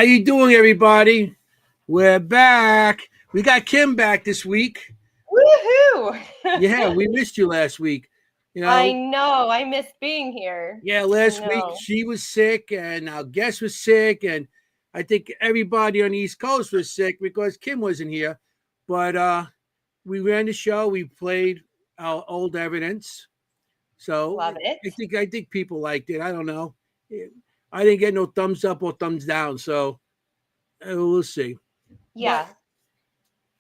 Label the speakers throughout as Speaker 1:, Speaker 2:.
Speaker 1: you doing, everybody? We're back. We got Kimm back this week.
Speaker 2: Woohoo!
Speaker 1: Yeah, we missed you last week.
Speaker 2: I know. I missed being here.
Speaker 1: Yeah, last week she was sick and our guest was sick, and I think everybody on the East Coast was sick because Kimm wasn't here. But we ran the show. We played our old evidence. So
Speaker 2: love it.
Speaker 1: I think people liked it. I don't know. I didn't get no thumbs up or thumbs down, so we'll see.
Speaker 2: Yeah.
Speaker 1: But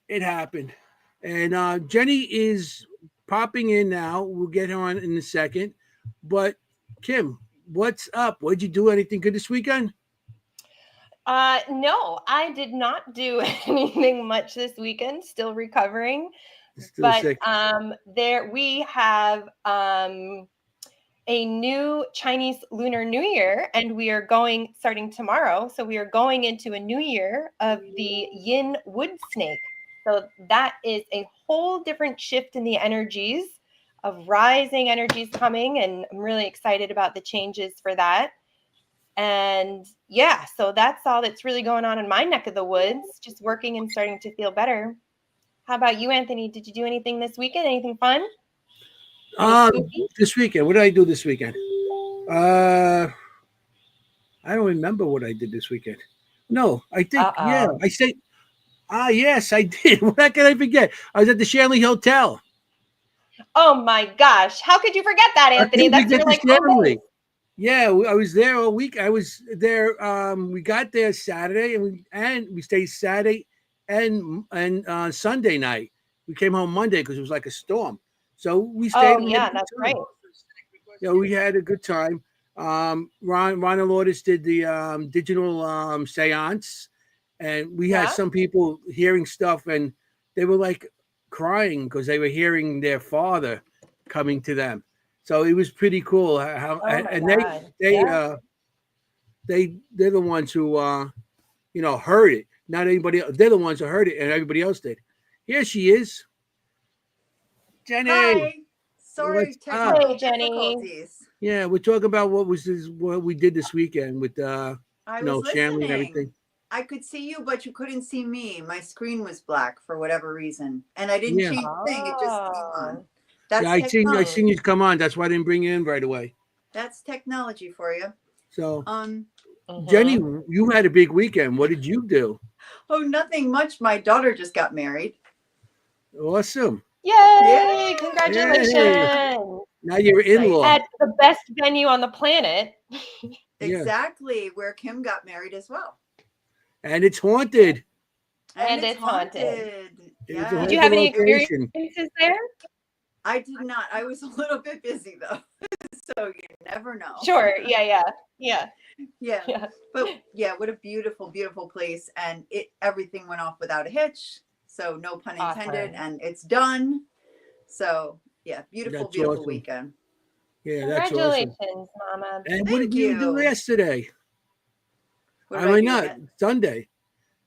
Speaker 1: it happened. And Jennie is popping in now. We'll get her on in a second. But Kimm, what's up? What'd you do? Anything good this weekend?
Speaker 2: No, I did not do anything much this weekend. Still recovering.
Speaker 1: Still sick.
Speaker 2: There we have a new Chinese Lunar New Year, and we are starting tomorrow. So we are going into a new year of the Yin wood snake. So that is a whole different shift in the energies of rising energies coming. And I'm really excited about the changes for that. And yeah, so that's all that's really going on in my neck of the woods, just working and starting to feel better. How about you, Anthony? Did you do anything this weekend? Anything fun?
Speaker 1: This weekend. What did I do this weekend? I don't remember what I did this weekend. No, I think, yeah, I say, yes, I did. What can I forget? I was at the Shanley Hotel.
Speaker 2: Oh my gosh. How could you forget that, Anthony? That's your like home.
Speaker 1: Yeah, I was there all week. I was there. We got there Saturday and we stayed Saturday and Sunday night. We came home Monday because it was like a storm. So we stayed.
Speaker 2: Oh yeah, that's right.
Speaker 1: Yeah, we had a good time. Ron and Lourdes did the digital seance, and we had some people hearing stuff, and they were like crying because they were hearing their father coming to them. So it was pretty cool. They're the ones who heard it. Not anybody else. They're the ones who heard it, and everybody else did. Here she is, Jennie.
Speaker 3: Hi. Sorry,
Speaker 2: technical difficulties.
Speaker 1: Yeah, we're talking about what we did this weekend with Shanley and everything.
Speaker 3: I could see you, but you couldn't see me. My screen was black for whatever reason, and I didn't change the thing. It just came on. That's
Speaker 1: I seen you come on. That's why I didn't bring you in right away.
Speaker 3: That's technology for you.
Speaker 1: So, Jennie, you had a big weekend. What did you do?
Speaker 3: Oh, nothing much. My daughter just got married.
Speaker 1: Awesome.
Speaker 2: Yay! Congratulations. Yay.
Speaker 1: Now you're in-law.
Speaker 2: At the best venue on the planet.
Speaker 3: Exactly, where Kimm got married as well.
Speaker 1: And it's haunted.
Speaker 2: And it's haunted.
Speaker 3: Yeah.
Speaker 2: Did you have any experiences there?
Speaker 3: I did not. I was a little bit busy though. So you never know.
Speaker 2: Sure. Yeah.
Speaker 3: But yeah, what a beautiful, beautiful place. And everything went off without a hitch. So no pun intended. And it's done. So yeah, beautiful weekend.
Speaker 1: Yeah, that's
Speaker 2: congratulations,
Speaker 1: awesome.
Speaker 2: Mama.
Speaker 1: And what did you do yesterday? Sunday.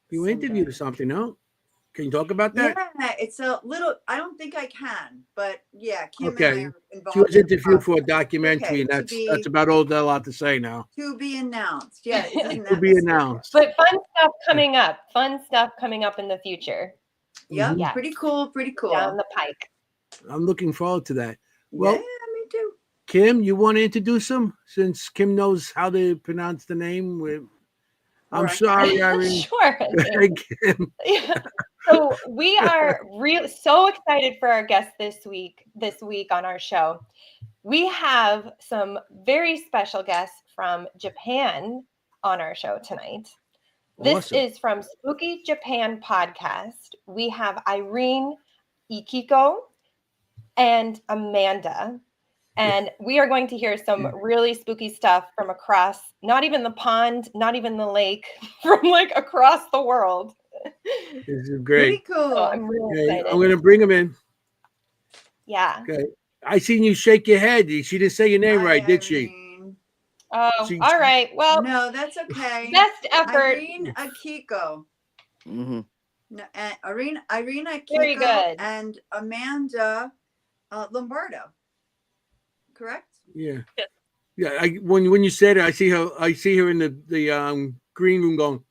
Speaker 1: You interviewed or something, no? Can you talk about that?
Speaker 3: Yeah, it's a little. I don't think I can, but yeah, Kimm
Speaker 1: okay.
Speaker 3: And I are involved.
Speaker 1: She was interviewed for a documentary, and that's about all they're allowed to say now.
Speaker 3: To be announced, yeah.
Speaker 1: To be announced.
Speaker 2: But fun stuff coming up. Fun stuff coming up in the future.
Speaker 3: Yep. Yeah, pretty cool.
Speaker 2: Down the pike.
Speaker 1: I'm looking forward to that. Well,
Speaker 3: yeah, me too.
Speaker 1: Kimm, you want to introduce him since Kimm knows how to pronounce the name? I'm sorry, Irene.
Speaker 2: Sure. Yeah. So we are so excited for our guest this week on our show. We have some very special guests from Japan on our show tonight. This is from Spooky Japan Podcast. We have Irene, Ikiko, and Amanda. And we are going to hear some really spooky stuff from across, not even the pond, not even the lake, from like across the world.
Speaker 1: This is great.
Speaker 3: Pretty cool.
Speaker 2: So I'm really excited.
Speaker 1: I'm going to bring them in.
Speaker 2: Yeah.
Speaker 1: Okay. I seen you shake your head. She didn't say your name right, did she?
Speaker 2: Oh, all right. Well,
Speaker 3: no, that's okay.
Speaker 2: Best effort.
Speaker 3: Irene Akiko.
Speaker 1: Mm-hmm.
Speaker 3: No, Irene Akiko.
Speaker 2: Very good.
Speaker 3: And Amanda Lombardo. Correct?
Speaker 1: Yeah. Yeah. When you said it, I see her in the green room going,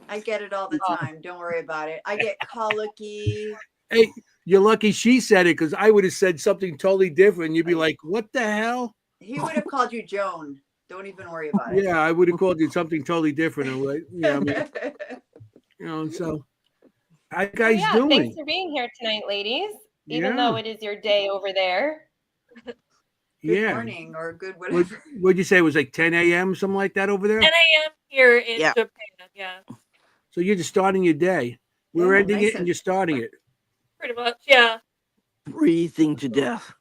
Speaker 3: I get it all the time. Don't worry about it. I get colicky.
Speaker 1: Hey, you're lucky she said it, because I would have said something totally different. You'd be like, "What the hell?"
Speaker 3: He would have called you Joan. Don't even worry about it.
Speaker 1: Yeah, I would have called you something totally different. I'm like, I mean, so how you guys doing?
Speaker 2: Thanks for being here tonight, ladies. Even though it is your day over there.
Speaker 3: Good morning or good whatever.
Speaker 1: What'd you say? It was like 10 a.m., something like that over there?
Speaker 4: 10 a.m. here in Japan, yeah.
Speaker 1: So you're just starting your day. We're ending it and you're starting it.
Speaker 4: Pretty much, yeah.
Speaker 5: Breathing to death.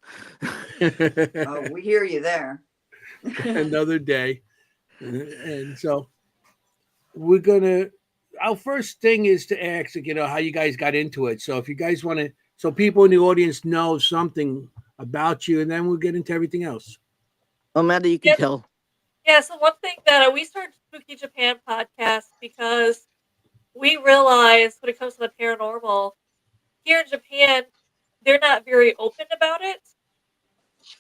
Speaker 3: Oh, we hear you there.
Speaker 1: Another day. And so we're going to, our first thing is to ask, how you guys got into it. So if you guys want to, so people in the audience know something about you, and then we'll get into everything else.
Speaker 5: Amanda, you can tell.
Speaker 4: Yeah, so one thing that we started Spooky Japan podcast because we realized when it comes to the paranormal, here in Japan, they're not very open about it.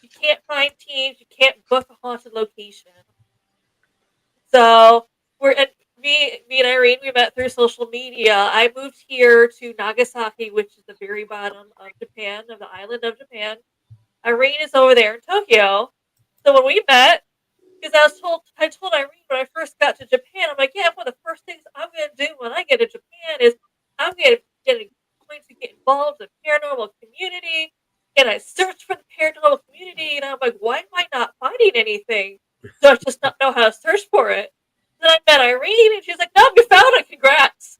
Speaker 4: You can't find teams, you can't book a haunted location. So me and Irene, we met through social media. I moved here to Nagasaki, which is the very bottom of Japan, of the island of Japan. Irene is over there in Tokyo. So when we met, because I told Irene when I first got to Japan, I'm like, yeah, one of the first things I'm going to do when I get to Japan is I'm going to get involved in the paranormal community. And I searched for the paranormal community, and I'm like, why am I not finding anything? So I just not know how to search for it. Then I met Irene, and she's like, no, you found it. Congrats.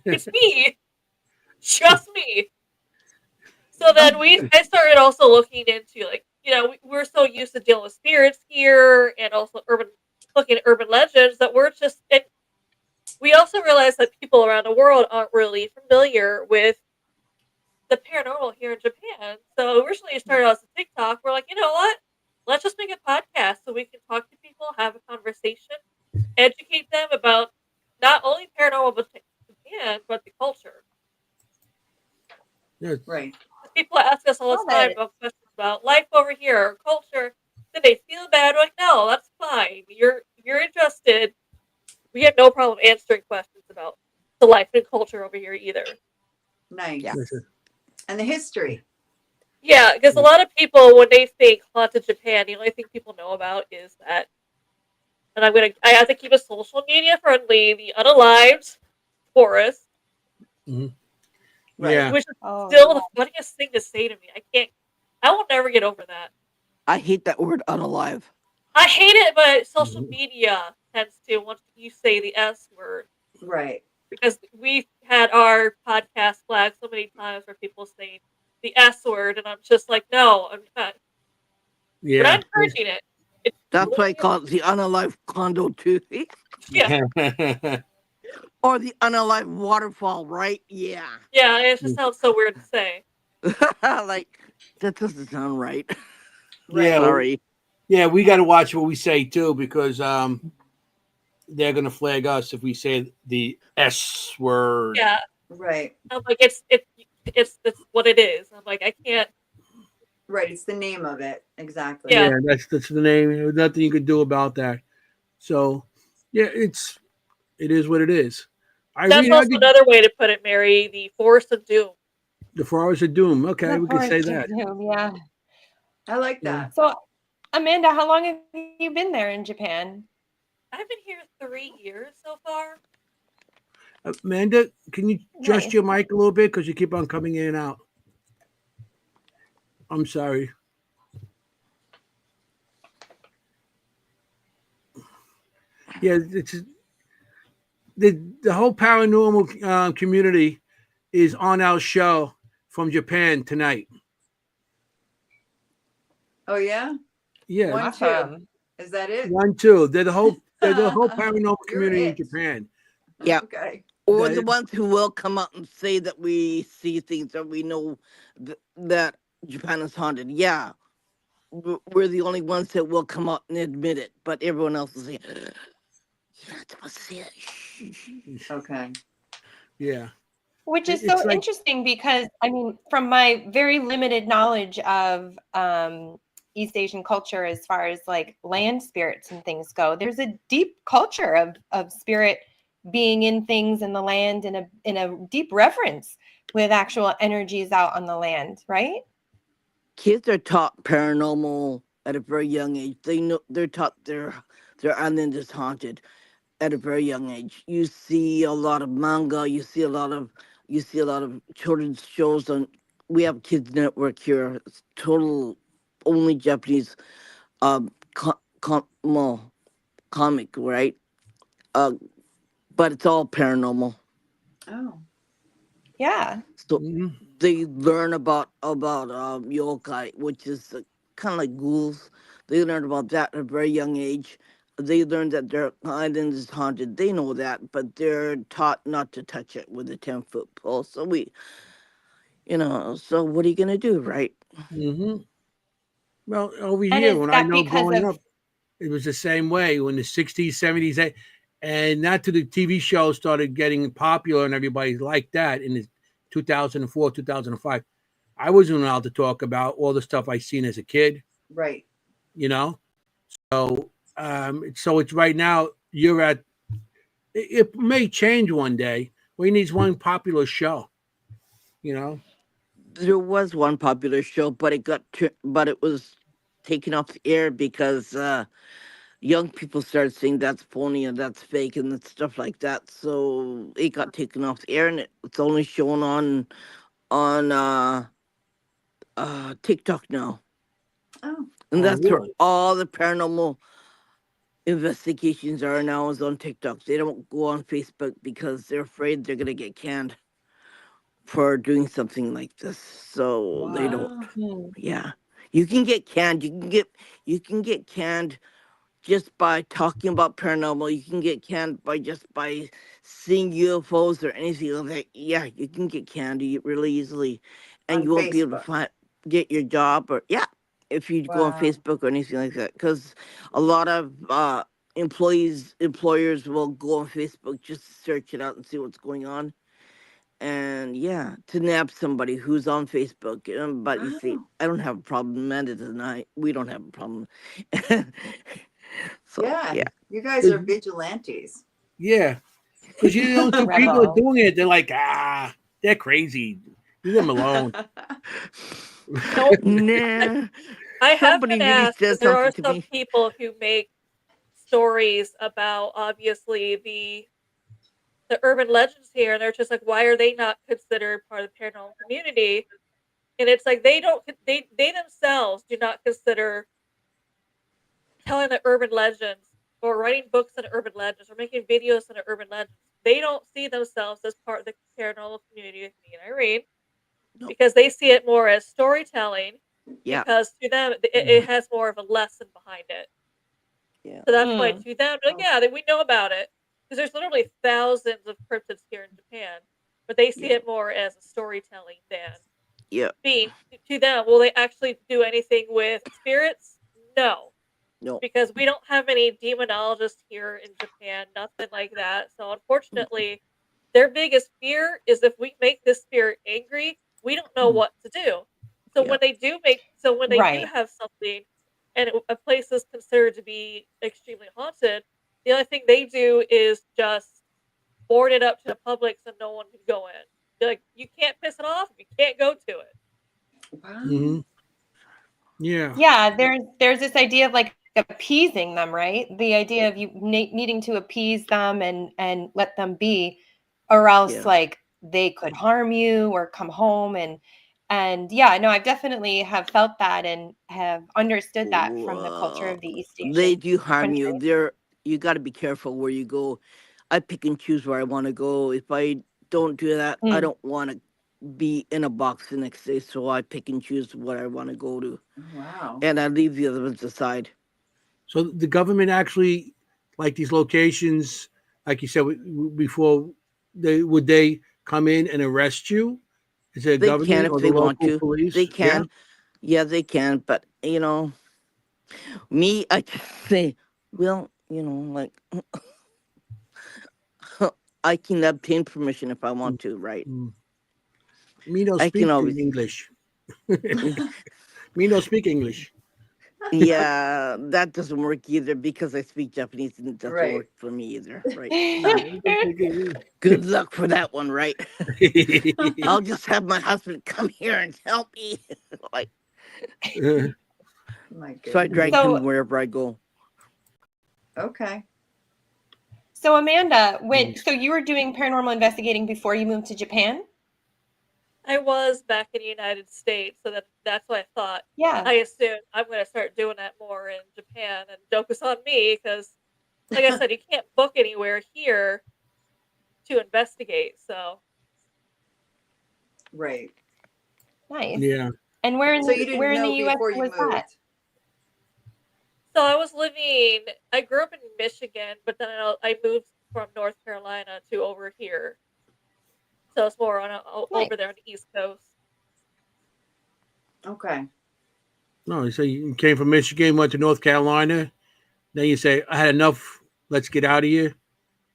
Speaker 4: It's me. Just me. So then I started also looking into, we're so used to dealing with spirits here and also looking at urban legends that we also realized that people around the world aren't really familiar with the paranormal here in Japan. So originally it started as a TikTok. We're like, you know what? Let's just make a podcast so we can talk to people, have a conversation, educate them about not only paranormal but Japan, but the culture.
Speaker 1: Yes.
Speaker 3: Right.
Speaker 4: People ask us all the time about questions about life over here or culture. Then they feel bad. We're like, no, that's fine. You're interested. We have no problem answering questions about the life and culture over here either.
Speaker 3: Nice.
Speaker 5: Yeah.
Speaker 3: And the history.
Speaker 4: Yeah, because a lot of people, when they think haunted Japan, the only thing people know about is that, and I have to keep it social media friendly, the unalived forest.
Speaker 1: Mm-hmm.
Speaker 3: Right.
Speaker 1: Yeah.
Speaker 4: Which is still the funniest thing to say to me. I will never get over that.
Speaker 5: I hate that word unalive.
Speaker 4: I hate it, but social media tends to, once you say the S word.
Speaker 3: Right.
Speaker 4: Because we've had our podcast flagged so many times where people say the S word, and I'm just like, no, I'm not.
Speaker 1: Yeah.
Speaker 4: We're not encouraging it.
Speaker 5: That's why I call it the unalive condo too.
Speaker 4: Yeah.
Speaker 5: Or the unalive waterfall, right? Yeah.
Speaker 4: Yeah, it just sounds so weird to say.
Speaker 5: Like, that doesn't sound right.
Speaker 1: Yeah.
Speaker 5: Sorry.
Speaker 1: Yeah, we got to watch what we say too, because they're going to flag us if we say the S word.
Speaker 4: Yeah.
Speaker 3: Right.
Speaker 4: I'm like, it's what it is. I'm like, I can't.
Speaker 3: Right. It's the name of it. Exactly.
Speaker 4: Yeah.
Speaker 1: That's the name. There's nothing you can do about that. So, yeah, it is what it is.
Speaker 4: That's also another way to put it, Mary. The Forest of Doom.
Speaker 1: The Forest of Doom. Okay, we can say that.
Speaker 2: Doom, yeah.
Speaker 3: I like that.
Speaker 2: So, Amanda, how long have you been there in Japan?
Speaker 4: I've been here 3 years so far.
Speaker 1: Amanda, can you adjust your mic a little bit, because you keep on coming in and out? I'm sorry. Yeah, it's the whole paranormal community is on our show from Japan tonight.
Speaker 3: Oh yeah.
Speaker 1: Yeah.
Speaker 3: 1, 2. Is that it?
Speaker 1: 1, 2. They're the whole paranormal community in Japan.
Speaker 5: Yeah.
Speaker 3: Okay.
Speaker 5: Or the ones who will come out and say that we see things that we know that Japan is haunted. Yeah. We're the only ones that will come out and admit it, but everyone else is saying, you're not supposed to say it.
Speaker 3: Okay.
Speaker 1: Yeah.
Speaker 2: Which is so interesting because, I mean, from my very limited knowledge of East Asian culture as far as like land spirits and things go, there's a deep culture of spirit being in things in the land in a deep reverence with actual energies out on the land, right?
Speaker 5: Kids are taught paranormal at a very young age. They're taught their island is haunted at a very young age. You see a lot of manga. You see a lot of children's shows on. We have kids network here. It's total only Japanese well, comic, right? Uh, but it's all paranormal.
Speaker 3: Oh.
Speaker 2: Yeah.
Speaker 5: So
Speaker 1: Mhm.
Speaker 5: they learn about yokai, which is kind of like ghouls. They learn about that at a very young age. They learn that their island is haunted. They know that, but they're taught not to touch it with a 10-foot pole. So so what are you gonna do, right?
Speaker 1: Mhm. Well, over
Speaker 2: And
Speaker 1: here,
Speaker 2: is
Speaker 1: when I
Speaker 2: that
Speaker 1: know
Speaker 2: because
Speaker 1: growing
Speaker 2: of
Speaker 1: up, it was the same way when the 60s, 70s, and not till the TV shows started getting popular and everybody liked that in the 2004, 2005. I wasn't allowed to talk about all the stuff I seen as a kid,
Speaker 3: Right.
Speaker 1: you know? So it's right now, you're at, it may change one day. We need one popular show, you know?
Speaker 5: There was one popular show, but but it was taken off the air because young people started saying that's phony and that's fake and that stuff like that. So it got taken off the air, and it's only shown on TikTok now,
Speaker 3: Oh.
Speaker 5: and
Speaker 1: Oh,
Speaker 5: that's where
Speaker 1: really?
Speaker 5: all the paranormal investigations are now is on TikTok. They don't go on Facebook because they're afraid they're gonna get canned for doing something like this. So they don't.
Speaker 3: Wow.
Speaker 2: Hmm.
Speaker 5: Yeah, you can get canned. You can get canned just by talking about paranormal. You can get canned by seeing UFOs or anything like that. Yeah, you can get canned really easily, and
Speaker 3: On
Speaker 5: you won't be able to
Speaker 3: Facebook.
Speaker 5: get your job or yeah, if you go on
Speaker 3: Wow.
Speaker 5: Facebook or anything like that. Because a lot of employers will go on Facebook just to search it out and see what's going on. And yeah, to nab somebody who's on Facebook. But you see,
Speaker 3: Wow.
Speaker 5: I don't have a problem. Amanda and I, we don't have a problem. So
Speaker 3: Yeah.
Speaker 5: yeah.
Speaker 3: You guys are vigilantes.
Speaker 1: Yeah. Because two people are
Speaker 2: Rebel.
Speaker 1: doing it, they're like, they're crazy. Leave them alone.
Speaker 4: No,
Speaker 5: Nah,
Speaker 4: I have
Speaker 5: somebody
Speaker 4: been
Speaker 5: really
Speaker 4: asked
Speaker 5: said
Speaker 4: because there
Speaker 5: something
Speaker 4: are
Speaker 5: to
Speaker 4: some
Speaker 5: me.
Speaker 4: people who make stories about obviously the urban legends here, and they're just like, why are they not considered part of the paranormal community? And it's like they don't they themselves do not consider telling the urban legends or writing books on urban legends or making videos on urban legends. They don't see themselves as part of the paranormal community with me and Irene
Speaker 5: No,
Speaker 4: because they see it more as storytelling
Speaker 5: yeah,
Speaker 4: because to them it
Speaker 1: Mhm.
Speaker 4: has more of a lesson behind it.
Speaker 5: yeah,
Speaker 4: So that's why
Speaker 2: Hmm.
Speaker 4: to them, like,
Speaker 3: Oh,
Speaker 4: yeah, we know about it because there's literally thousands of cryptids here in Japan, but they see
Speaker 5: yeah,
Speaker 4: it more as a storytelling than
Speaker 5: yeah.
Speaker 4: being to them. Will they actually do anything with spirits? No,
Speaker 5: No,
Speaker 4: because we don't have any demonologists here in Japan, nothing like that. So
Speaker 5: mm,
Speaker 4: unfortunately, their biggest fear is if we make this spirit angry, we don't know
Speaker 1: Mm.
Speaker 4: what to do. So
Speaker 5: yeah,
Speaker 4: when they do
Speaker 2: Right.
Speaker 4: have something and a place is considered to be extremely haunted, the only thing they do is just board it up to the public so no one can go in. They're like, you can't piss it off, you can't go to it.
Speaker 3: wow.
Speaker 1: Mhm. Yeah.
Speaker 2: Yeah, there's this idea of like appeasing them, right? The idea of you needing to appease them and let them be, or else
Speaker 5: yeah.
Speaker 2: like they could harm you or come home and yeah, no, I definitely have felt that and have understood that from the culture of the East
Speaker 5: They
Speaker 2: Asian
Speaker 5: do harm you.
Speaker 2: country.
Speaker 5: You got to be careful where you go. I pick and choose where I want to go. If I don't do that, I
Speaker 2: Mm.
Speaker 5: don't want to be in a box the next day. So I pick and choose what I want to go to,
Speaker 3: Wow.
Speaker 5: and I leave the other ones aside.
Speaker 1: So the government actually, like these locations, like you said before, they come in and arrest you? Is it
Speaker 5: They can
Speaker 1: government
Speaker 5: if
Speaker 1: or the
Speaker 5: they want
Speaker 1: local
Speaker 5: to. They
Speaker 1: police? Yeah.
Speaker 5: can. Yeah, they can. But me, I can say, well, like I can obtain permission if I
Speaker 1: Mm,
Speaker 5: want to, right?
Speaker 1: mm. Me don't
Speaker 5: I can
Speaker 1: speak
Speaker 5: always.
Speaker 1: English. Me don't speak English.
Speaker 5: Yeah, that doesn't work either because I speak Japanese and it doesn't
Speaker 3: Right.
Speaker 5: work for me either. Right.
Speaker 1: No,
Speaker 5: Good luck for that one, right? I'll just have my husband come here and help me. Like,
Speaker 3: My
Speaker 5: so I
Speaker 3: goodness.
Speaker 5: drag him wherever I go.
Speaker 3: Okay.
Speaker 2: So Amanda, so you were doing paranormal investigating before you moved to Japan?
Speaker 4: I was back in the United States, so that's what I thought.
Speaker 2: Yeah.
Speaker 4: I assumed I'm going to start doing that more in Japan, and joke was on me because, like I said, you can't book anywhere here to investigate. So
Speaker 3: Right.
Speaker 2: Nice.
Speaker 1: Yeah.
Speaker 2: And where in
Speaker 3: So you didn't
Speaker 2: where in the
Speaker 3: know
Speaker 2: US
Speaker 3: before you
Speaker 2: was
Speaker 3: moved.
Speaker 2: that?
Speaker 4: So I grew up in Michigan, but then I moved from North Carolina to over here. So it's more on over there on the East Coast.
Speaker 3: Okay.
Speaker 1: No, so you came from Michigan, went to North Carolina. Then you say, I had enough. Let's get out of here.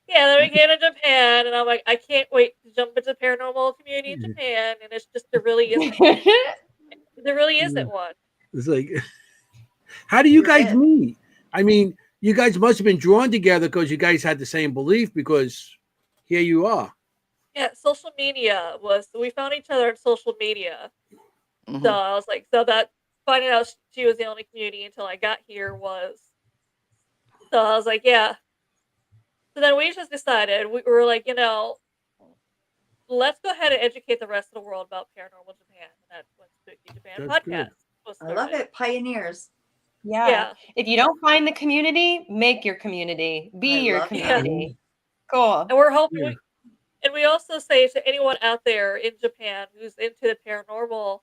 Speaker 4: Yeah, then we came to Japan, and I'm like, I can't wait to jump into the paranormal community in Japan, and it's just there really isn't one.
Speaker 1: It's like, how do you
Speaker 3: You're
Speaker 1: guys
Speaker 3: in.
Speaker 1: meet? I mean, you guys must have been drawn together because you guys had the same belief. Because here you are.
Speaker 4: Yeah, social media we found each other on social media.
Speaker 5: Mhm.
Speaker 4: So I was like, so that finding out she was the only community until I got here was. So I was like, yeah. So then we just decided we were like, let's go ahead and educate the rest of the world about paranormal Japan, and that's when Spooky Japan
Speaker 1: That's
Speaker 4: podcast
Speaker 1: good.
Speaker 4: was
Speaker 3: I
Speaker 4: started.
Speaker 3: love it. Pioneers.
Speaker 2: Yeah. If you don't find the community, make your community. Be
Speaker 3: I
Speaker 2: your
Speaker 3: love that.
Speaker 2: community. Cool.
Speaker 4: And we're hoping
Speaker 1: Yeah.
Speaker 4: and we also say to anyone out there in Japan who's into the paranormal,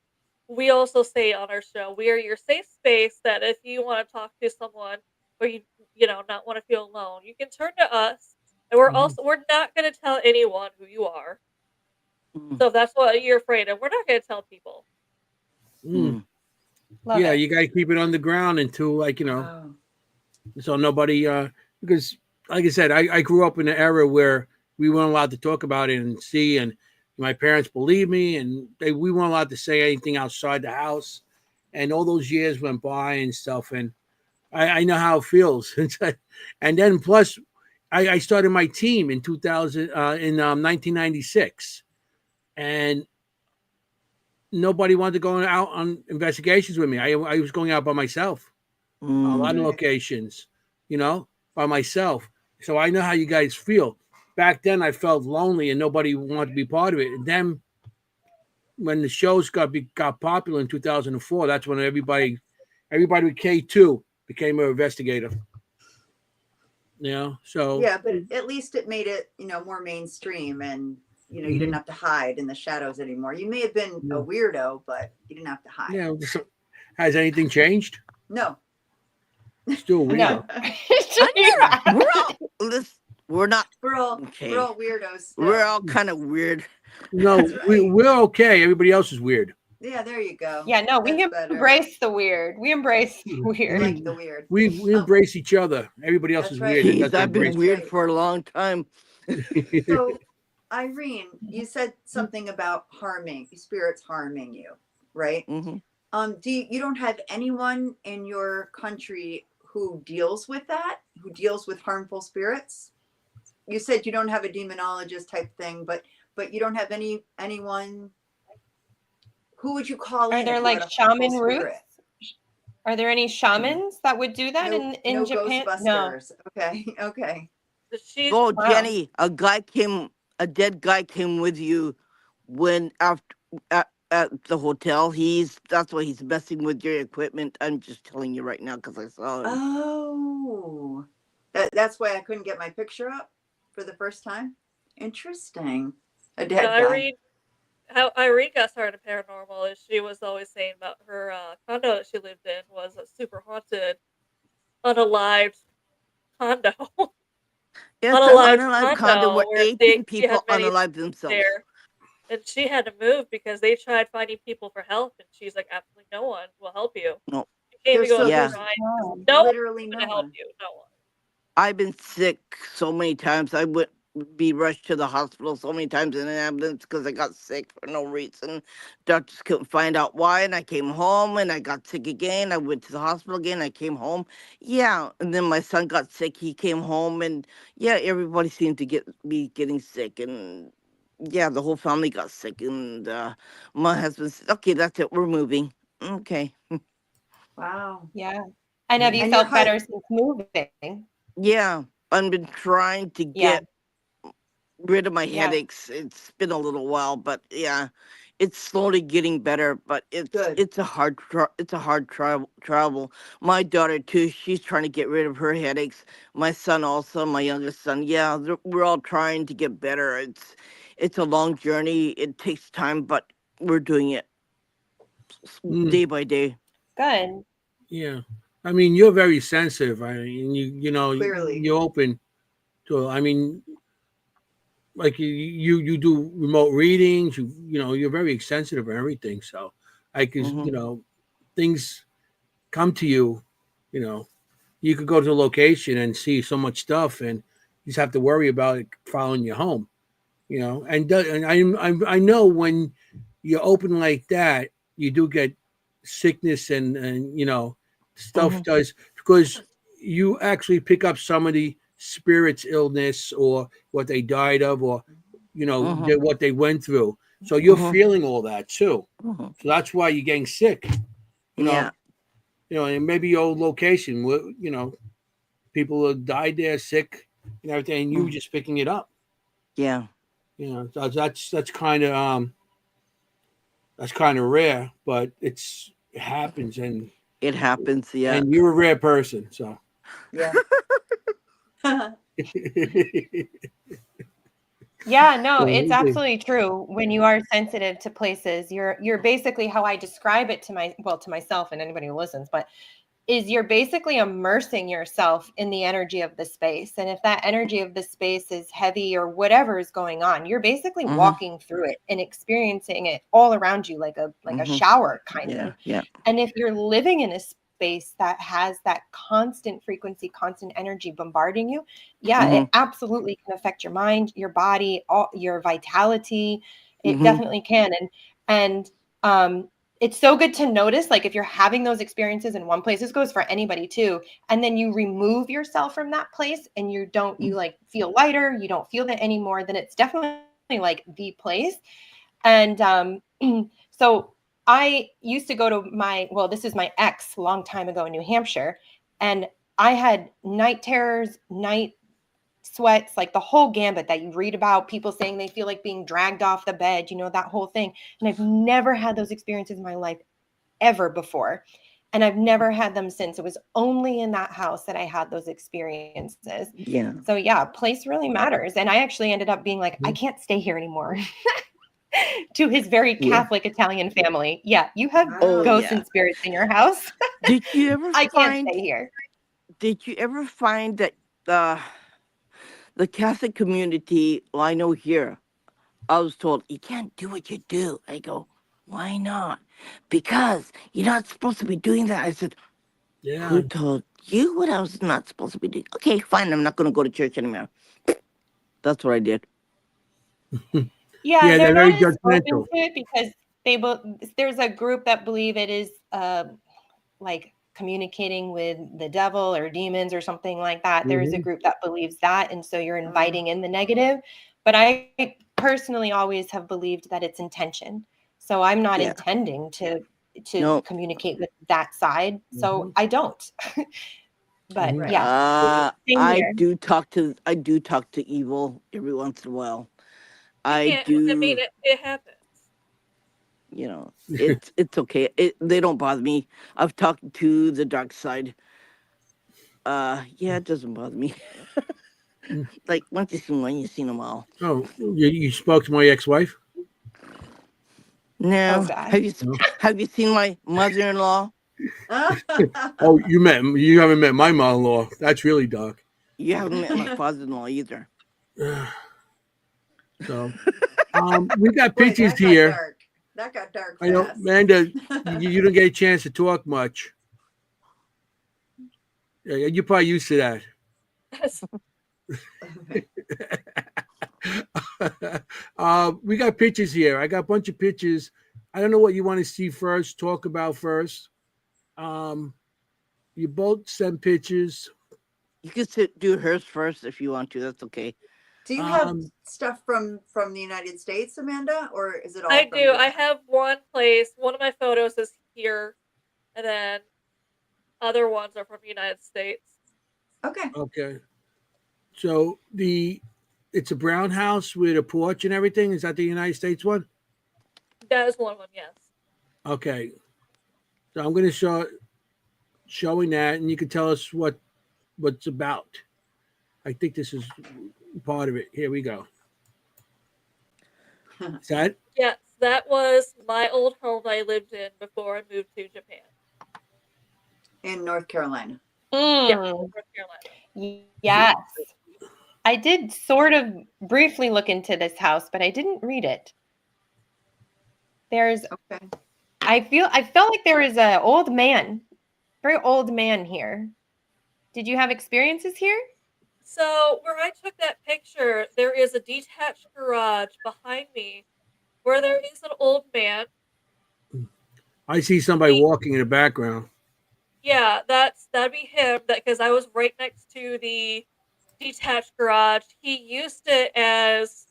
Speaker 4: we also say on our show, we are your safe space that if you want to talk to someone or not want to feel alone, you can turn to us. And we're not going to tell anyone who you are.
Speaker 5: Mm.
Speaker 4: So if that's what you're afraid of, we're not going to tell people.
Speaker 1: Mm.
Speaker 2: Love
Speaker 1: Yeah,
Speaker 2: it.
Speaker 1: you got to keep it on the ground until,
Speaker 3: Wow.
Speaker 1: so nobody, because, like I said, I grew up in an era where we weren't allowed to talk about it and see, and my parents believed me, and we weren't allowed to say anything outside the house. And all those years went by and stuff, and I know how it feels. And then plus, I started my team in 1996, and nobody wanted to go out on investigations with me. I was going out by myself, a lot of locations, by myself. So I know how you guys feel. Back then, I felt lonely and nobody wanted to be part of it. And then when the shows got popular in 2004, that's when everybody with K2 became an investigator. So
Speaker 3: yeah, but at least it made it, more mainstream, and you didn't have to hide in the shadows anymore. You may have been a weirdo, but you didn't have to hide.
Speaker 1: Yeah. Has anything changed?
Speaker 3: No.
Speaker 1: Still weird.
Speaker 2: No.
Speaker 5: We're not.
Speaker 3: We're all
Speaker 5: Okay.
Speaker 3: weirdos. Still.
Speaker 5: We're all kind of weird.
Speaker 1: No,
Speaker 3: right.
Speaker 1: we're okay. Everybody else is weird.
Speaker 3: Yeah, there you go.
Speaker 2: Yeah, no, we
Speaker 3: That's better.
Speaker 2: embrace the weird. We embrace the
Speaker 3: We
Speaker 2: weird.
Speaker 3: like the weird.
Speaker 1: We embrace each other. Everybody else
Speaker 3: That's
Speaker 1: is
Speaker 3: right.
Speaker 1: weird.
Speaker 5: Jeez, I've been
Speaker 3: That's
Speaker 5: weird
Speaker 3: right.
Speaker 5: for a long time.
Speaker 3: So, Irene, you said something about spirits harming you, right?
Speaker 5: Mm-hmm.
Speaker 3: You don't have anyone in your country who deals with that, who deals with harmful spirits? You said you don't have a demonologist type thing, but you don't have anyone. Who would you call?
Speaker 2: Are there like shaman roots? Are there any shamans that would do that in Japan?
Speaker 3: Ghostbusters. No. Okay.
Speaker 5: Oh, Jennie, a dead guy came with you when at the hotel. That's why he's messing with your equipment. I'm just telling you right now because I saw him.
Speaker 3: Oh, that's why I couldn't get my picture up for the first time. Interesting. A dead guy.
Speaker 4: How Irene got started in paranormal is she was always saying about her condo that she lived in was a super haunted, unalived condo.
Speaker 5: Yes, unalived condo where 18 people unalived themselves.
Speaker 4: There. And she had to move because they tried finding people for help, and she's like, absolutely no one will help you.
Speaker 5: No.
Speaker 4: You can't even go
Speaker 3: literally no one.
Speaker 4: to help you. No one.
Speaker 5: I've been sick so many times. I went be rushed to the hospital so many times in an ambulance because I got sick for no reason. Doctors couldn't find out why, and I came home and I got sick again. I went to the hospital again. I came home. Yeah, and then my son got sick. He came home, and yeah, everybody seemed to be getting sick, and yeah, the whole family got sick. And my husband said, "Okay, that's it. We're moving." Okay.
Speaker 3: Wow.
Speaker 2: Yeah. And have you
Speaker 3: And your
Speaker 2: felt better
Speaker 3: height.
Speaker 2: since moving?
Speaker 5: Yeah, I've been trying to
Speaker 2: Yeah.
Speaker 5: get rid of my
Speaker 2: Yeah.
Speaker 5: headaches. It's been a little while, but yeah, it's slowly getting better. But
Speaker 3: Good.
Speaker 5: it's a hard travel. My daughter too. She's trying to get rid of her headaches. My son also. My youngest son. Yeah, we're all trying to get better. It's a long journey. It takes time, but we're doing it day by day.
Speaker 2: Good.
Speaker 1: Yeah. I mean, you're very sensitive. I mean, you know,
Speaker 3: Clearly.
Speaker 1: you're open to. I mean, like you do remote readings. You know, you're very sensitive and everything. So, I could,
Speaker 5: Hmm.
Speaker 1: things come to you. You know, you could go to a location and see so much stuff, and you just have to worry about it following you home. And I know when you're open like that, you do get sickness and stuff
Speaker 5: Hmm.
Speaker 1: does because you actually pick up somebody spirit's illness or what they died of or
Speaker 5: Hmm.
Speaker 1: what they went through, so you're
Speaker 5: Hmm.
Speaker 1: feeling all that too.
Speaker 5: Hmm.
Speaker 1: So that's why you're getting sick. you know
Speaker 5: Yeah.
Speaker 1: and maybe your location where people have died there sick and everything, and you were
Speaker 5: Mm.
Speaker 1: just picking it up.
Speaker 5: Yeah.
Speaker 1: That's kind of rare, but it happens, and
Speaker 5: It happens. Yeah.
Speaker 1: you're a rare person. So
Speaker 3: Yeah.
Speaker 2: Yeah, no, it's
Speaker 1: so,
Speaker 2: absolutely true. When you are sensitive to places, you're basically how I describe it to myself and anybody who listens, but is you're basically immersing yourself in the energy of the space. And if that energy of the space is heavy or whatever is going on, you're basically
Speaker 5: Hmm.
Speaker 2: walking through it and experiencing it all around you like a
Speaker 5: Hmm.
Speaker 2: shower kind of.
Speaker 5: Yeah. Yeah.
Speaker 2: And if you're living in a space that has that constant frequency, constant energy bombarding you, yeah,
Speaker 5: Hmm.
Speaker 2: it absolutely can affect your mind, your body, all your vitality. It
Speaker 5: Hmm.
Speaker 2: definitely can. And it's so good to notice, like if you're having those experiences in one place, this goes for anybody too, and then you remove yourself from that place and you like feel lighter, you don't feel that anymore, then it's definitely like the place. And so I used to go to this is my ex a long time ago in New Hampshire, and I had night terrors, night sweats, like the whole gambit that you read about, people saying they feel like being dragged off the bed, that whole thing. And I've never had those experiences in my life ever before. And I've never had them since. It was only in that house that I had those experiences.
Speaker 5: Yeah.
Speaker 2: So yeah, place really matters. And I actually ended up being like, I can't stay here anymore. To his very
Speaker 5: Yeah.
Speaker 2: Catholic Italian family. Yeah, you have
Speaker 5: Oh
Speaker 3: Wow.
Speaker 2: ghosts
Speaker 5: yeah.
Speaker 2: and spirits in your house.
Speaker 5: Did you ever
Speaker 2: I can't
Speaker 5: find?
Speaker 2: stay here.
Speaker 5: Did you ever find that the the Catholic community? Well, I know here. I was told you can't do what you do. I go, why not? Because you're not supposed to be doing that. I said,
Speaker 1: yeah,
Speaker 5: who told you what I was not supposed to be doing? Okay, fine. I'm not going to go to church anymore. That's what I did.
Speaker 2: Yeah,
Speaker 1: yeah,
Speaker 2: they're
Speaker 1: they're
Speaker 2: not
Speaker 1: very
Speaker 2: as open
Speaker 1: judgmental.
Speaker 2: to it because there's a group that believe it is like communicating with the devil or demons or something like that. There is a
Speaker 1: Hmm.
Speaker 2: group that believes that, and so you're
Speaker 3: Oh,
Speaker 2: inviting in the negative. But I personally always have believed that it's intention. So I'm not
Speaker 5: Yeah.
Speaker 2: intending to
Speaker 5: No.
Speaker 2: communicate with that side. So
Speaker 1: Hmm.
Speaker 2: I don't. But
Speaker 1: Hmm.
Speaker 3: right.
Speaker 2: yeah, same here.
Speaker 5: I do talk to evil every once in a while.
Speaker 4: You
Speaker 5: I
Speaker 4: can't help it. I mean,
Speaker 5: do.
Speaker 4: it happens.
Speaker 5: It's okay. They don't bother me. I've talked to the dark side. Yeah, it doesn't bother me. Like once you seen one, you seen them all.
Speaker 1: Oh, you spoke to my ex-wife?
Speaker 2: Oh
Speaker 5: No,
Speaker 2: God.
Speaker 1: No.
Speaker 5: have you seen my mother-in-law?
Speaker 1: Oh, you haven't met my mother-in-law. That's really dark.
Speaker 5: You haven't met my father-in-law either.
Speaker 1: So, we got
Speaker 3: Boy,
Speaker 1: pictures
Speaker 3: that got
Speaker 1: here.
Speaker 3: dark. That got dark
Speaker 1: I know,
Speaker 3: fast.
Speaker 1: Amanda, you don't get a chance to talk much. Yeah, you're probably used to that. We got pictures here. I got a bunch of pictures. I don't know what you want to see first, talk about first. Um, you both send pictures.
Speaker 5: You can do hers first if you want to. That's okay.
Speaker 3: Do you have
Speaker 1: Um,
Speaker 3: stuff from the United States, Amanda, or is it all
Speaker 4: I
Speaker 3: from
Speaker 4: do. I
Speaker 3: Japan?
Speaker 4: have one place. One of my photos is here, and then other ones are from the United States.
Speaker 3: Okay.
Speaker 1: okay. So it's a brown house with a porch and everything. Is that the United States one?
Speaker 4: That is one of them, yes.
Speaker 1: Okay. So I'm going to showing that, and you can tell us what's about. I think this is part of it. Here we go. Is that?
Speaker 4: Yes, that was my old home I lived in before I moved to Japan.
Speaker 3: In North Carolina.
Speaker 4: Yeah,
Speaker 2: Mm,
Speaker 4: North Carolina.
Speaker 2: yes. I did sort of briefly look into this house, but I didn't read it.
Speaker 3: Okay.
Speaker 2: I felt like there is an old man, very old man here. Did you have experiences here?
Speaker 4: So where I took that picture, there is a detached garage behind me where there is an old man.
Speaker 1: I see somebody walking in the background.
Speaker 4: Yeah, that'd be him. That because I was right next to the detached garage. He used it as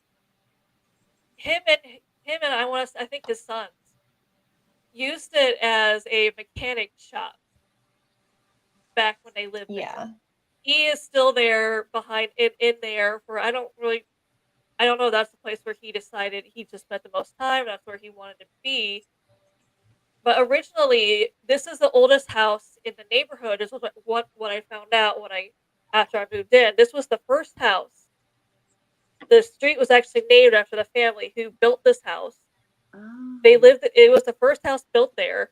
Speaker 4: him and I think his sons used it as a mechanic shop back when they lived there.
Speaker 2: Yeah.
Speaker 4: He is still there behind in there for I don't know, that's the place where he decided he just spent the most time, that's where he wanted to be. But originally, this is the oldest house in the neighborhood. This was what I found out when I after I moved in. This was the first house. The street was actually named after the family who built this house. They
Speaker 3: Oh.
Speaker 4: lived. It was the first house built there,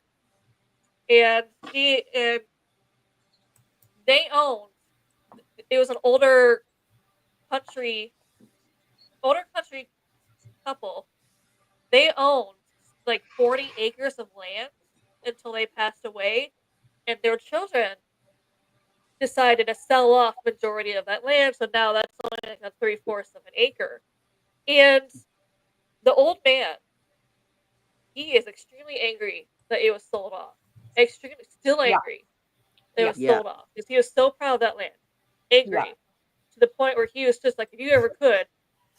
Speaker 4: and they owned. It was an country, older country couple. They owned like 40 acres of land until they passed away, and their children decided to sell off majority of that land. So now that's only like a 3/4 of an acre. And the old man, he is extremely angry that it was sold off. Extremely, still
Speaker 2: Yeah.
Speaker 4: angry that it
Speaker 2: Yeah.
Speaker 4: was
Speaker 5: Yeah.
Speaker 4: sold off because he was so proud of that land.
Speaker 2: Yeah.
Speaker 4: Angry to the point where he was just like, if you ever could,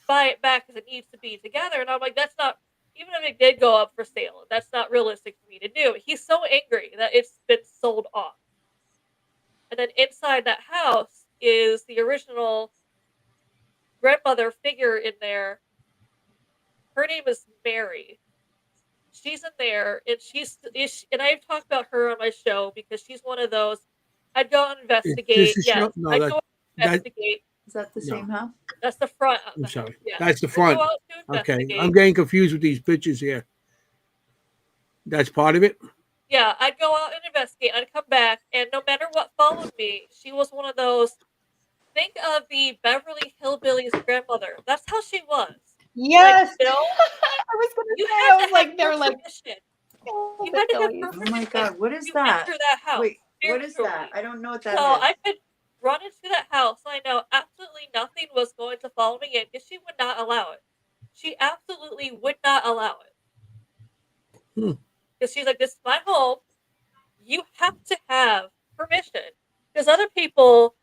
Speaker 4: buy it back because it needs to be together. And I'm like, that's not, even if it did go up for sale, that's not realistic for me to do. He's so angry that it's been sold off. And then inside that house is the original grandmother figure in there. Her name is Mary. She's in there, and and I've talked about her on my show because she's one of those. I'd go and
Speaker 1: Is this
Speaker 4: investigate.
Speaker 1: the
Speaker 4: Yes,
Speaker 1: show? No,
Speaker 4: I'd go and
Speaker 1: that
Speaker 4: investigate.
Speaker 3: Is that the
Speaker 1: no.
Speaker 3: same house?
Speaker 4: That's the front of
Speaker 1: I'm
Speaker 4: the house.
Speaker 1: sorry.
Speaker 4: Yes,
Speaker 1: That's the
Speaker 4: I'd go
Speaker 1: front.
Speaker 4: out to
Speaker 1: Okay, I'm
Speaker 4: investigate.
Speaker 1: getting confused with these pictures here. That's part of it.
Speaker 4: Yeah, I'd go out and investigate. I'd come back, and no matter what followed me, she was one of those. Think of the Beverly Hillbillies grandmother. That's how she was. Like,
Speaker 2: Yes.
Speaker 4: you know,
Speaker 2: I was gonna
Speaker 4: you
Speaker 2: say,
Speaker 4: had
Speaker 2: I
Speaker 4: to
Speaker 2: was
Speaker 4: have
Speaker 2: like,
Speaker 4: her
Speaker 2: they're like,
Speaker 4: permission.
Speaker 2: oh,
Speaker 4: You
Speaker 2: the
Speaker 4: had to have
Speaker 2: Phillies.
Speaker 4: her
Speaker 3: Oh my
Speaker 4: permission
Speaker 3: God, what is
Speaker 4: to
Speaker 3: that?
Speaker 4: enter that house.
Speaker 3: Wait, what is that?
Speaker 4: Spiritually.
Speaker 3: I don't know what
Speaker 4: So
Speaker 3: that is.
Speaker 4: I could run into that house. I know absolutely nothing was going to follow me in because she would not allow it. She absolutely would not allow it.
Speaker 1: Hmm.
Speaker 4: Because she's like, this is my home. You have to have permission. Because other people,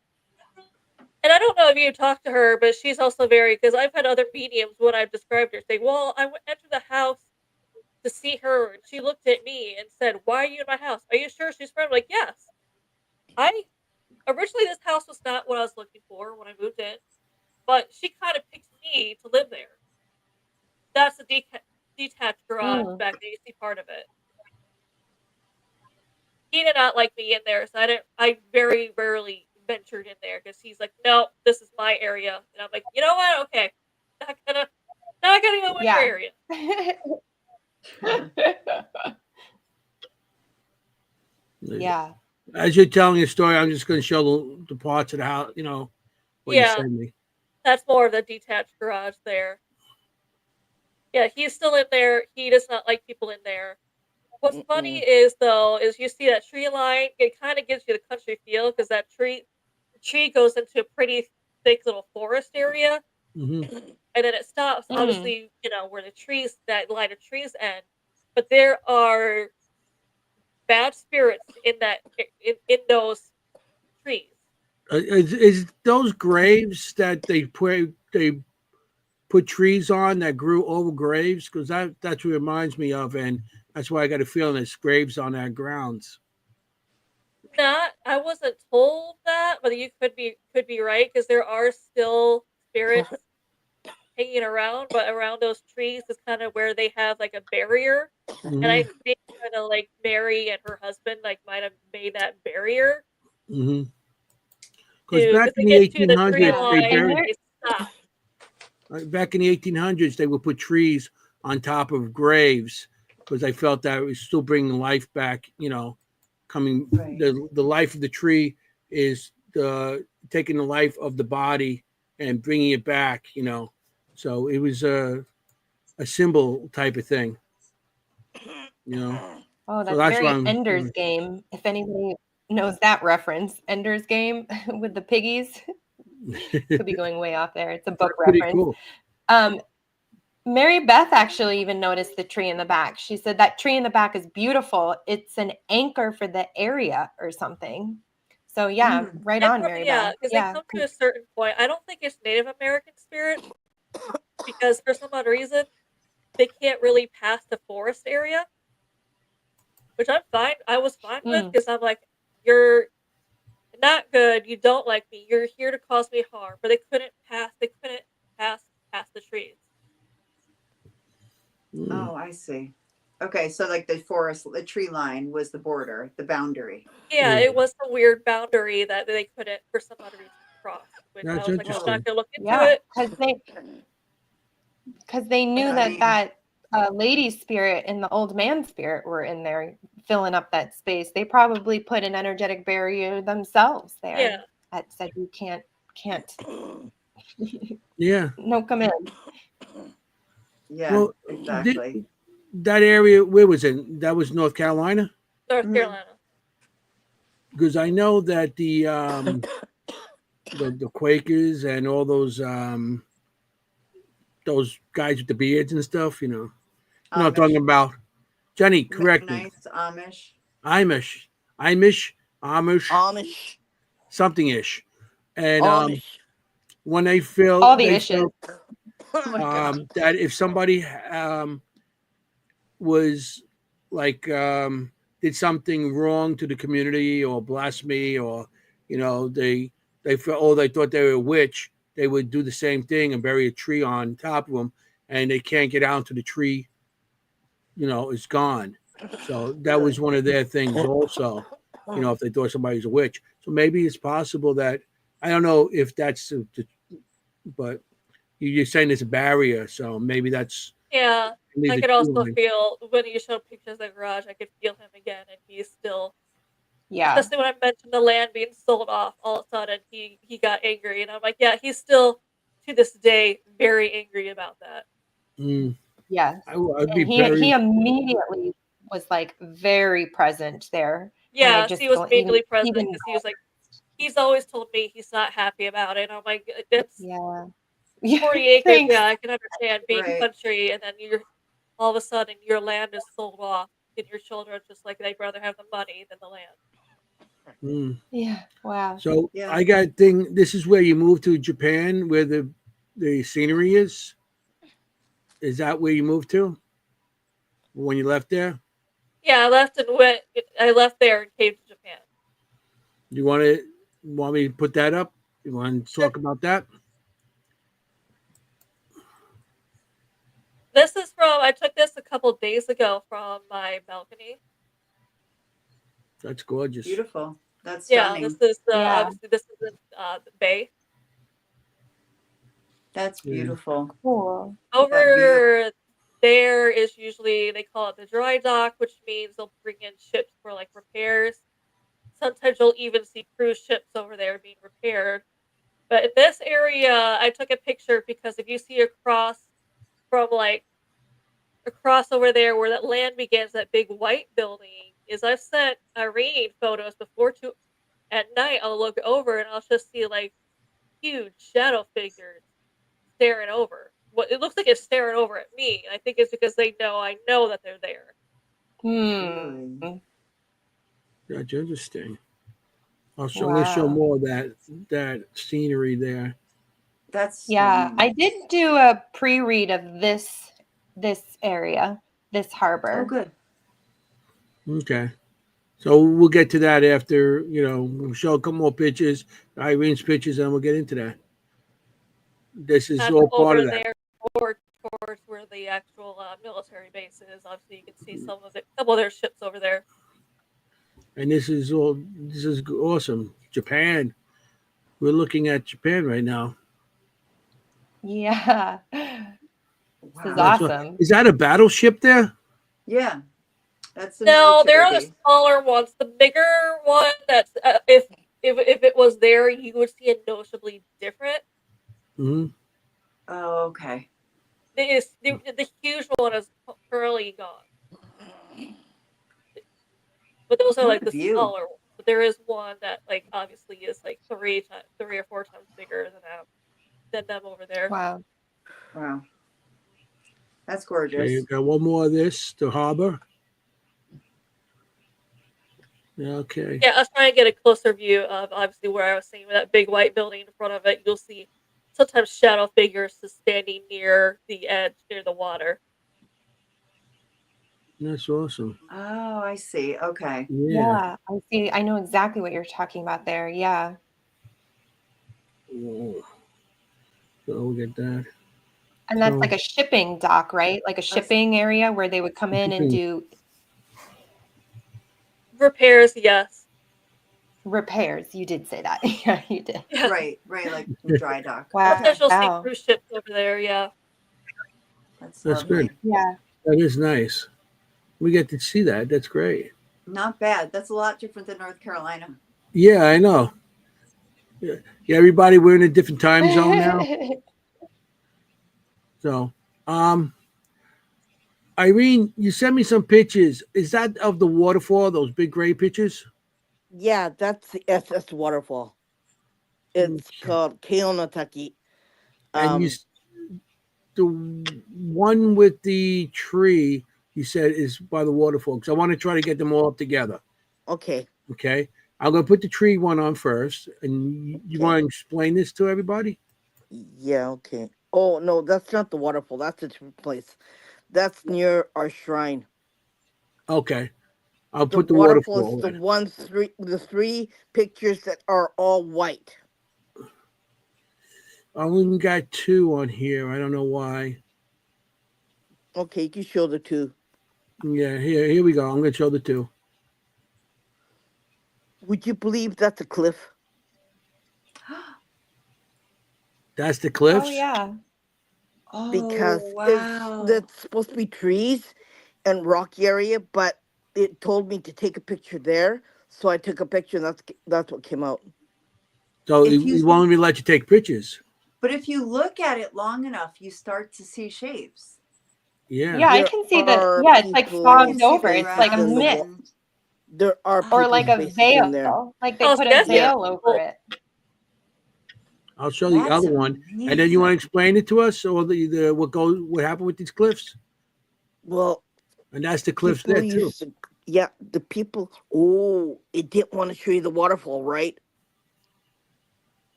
Speaker 4: and I don't know if you talked to her, but she's also very, because I've had other mediums when I've described her say, well, I went enter the house to see her. And she looked at me and said, why are you in my house? Are you sure she's friend? I'm like, yes. Originally, this house was not what I was looking for when I moved in, but she kind of picked me to live there. That's the detached garage
Speaker 2: Mm.
Speaker 4: back there. You see part of it. He did not like me in there, so I very rarely ventured in there because he's like, no, this is my area, and I'm like, you know what? Okay, not gonna go in your
Speaker 2: Yeah.
Speaker 4: area.
Speaker 2: Yeah.
Speaker 1: As you're telling your story, I'm just going to show the parts of the house. What you
Speaker 4: Yeah,
Speaker 1: send me.
Speaker 4: that's more of the detached garage there. Yeah, he's still in there. He does not like people in there. What's funny is is you see that tree line. It kind of gives you the country feel because the tree goes into a pretty thick little forest area.
Speaker 1: Hmm.
Speaker 4: and then it stops.
Speaker 2: Mm.
Speaker 4: Obviously, where the trees, that line of trees end, but there are bad spirits in those trees.
Speaker 1: Is those graves that they put trees on that grew over graves? Because that's what it reminds me of, and that's why I got a feeling there's graves on our grounds.
Speaker 4: Not, I wasn't told that, but you could be right because there are still spirits hanging around, but around those trees is kind of where they have like a barrier, and I
Speaker 1: Hmm.
Speaker 4: think kind of like Mary and her husband like might have made that barrier
Speaker 1: Hmm. Because
Speaker 4: to
Speaker 1: back
Speaker 4: because
Speaker 1: in
Speaker 4: they
Speaker 1: the
Speaker 4: get to the tree
Speaker 1: 1800s, they
Speaker 2: Yeah.
Speaker 4: line
Speaker 2: And
Speaker 4: and
Speaker 1: buried.
Speaker 2: there,
Speaker 4: they stop.
Speaker 1: Back in the 1800s, they would put trees on top of graves because they felt that it was still bringing life back. Coming
Speaker 3: Right.
Speaker 1: the life of the tree is the taking the life of the body and bringing it back. So it was a symbol type of thing.
Speaker 2: oh,
Speaker 1: So
Speaker 2: that's
Speaker 1: that's why
Speaker 2: very
Speaker 1: I'm.
Speaker 2: Ender's Game. If anybody knows that reference, Ender's Game with the piggies. Could be going way off there. It's a book
Speaker 1: Pretty
Speaker 2: reference.
Speaker 1: cool.
Speaker 2: Um, Mary Beth actually even noticed the tree in the back. She said that tree in the back is beautiful. It's an anchor for the area or something. So yeah,
Speaker 3: Mm.
Speaker 2: right
Speaker 4: It
Speaker 2: on,
Speaker 4: probably,
Speaker 2: Mary
Speaker 4: yeah,
Speaker 2: Beth.
Speaker 4: because they
Speaker 2: Yeah.
Speaker 4: come to a certain point. I don't think it's Native American spirit because for some odd reason they can't really pass the forest area, which I'm fine. I was fine with
Speaker 2: Mm.
Speaker 4: because I'm like, you're not good. You don't like me. You're here to cause me harm. But they couldn't pass. They couldn't pass past the trees.
Speaker 1: Mm.
Speaker 3: Oh, I see. Okay, so like the tree line was the border, the boundary.
Speaker 4: Yeah,
Speaker 1: Yeah,
Speaker 4: it was a weird boundary that they couldn't, for some odd reason, cross. Which I
Speaker 1: that's
Speaker 4: was like, I'm
Speaker 3: Whoa.
Speaker 4: not
Speaker 1: interesting.
Speaker 4: gonna look into
Speaker 2: Yeah,
Speaker 4: it.
Speaker 2: because they knew
Speaker 3: I mean,
Speaker 2: that lady spirit and the old man spirit were in there filling up that space. They probably put an energetic barrier themselves
Speaker 4: Yeah,
Speaker 2: there that said you can't
Speaker 1: Yeah.
Speaker 2: no come in.
Speaker 3: yeah,
Speaker 1: Well,
Speaker 3: exactly.
Speaker 1: that area, where was it? That was North Carolina?
Speaker 4: North
Speaker 3: Mhm.
Speaker 4: Carolina.
Speaker 1: Because I know that the Quakers and all those guys with the beards and stuff, I'm talking
Speaker 3: Amish,
Speaker 1: about. Jennie, correct me.
Speaker 3: Mennonites, Amish.
Speaker 1: Amish, Amish,
Speaker 5: Amish.
Speaker 1: something ish. And
Speaker 5: Amish.
Speaker 1: when
Speaker 2: All the
Speaker 1: they
Speaker 2: issues.
Speaker 1: felt
Speaker 3: Oh my God.
Speaker 1: that if somebody was like did something wrong to the community or blasphemy or they felt they thought they were a witch, they would do the same thing and bury a tree on top of them, and they can't get out until the tree is gone. So that
Speaker 3: Really?
Speaker 1: was one of their things also. If they thought somebody's a witch, so maybe it's possible that I don't know if that's but you're saying it's a barrier, so maybe that's
Speaker 4: Yeah,
Speaker 1: maybe
Speaker 4: I
Speaker 1: the
Speaker 4: could
Speaker 1: tree
Speaker 4: also
Speaker 1: line.
Speaker 4: feel when you showed pictures of the garage. I could feel him again, and he's still,
Speaker 2: Yeah.
Speaker 4: especially when I mentioned the land being sold off. All of a sudden, he got angry, and I'm like, yeah, he's still to this day very angry about that.
Speaker 1: Mm,
Speaker 2: Yes.
Speaker 1: I'd be
Speaker 2: And he
Speaker 1: very.
Speaker 2: immediately was like very present there. And I
Speaker 4: Yes, he
Speaker 2: just
Speaker 4: was
Speaker 2: even
Speaker 4: immediately present
Speaker 2: even
Speaker 4: because he was like, he's always told me he's not happy about it. And I'm like, it's
Speaker 2: yeah. Yeah.
Speaker 4: 40 acres.
Speaker 2: Thanks.
Speaker 4: Yeah, I can understand being
Speaker 3: Right.
Speaker 4: country, and then you're all of a sudden your land is sold off, and your children just like they'd rather have the money than the land.
Speaker 1: Mm.
Speaker 2: Yeah. Wow.
Speaker 1: So
Speaker 3: Yeah.
Speaker 1: I got thing. This is where you moved to Japan, where the scenery is. Is that where you moved to when you left there?
Speaker 4: Yeah, I left and went. I left there and came to Japan.
Speaker 1: You want me to put that up? You want to
Speaker 4: Sure.
Speaker 1: talk about that?
Speaker 4: This is from. I took this a couple days ago from my balcony.
Speaker 1: That's gorgeous.
Speaker 3: Beautiful. That's
Speaker 4: Yeah, this
Speaker 3: stunning.
Speaker 4: is
Speaker 2: Yeah.
Speaker 4: obviously this is in the bay.
Speaker 3: That's
Speaker 1: Yeah.
Speaker 3: beautiful.
Speaker 2: Cool.
Speaker 3: That view.
Speaker 4: Over there is usually they call it the dry dock, which means they'll bring in ships for like repairs. Sometimes you'll even see cruise ships over there being repaired. But in this area, I took a picture because if you see across from like across over there where that land begins, that big white building, is I've sent Irene photos before to at night. I'll look over and I'll just see like huge shadow figures staring over. What it looks like it's staring over at me. And I think it's because I know that they're there.
Speaker 2: Hmm.
Speaker 1: That's interesting. I'm going to show
Speaker 2: Wow.
Speaker 1: more of that scenery there.
Speaker 3: That's
Speaker 2: Yeah,
Speaker 3: strange.
Speaker 2: I did do a pre-read of this area, this
Speaker 3: Oh,
Speaker 2: harbor.
Speaker 3: good.
Speaker 1: Okay. So we'll get to that after, we'll show a couple more pictures, Irene's pictures, and we'll get into that. This is all part
Speaker 4: Over
Speaker 1: of that.
Speaker 4: there, towards where the actual military base is. Obviously, you can see some of their ships over there.
Speaker 1: And this is awesome. Japan. We're looking at Japan right now.
Speaker 2: Yeah. This is
Speaker 3: Wow.
Speaker 2: awesome.
Speaker 1: Is that a battleship there?
Speaker 3: Yeah, that's the
Speaker 4: No, there
Speaker 3: military
Speaker 4: are the
Speaker 3: base.
Speaker 4: smaller ones. The bigger one, that's if it was there, you would see it noticeably different.
Speaker 1: Mm-hmm.
Speaker 3: Oh, okay.
Speaker 4: The huge one is currently gone. But those are
Speaker 3: What
Speaker 4: like
Speaker 3: a
Speaker 4: the
Speaker 3: view.
Speaker 4: smaller ones. But there is one that like obviously is like 3 or 4 times bigger than them over there.
Speaker 2: Wow.
Speaker 3: Wow. That's
Speaker 1: Okay,
Speaker 3: gorgeous.
Speaker 1: you got one more of this, the harbor. Okay.
Speaker 4: Yeah, I was trying to get a closer view of obviously where I was saying with that big white building in front of it. You'll see sometimes shadow figures just standing near the edge, near the water.
Speaker 1: That's awesome.
Speaker 3: Oh, I see. Okay.
Speaker 1: Yeah.
Speaker 2: Yeah, I see. I know exactly what you're talking about there. Yeah.
Speaker 1: Whoa. So we'll get that.
Speaker 2: And that's
Speaker 1: So-
Speaker 2: like a shipping dock, right? Like a shipping area where they would come in and do
Speaker 4: Repairs, yes.
Speaker 2: repairs. You did say that. Yeah, you did.
Speaker 4: Yeah.
Speaker 3: Right, like dry dock.
Speaker 2: Wow.
Speaker 3: Okay.
Speaker 4: Sometimes you'll see
Speaker 2: Wow.
Speaker 4: cruise ships over there, yeah.
Speaker 3: That's
Speaker 1: That's
Speaker 3: lovely.
Speaker 1: good.
Speaker 2: Yeah.
Speaker 1: That is nice. We get to see that. That's great.
Speaker 3: Not bad. That's a lot different than North Carolina.
Speaker 1: Yeah, I know. Yeah, everybody, we're in a different time zone now. So, Irene, you sent me some pictures. Is that of the waterfall? Those big gray pictures?
Speaker 5: Yeah, that's the SS waterfall. It's called Keonotaki.
Speaker 1: And the one with the tree, you said, is by the waterfall. Because I want to try to get them all up together.
Speaker 5: Okay.
Speaker 1: Okay. I'm going to put the tree one on first. And you want to explain this to everybody?
Speaker 5: Yeah, okay. Oh, no, that's not the waterfall. That's a different place. That's near our shrine.
Speaker 1: Okay. I'll
Speaker 5: The
Speaker 1: put the
Speaker 5: waterfall
Speaker 1: waterfall
Speaker 5: is the three pictures that are all white.
Speaker 1: I only got 2 on here. I don't know why.
Speaker 5: Okay, you can show the 2.
Speaker 1: Yeah, here we go. I'm going to show the 2.
Speaker 5: Would you believe that's a cliff?
Speaker 1: That's the cliffs?
Speaker 2: Oh, yeah.
Speaker 3: Oh,
Speaker 5: Because
Speaker 3: wow.
Speaker 5: that's supposed to be trees and rocky area, but it told me to take a picture there, so I took a picture, and that's what came out.
Speaker 1: So
Speaker 3: If
Speaker 1: he won't even let you take pictures.
Speaker 3: But if you look at it long enough, you start to see shapes.
Speaker 1: Yeah.
Speaker 2: Yeah, I
Speaker 5: There
Speaker 2: can see that.
Speaker 5: are
Speaker 2: Yeah, it's like
Speaker 5: people's
Speaker 2: fogged over.
Speaker 3: faces
Speaker 2: It's like a
Speaker 5: in the
Speaker 2: mist
Speaker 5: wa- There are
Speaker 2: or like
Speaker 5: people's
Speaker 2: a
Speaker 5: faces in there.
Speaker 2: veil. Like they
Speaker 4: Oh,
Speaker 2: put a
Speaker 4: that's
Speaker 2: veil
Speaker 4: it.
Speaker 2: over it.
Speaker 1: I'll show the
Speaker 3: That's
Speaker 1: other one. And then you want to explain it to us, or what happened with these cliffs?
Speaker 5: Well,
Speaker 1: And that's the cliffs
Speaker 5: people
Speaker 1: there too.
Speaker 5: used to, yeah, the people. Oh, it didn't want to show you the waterfall, right?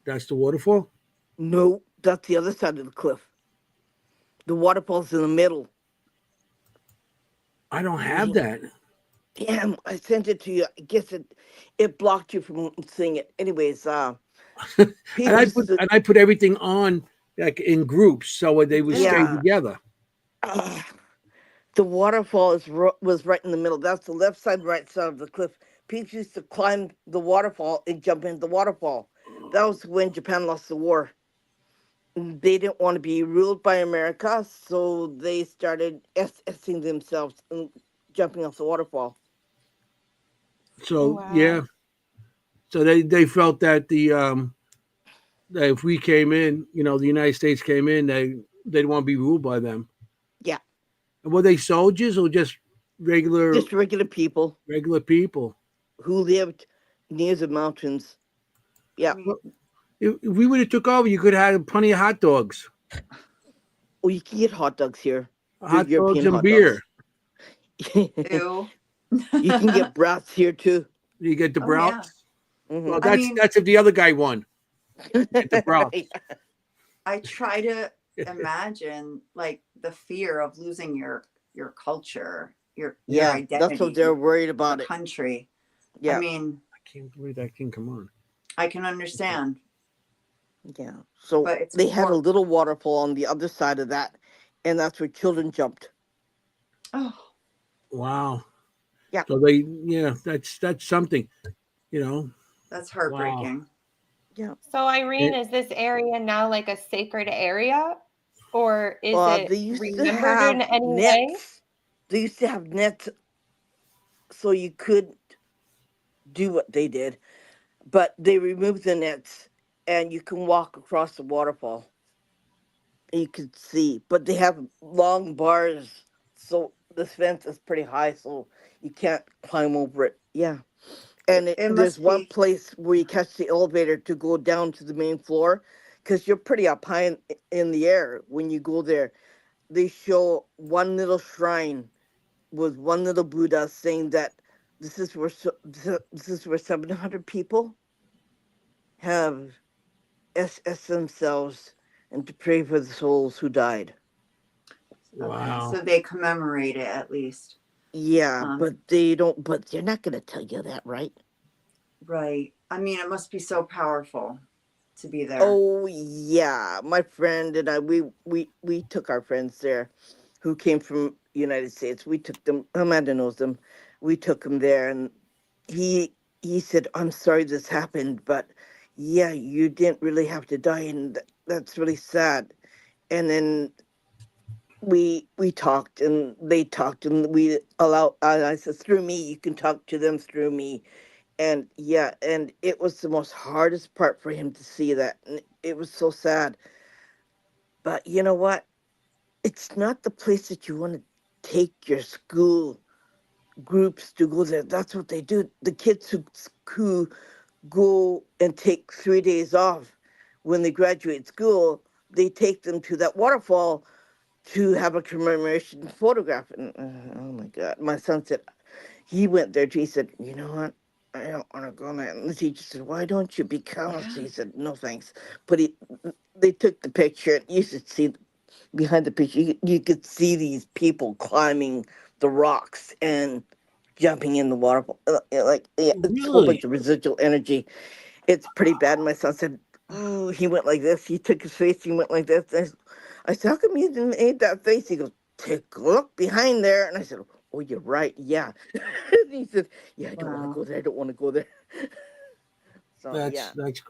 Speaker 1: That's the waterfall.
Speaker 5: No, that's the other side of the cliff. The waterfall's in the middle.
Speaker 1: I don't have that.
Speaker 5: Damn, I sent it to you. I guess it blocked you from seeing it. Anyways,
Speaker 1: And
Speaker 5: people used to,
Speaker 1: I put everything on like in groups so they would stay
Speaker 5: Yeah.
Speaker 1: together.
Speaker 5: The waterfall was right in the middle. That's the left side, right side of the cliff. People used to climb the waterfall and jump into the waterfall. That was when Japan lost the war. They didn't want to be ruled by America, so they started SSing themselves and jumping off the waterfall.
Speaker 1: So
Speaker 2: Wow.
Speaker 1: yeah. So they felt that that if we came in, the United States came in, they'd want to be ruled by them.
Speaker 5: Yeah.
Speaker 1: And were they soldiers or just regular
Speaker 5: Just regular people
Speaker 1: people?
Speaker 5: who lived near the mountains. Yeah.
Speaker 1: If we would have took over, you could have had plenty of hot dogs.
Speaker 5: Oh, you can get hot dogs here. They're
Speaker 1: Hot dogs
Speaker 5: European
Speaker 1: and
Speaker 5: hot
Speaker 1: beer.
Speaker 5: dogs.
Speaker 3: Ew.
Speaker 5: You can get brats here too.
Speaker 1: You get the
Speaker 3: Oh yeah.
Speaker 1: brats. Well,
Speaker 5: Mm-hmm.
Speaker 3: I mean,
Speaker 1: that's if the other guy won. Get the brats.
Speaker 3: I try to imagine like the fear of losing your culture, your
Speaker 5: Yeah, that's what
Speaker 3: identity,
Speaker 5: they're worried
Speaker 3: your
Speaker 5: about it.
Speaker 3: country. I
Speaker 5: Yeah,
Speaker 3: mean,
Speaker 1: I can't believe that can come on.
Speaker 3: I can understand,
Speaker 5: yeah. So
Speaker 3: but it's
Speaker 5: they had a
Speaker 3: horrible.
Speaker 5: little waterfall on the other side of that, and that's where children jumped.
Speaker 3: Oh,
Speaker 1: Wow.
Speaker 5: Yeah.
Speaker 1: So they, yeah, that's something, you know.
Speaker 3: that's
Speaker 1: Wow.
Speaker 3: heartbreaking.
Speaker 5: Yeah.
Speaker 2: So Irene,
Speaker 1: It,
Speaker 2: is this area now like a sacred area, or is it
Speaker 5: They used to
Speaker 2: remembered in
Speaker 5: have
Speaker 2: any way?
Speaker 5: nets. They used to have nets so you could do what they did, but they removed the nets, and you can walk across the waterfall. You could see, but they have long bars, so this fence is pretty high, so you can't climb over it. Yeah, and
Speaker 3: It
Speaker 5: there's
Speaker 3: must
Speaker 5: one
Speaker 3: be.
Speaker 5: place where you catch the elevator to go down to the main floor, because you're pretty up high in the air when you go there. They show one little shrine with one little Buddha saying that this is where 700 people have SS themselves and to pray for the souls who died.
Speaker 3: Okay,
Speaker 1: wow.
Speaker 3: so they commemorate it at least.
Speaker 5: Yeah,
Speaker 3: Um,
Speaker 5: but they don't. But they're not gonna tell you that, right?
Speaker 3: right. I mean, it must be so powerful to be there.
Speaker 5: Oh yeah, my friend and I, we took our friends there, who came from United States. We took them. Amanda knows them. We took them there, and he he said, "I'm sorry this happened, but yeah, you didn't really have to die, and that's really sad." And then we talked, and they talked, and we allow. I said, "Through me, you can talk to them through me." And yeah, and it was the most hardest part for him to see that, and it was so sad. But you know what, it's not the place that you want to take your school groups to go there. That's what they do. The kids who go and take 3 days off when they graduate school, they take them to that waterfall to have a commemoration photograph. And oh my god, my son said, he went there too. He said, "You know what? I don't want to go there." And the teacher said, "Why don't you become?" So he said, "No thanks." But they took the picture. You should see behind the picture. You could see these people climbing the rocks and jumping in the waterfall. Like, yeah, it's a whole
Speaker 1: Really?
Speaker 5: bunch of residual energy. It's pretty bad. My son said, "Ooh," he went like this. He took his face. He went like this. I said, "How come you didn't make that face?" He goes, "Take a look behind there." And I said, "Oh, you're right. Yeah." And he said, "Yeah, I don't want to
Speaker 3: Wow.
Speaker 5: go there. I don't want to go there." So yeah,
Speaker 1: That's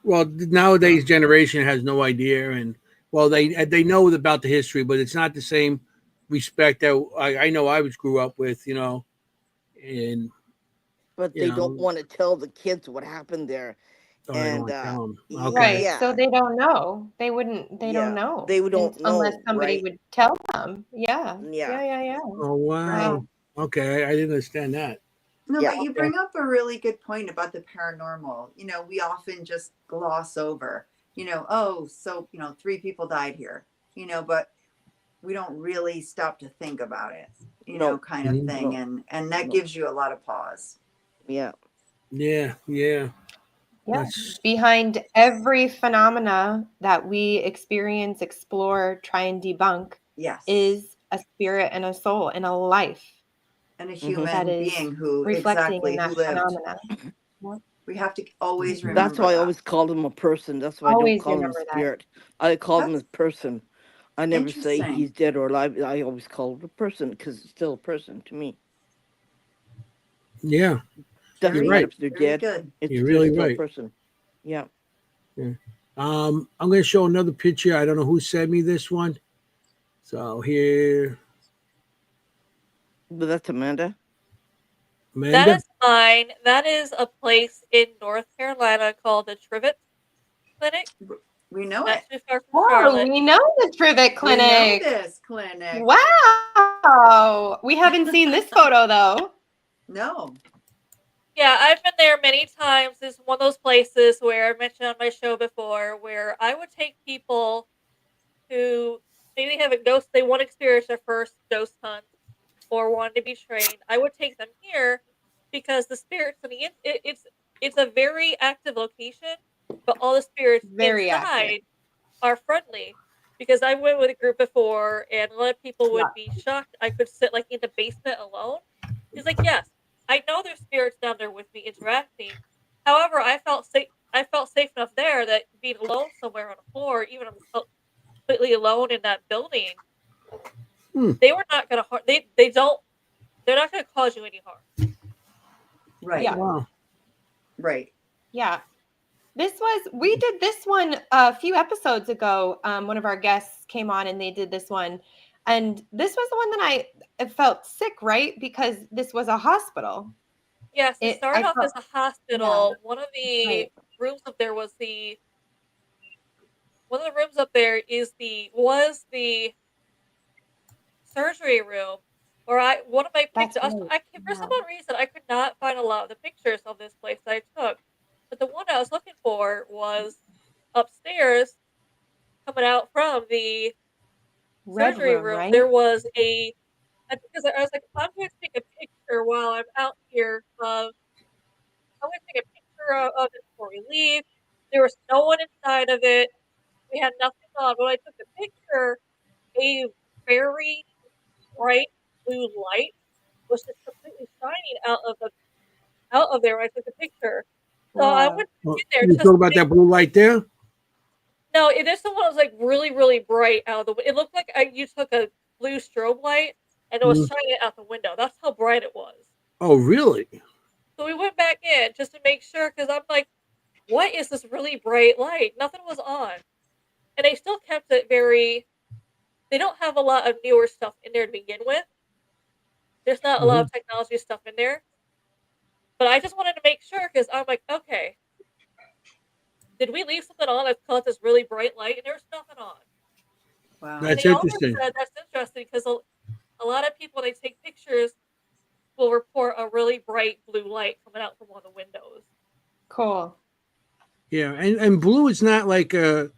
Speaker 1: well, nowadays generation has no idea, and well, they know about the history, but it's not the same respect that I know I was grew up with, and
Speaker 5: but
Speaker 1: you
Speaker 5: they don't
Speaker 1: know,
Speaker 5: want to tell the kids what happened there.
Speaker 1: oh, they don't
Speaker 5: And
Speaker 1: want to tell them. Okay.
Speaker 2: Right. So
Speaker 5: yeah,
Speaker 2: they don't know. They wouldn't, they don't
Speaker 5: yeah,
Speaker 2: know
Speaker 5: they don't
Speaker 2: unless
Speaker 5: know,
Speaker 2: somebody
Speaker 5: right?
Speaker 2: would tell them. Yeah.
Speaker 5: Yeah,
Speaker 2: Yeah. Yeah. Yeah.
Speaker 1: Oh
Speaker 2: Right.
Speaker 1: wow. Okay, I didn't understand that.
Speaker 3: No,
Speaker 5: yeah,
Speaker 3: but you
Speaker 1: Okay.
Speaker 3: bring up a really good point about the paranormal. We often just gloss over, oh, so, three people died here, but we don't really stop to think about it,
Speaker 5: no,
Speaker 3: kind of
Speaker 1: Mhm.
Speaker 3: thing.
Speaker 5: no,
Speaker 3: And that
Speaker 5: no,
Speaker 3: gives you a lot of pause.
Speaker 5: yeah,
Speaker 1: Yeah, yeah.
Speaker 2: Yeah.
Speaker 1: That's
Speaker 2: Behind every phenomena that we experience, explore, try and debunk
Speaker 3: Yes.
Speaker 2: is a spirit and a soul and a life
Speaker 3: And a
Speaker 5: hmm
Speaker 2: that
Speaker 3: human
Speaker 2: is
Speaker 3: being who
Speaker 2: reflecting in
Speaker 3: exactly
Speaker 2: that
Speaker 3: who lived.
Speaker 2: phenomena. Yeah.
Speaker 3: We have to always
Speaker 5: That's
Speaker 3: remember
Speaker 5: why I
Speaker 3: that.
Speaker 5: always called him a person. That's why I don't
Speaker 2: Always
Speaker 5: call him a
Speaker 2: remember that.
Speaker 5: spirit. I call him a
Speaker 3: That's
Speaker 5: person. I never say
Speaker 3: interesting.
Speaker 5: he's dead or alive. I always call him a person because it's still a person to me.
Speaker 1: yeah. You're
Speaker 5: Doesn't
Speaker 3: Very,
Speaker 5: matter
Speaker 1: right.
Speaker 5: if they're
Speaker 3: very
Speaker 5: dead.
Speaker 3: good.
Speaker 5: It's
Speaker 1: You're
Speaker 5: they're
Speaker 1: really
Speaker 5: still a
Speaker 1: right.
Speaker 5: person. Yeah,
Speaker 1: Yeah. I'm going to show another picture. I don't know who sent me this one. So here,
Speaker 5: but that's Amanda.
Speaker 4: That
Speaker 1: Amanda.
Speaker 4: is mine. That is a place in North Carolina called the Trivet Clinic,
Speaker 3: We know
Speaker 4: not
Speaker 3: it.
Speaker 4: too far from
Speaker 2: Oh,
Speaker 4: Charlotte.
Speaker 2: we know the Trivet
Speaker 3: We know
Speaker 2: Clinic.
Speaker 3: this clinic.
Speaker 2: Wow. We haven't seen this photo though.
Speaker 3: No.
Speaker 4: Yeah, I've been there many times. It's one of those places where I mentioned on my show before where I would take people who maybe have a ghost, they want to experience their first ghost hunt or want to be trained, I would take them here because the spirits in it's a very active location, but all the spirits
Speaker 2: Very active.
Speaker 4: inside are friendly. Because I went with a group before, and a lot of people would be shocked I could sit like in the basement alone. He's like, yes, I know there's spirits down there with me interacting. However, I felt safe. I felt safe enough there that being alone somewhere on the floor, even if I'm completely alone in that building, they were not going to harm. They don't. They're not going to cause you any harm.
Speaker 3: Right.
Speaker 2: Yeah.
Speaker 1: Wow.
Speaker 3: Right.
Speaker 2: Yeah. We did this one a few episodes ago. One of our guests came on and they did this one. And this was the one that I felt sick, right? Because this was a hospital.
Speaker 4: Yes, it started off as a hospital.
Speaker 2: Yeah.
Speaker 4: One of the
Speaker 2: Right.
Speaker 4: rooms up there was one of the rooms up there was the surgery room. One of my
Speaker 2: That's
Speaker 4: pictures,
Speaker 2: right.
Speaker 4: for some
Speaker 2: Yeah.
Speaker 4: odd reason, I could not find a lot of the pictures of this place that I took. But the one I was looking for was upstairs, coming out from the
Speaker 2: Red
Speaker 4: surgery
Speaker 2: room,
Speaker 4: room.
Speaker 2: right?
Speaker 4: There was because I was like, I'm going to take a picture while I'm out here I'm going to take a picture of it before we leave. There was no one inside of it. We had nothing on. When I took the picture, a very bright blue light was just completely shining out of there when I took the picture. So I
Speaker 2: Wow.
Speaker 4: went
Speaker 1: Well,
Speaker 4: in there
Speaker 1: you
Speaker 4: just
Speaker 1: talk
Speaker 4: to
Speaker 1: about
Speaker 4: make
Speaker 1: that blue light there?
Speaker 4: no, this one was like really, really bright out of the. It looked like you took a blue strobe light and it was
Speaker 1: Mhm.
Speaker 4: shining out the window. That's how bright it was.
Speaker 1: Oh, really?
Speaker 4: So we went back in just to make sure because I'm like, what is this really bright light? Nothing was on, and they still kept it very. They don't have a lot of newer stuff in there to begin with. There's not a lot
Speaker 1: Mhm.
Speaker 4: of technology stuff in there, but I just wanted to make sure because I'm like, okay, did we leave something on that caused this really bright light? And there's nothing on.
Speaker 3: Wow.
Speaker 4: And
Speaker 1: That's
Speaker 4: the owner
Speaker 1: interesting.
Speaker 4: said that's interesting because a lot of people when they take pictures will report a really bright blue light coming out from one of the windows.
Speaker 2: Cool.
Speaker 1: Yeah, and blue is not like a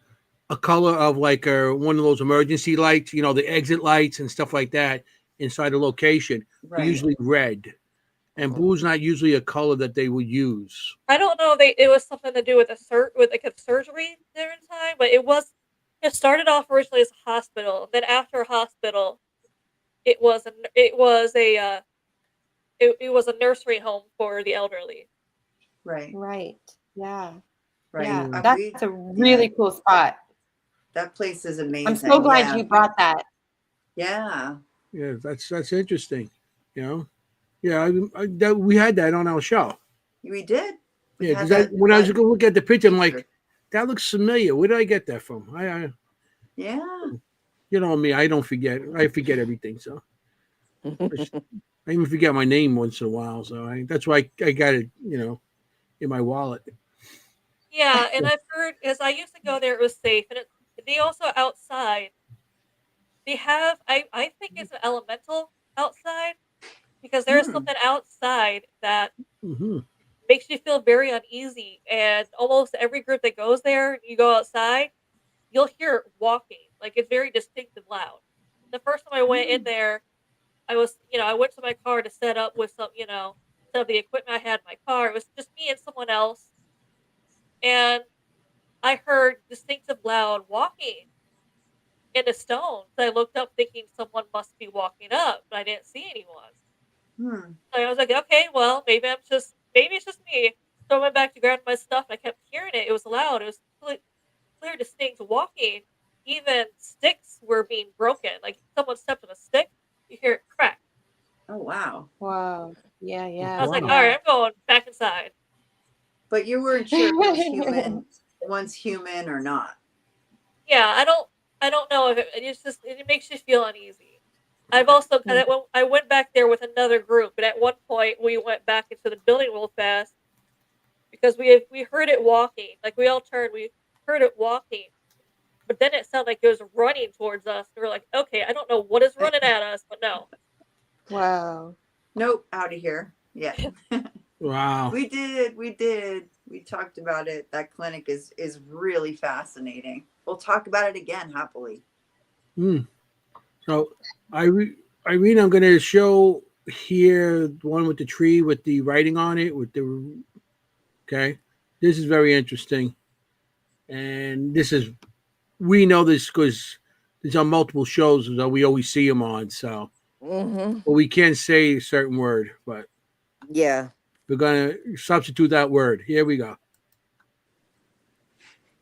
Speaker 1: color of like one of those emergency lights, the exit lights and stuff like that inside a location. They're
Speaker 3: Right.
Speaker 1: usually red, and blue is not usually a color that they would use.
Speaker 4: I don't know if it was something to do with with like a surgery there in time, but it started off originally as a hospital. Then after a hospital, it was a nursery home for the elderly.
Speaker 3: Right.
Speaker 2: Right. Yeah.
Speaker 3: Right.
Speaker 2: Yeah.
Speaker 1: Mm.
Speaker 2: That's a really cool spot.
Speaker 3: That place is amazing.
Speaker 2: I'm so glad you brought that.
Speaker 3: Yeah.
Speaker 1: Yeah, that's interesting. You know, yeah, we had that on our show.
Speaker 3: We did. We
Speaker 1: Yeah,
Speaker 3: had
Speaker 1: because
Speaker 3: that.
Speaker 1: when I was
Speaker 3: that
Speaker 1: going to look at the picture, I'm like,
Speaker 3: picture.
Speaker 1: that looks familiar. Where did I get that from?
Speaker 3: Yeah.
Speaker 1: You know me, I don't forget. I forget everything, so I even forget my name once in a while. So that's why I got it, in my wallet.
Speaker 4: Yeah, and I've heard as I used to go there, it was safe, and they also outside. They have I think it's an elemental outside because there's
Speaker 3: Hmm.
Speaker 4: something outside that
Speaker 1: Mm-hmm.
Speaker 4: makes you feel very uneasy. And almost every group that goes there, you go outside, you'll hear it walking. Like it's very distinct and loud. The first time I went in there, I went to my car to set up with some of the equipment I had in my car. It was just me and someone else. And I heard distinctive loud walking in the stones. I looked up thinking someone must be walking up, but I didn't see anyone.
Speaker 3: Hmm.
Speaker 4: So I was like, okay, well, maybe it's just me. So I went back to grab my stuff and I kept hearing it. It was loud. It was clear, distinct walking. Even sticks were being broken. Like someone stepped on a stick, you hear it crack.
Speaker 3: Oh wow.
Speaker 2: Wow. Yeah.
Speaker 4: I was like,
Speaker 1: Wow.
Speaker 4: all right, I'm going back inside.
Speaker 3: But you weren't sure if it was human or not.
Speaker 4: Yeah, I don't know if it makes you feel uneasy. I've also I went back there with another group, but at one point we went back into the building real fast because we heard it walking. Like we all turned, we heard it walking, but then it sounded like it was running towards us. We were like, okay, I don't know what is running at us, but no.
Speaker 2: Wow.
Speaker 3: Nope. Out of here. Yeah.
Speaker 1: Wow.
Speaker 3: We did. We talked about it. That clinic is really fascinating. We'll talk about it again happily.
Speaker 1: Mm. So, Irene, I'm going to show here the one with the tree with the writing on it. Okay, this is very interesting, and this is we know this because there's on multiple shows that we always see them on. So,
Speaker 5: Mm-hmm.
Speaker 1: but we can't say a certain word, but
Speaker 5: Yeah.
Speaker 1: we're going to substitute that word. Here we go.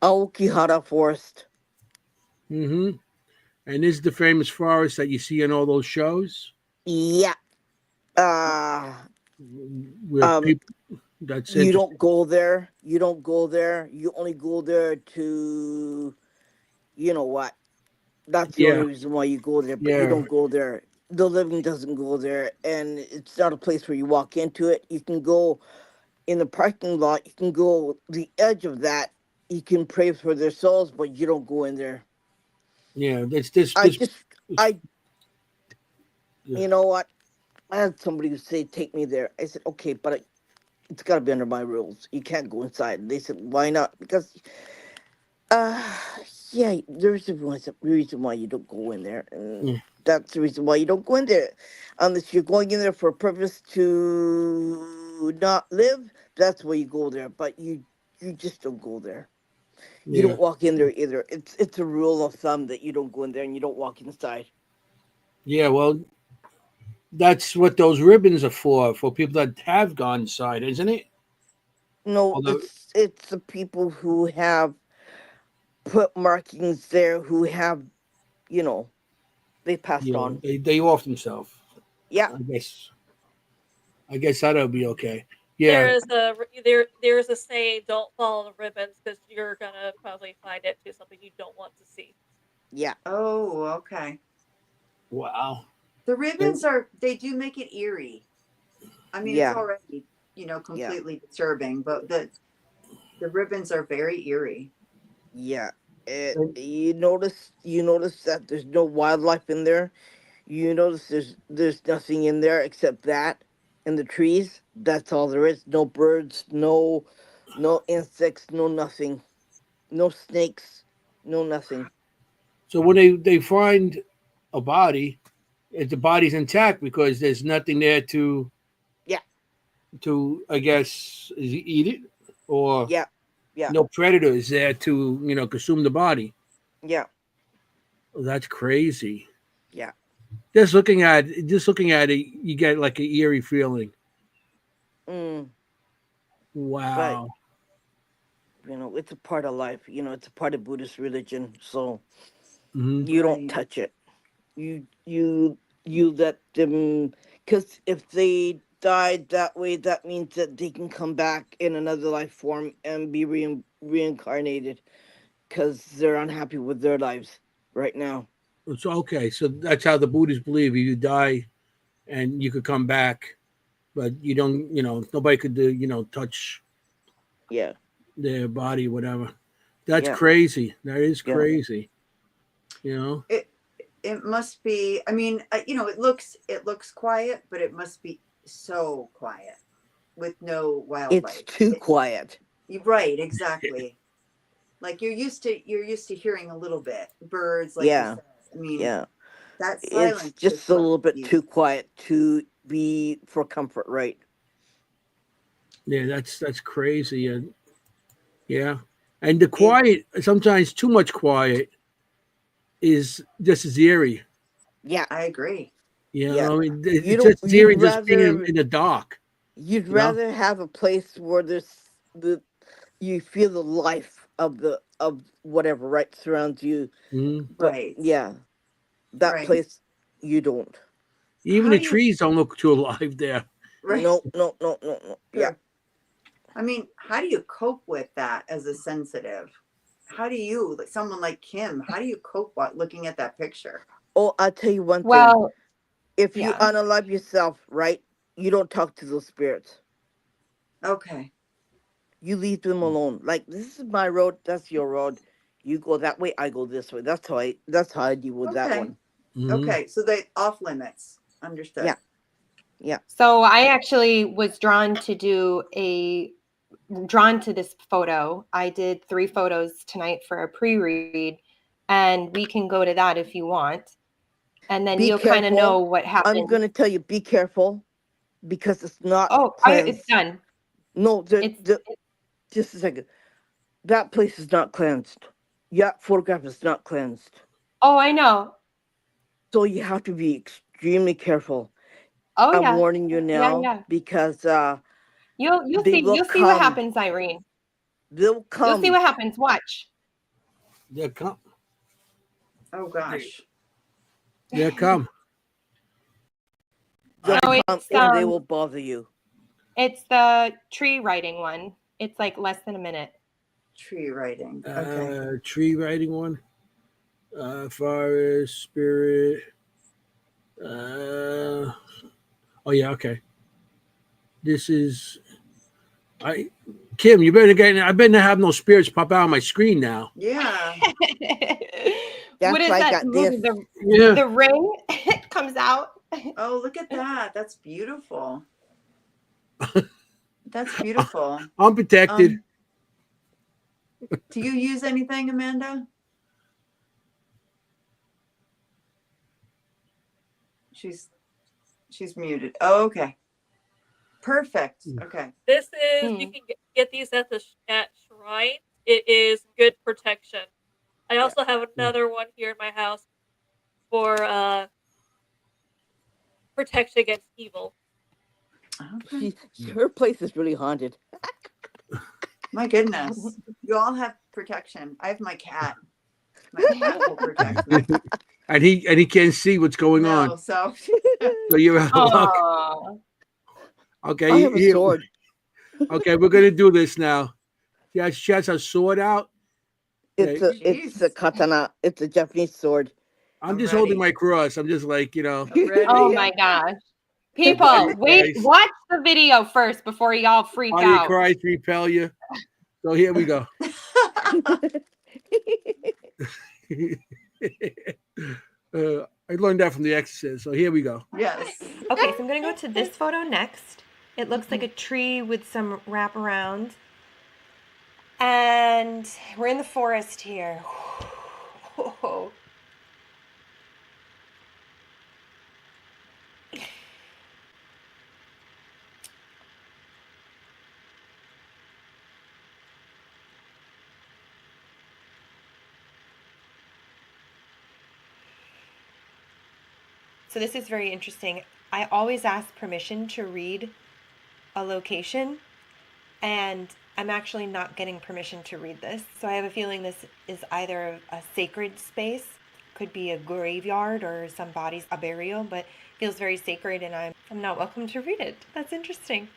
Speaker 5: Aokihara Forest.
Speaker 1: Mm-hmm. And this is the famous forest that you see in all those shows
Speaker 5: Yeah. Uh
Speaker 1: where
Speaker 5: um
Speaker 1: people. That's
Speaker 5: you
Speaker 1: interesting.
Speaker 5: don't go there. You don't go there. You only go there to, you know what? That's the
Speaker 1: Yeah,
Speaker 5: only reason why you go there, but you
Speaker 1: yeah,
Speaker 5: don't go there. The living doesn't go there, and it's not a place where you walk into it. You can go in the parking lot, you can go the edge of that. You can pray for their souls, but you don't go in there.
Speaker 1: yeah. That's this.
Speaker 5: I
Speaker 1: This.
Speaker 5: just,
Speaker 1: this
Speaker 5: I,
Speaker 1: yeah,
Speaker 5: you know what? I had somebody who say, "Take me there." I said, "Okay, but it's got to be under my rules. You can't go inside." They said, "Why not?" Because, uh, yeah, there's a reason why you don't go in there, and
Speaker 1: yeah,
Speaker 5: that's the reason why you don't go in there, unless you're going in there for a purpose to not live. That's why you go there, but you just don't go there. You
Speaker 1: yeah.
Speaker 5: don't walk in there either. It's a rule of thumb that you don't go in there and you don't walk inside.
Speaker 1: Yeah, well, that's what those ribbons are for people that have gone inside, isn't it?
Speaker 5: No,
Speaker 1: Although,
Speaker 5: it's the people who have put markings there who have, you know, they passed
Speaker 1: yeah,
Speaker 5: on.
Speaker 1: they off themselves.
Speaker 5: Yeah,
Speaker 1: I guess. I guess that'll be okay.
Speaker 4: There
Speaker 1: Yeah,
Speaker 4: is a there's a saying, "Don't follow the ribbons," because you're gonna probably find it to something you don't want to see.
Speaker 5: yeah,
Speaker 3: Oh, okay.
Speaker 1: wow.
Speaker 3: The
Speaker 1: And
Speaker 3: ribbons are, they do make it eerie. I mean, it's
Speaker 5: yeah,
Speaker 3: already,
Speaker 5: yeah,
Speaker 3: completely disturbing, but the ribbons are very eerie.
Speaker 5: yeah. It,
Speaker 1: and
Speaker 5: you notice that there's no wildlife in there. You notice there's nothing in there except that and the trees. That's all there is. No birds, no insects, no nothing. No snakes, no nothing.
Speaker 1: so when they find a body, the body's intact because there's nothing there
Speaker 5: Yeah,
Speaker 1: I guess eat it, or
Speaker 5: yeah, yeah,
Speaker 1: no predator is there to consume the body.
Speaker 5: yeah,
Speaker 1: Oh, that's crazy.
Speaker 5: yeah.
Speaker 1: Just looking at it, you get like an eerie feeling.
Speaker 5: Mm, but
Speaker 1: Wow.
Speaker 5: it's a part of life. It's a part of Buddhist religion. So
Speaker 1: Hmm.
Speaker 5: you don't
Speaker 3: Right.
Speaker 5: touch it. You let them, because if they died that way, that means that they can come back in another life form and be reincarnated because they're unhappy with their lives right now.
Speaker 1: It's okay. So that's how the Buddhists believe. You die and you could come back, but you don't. Nobody could touch
Speaker 5: Yeah,
Speaker 1: their body, whatever. That's
Speaker 5: yeah,
Speaker 1: crazy. That is
Speaker 5: yeah.
Speaker 1: crazy. You know.
Speaker 3: It it must be. I mean, it looks quiet, but it must be so quiet with no
Speaker 5: It's
Speaker 3: wildlife.
Speaker 5: too quiet.
Speaker 3: You're right, exactly. Like you're used to hearing a little bit birds, like you
Speaker 5: Yeah,
Speaker 3: said. I mean,
Speaker 5: yeah.
Speaker 3: that
Speaker 5: It's
Speaker 3: silence
Speaker 5: just
Speaker 3: just
Speaker 5: a
Speaker 3: must
Speaker 5: little bit
Speaker 3: be.
Speaker 5: too quiet to be for comfort, right?
Speaker 1: Yeah, that's crazy. And yeah, and the
Speaker 5: It,
Speaker 1: quiet sometimes too much quiet is just as eerie.
Speaker 5: yeah,
Speaker 3: I agree.
Speaker 5: yeah. You
Speaker 1: It's
Speaker 5: don't.
Speaker 1: just as eerie just being in the dark.
Speaker 5: You'd
Speaker 1: You know.
Speaker 5: rather have a place where the you feel the life of whatever right surrounds you.
Speaker 1: Mhm.
Speaker 5: But
Speaker 3: Right.
Speaker 5: yeah, that
Speaker 3: Right.
Speaker 5: place you don't.
Speaker 1: Even
Speaker 3: How
Speaker 1: the
Speaker 3: do you?
Speaker 1: trees don't look too alive there.
Speaker 3: Right.
Speaker 5: No, no, no, no, no. Yeah.
Speaker 3: Sure. I mean, how do you cope with that as a sensitive? How do you, like someone like Kim, how do you cope while looking at that picture?
Speaker 5: Oh, I'll tell you one thing.
Speaker 2: Well,
Speaker 5: If you
Speaker 2: yeah.
Speaker 5: unalive yourself, right, you don't talk to those spirits.
Speaker 3: Okay.
Speaker 5: You leave them alone. Like, this is my road, that's your road. You go that way, I go this way. That's how I deal with that
Speaker 3: Okay.
Speaker 5: one.
Speaker 1: Hmm.
Speaker 3: Okay. So they off limits. Understood.
Speaker 5: Yeah, yeah.
Speaker 2: So I actually was drawn to this photo. I did 3 photos tonight for a pre-read, and we can go to that if you want. And then
Speaker 5: Be
Speaker 2: you'll kind of
Speaker 5: careful.
Speaker 2: know what happened.
Speaker 5: I'm going to tell you, be careful because it's not
Speaker 2: Oh,
Speaker 5: cleansed.
Speaker 2: it's done.
Speaker 5: No, just a second. That place is not cleansed. That photograph is not cleansed.
Speaker 2: Oh, I know.
Speaker 5: So you have to be extremely careful.
Speaker 2: Oh,
Speaker 5: I'm
Speaker 2: yeah.
Speaker 5: warning you now
Speaker 2: Yeah.
Speaker 5: because
Speaker 2: You'll
Speaker 5: they
Speaker 2: see.
Speaker 5: will
Speaker 2: You'll see
Speaker 5: come.
Speaker 2: what happens, Irene.
Speaker 5: They'll come.
Speaker 2: You'll see what happens. Watch.
Speaker 1: They'll come.
Speaker 3: Oh gosh.
Speaker 1: They'll come.
Speaker 5: They'll
Speaker 2: Oh,
Speaker 5: come
Speaker 2: it's
Speaker 5: and they will bother you.
Speaker 2: It's the tree writing one. It's like less than a minute.
Speaker 3: Tree writing. Okay.
Speaker 1: Tree writing one. Forest, spirit. Oh yeah, okay. This is Kimm, you better get. I better have no spirits pop out on my screen now.
Speaker 3: Yeah.
Speaker 5: That's
Speaker 2: What is
Speaker 5: why I
Speaker 2: that
Speaker 5: got
Speaker 2: movie?
Speaker 5: this.
Speaker 2: The Ring comes out.
Speaker 3: Oh, look at that. That's beautiful. That's beautiful.
Speaker 1: I'm protected.
Speaker 3: Do you use anything, Amanda? She's muted. Oh, okay. Perfect. Okay.
Speaker 4: This is you can get these at shrine. It is good protection. I also have another one here in my house for protection against evil.
Speaker 3: Okay.
Speaker 5: Her place is really haunted.
Speaker 3: My goodness. You all have protection. I have my cat. My cat will protect me.
Speaker 1: And he can't see what's going on.
Speaker 3: So
Speaker 1: you're out of luck. Okay.
Speaker 5: I have a sword.
Speaker 1: Okay, we're gonna do this now. She has her sword out.
Speaker 5: It's a katana. It's a Japanese sword.
Speaker 1: I'm just holding my cross. I'm just like,
Speaker 2: Oh my gosh. People, watch the video first before y'all freak out.
Speaker 1: Christ repel you. So here we go. I learned that from The Exorcist. So here we go.
Speaker 3: Yes.
Speaker 2: Okay, so I'm gonna go to this photo next. It looks like a tree with some wraparound. And we're in the forest here. So this is very interesting. I always ask permission to read a location, and I'm actually not getting permission to read this. So I have a feeling this is either a sacred space, could be a graveyard or somebody's a burial, but feels very sacred, and I'm not welcome to read it. That's interesting.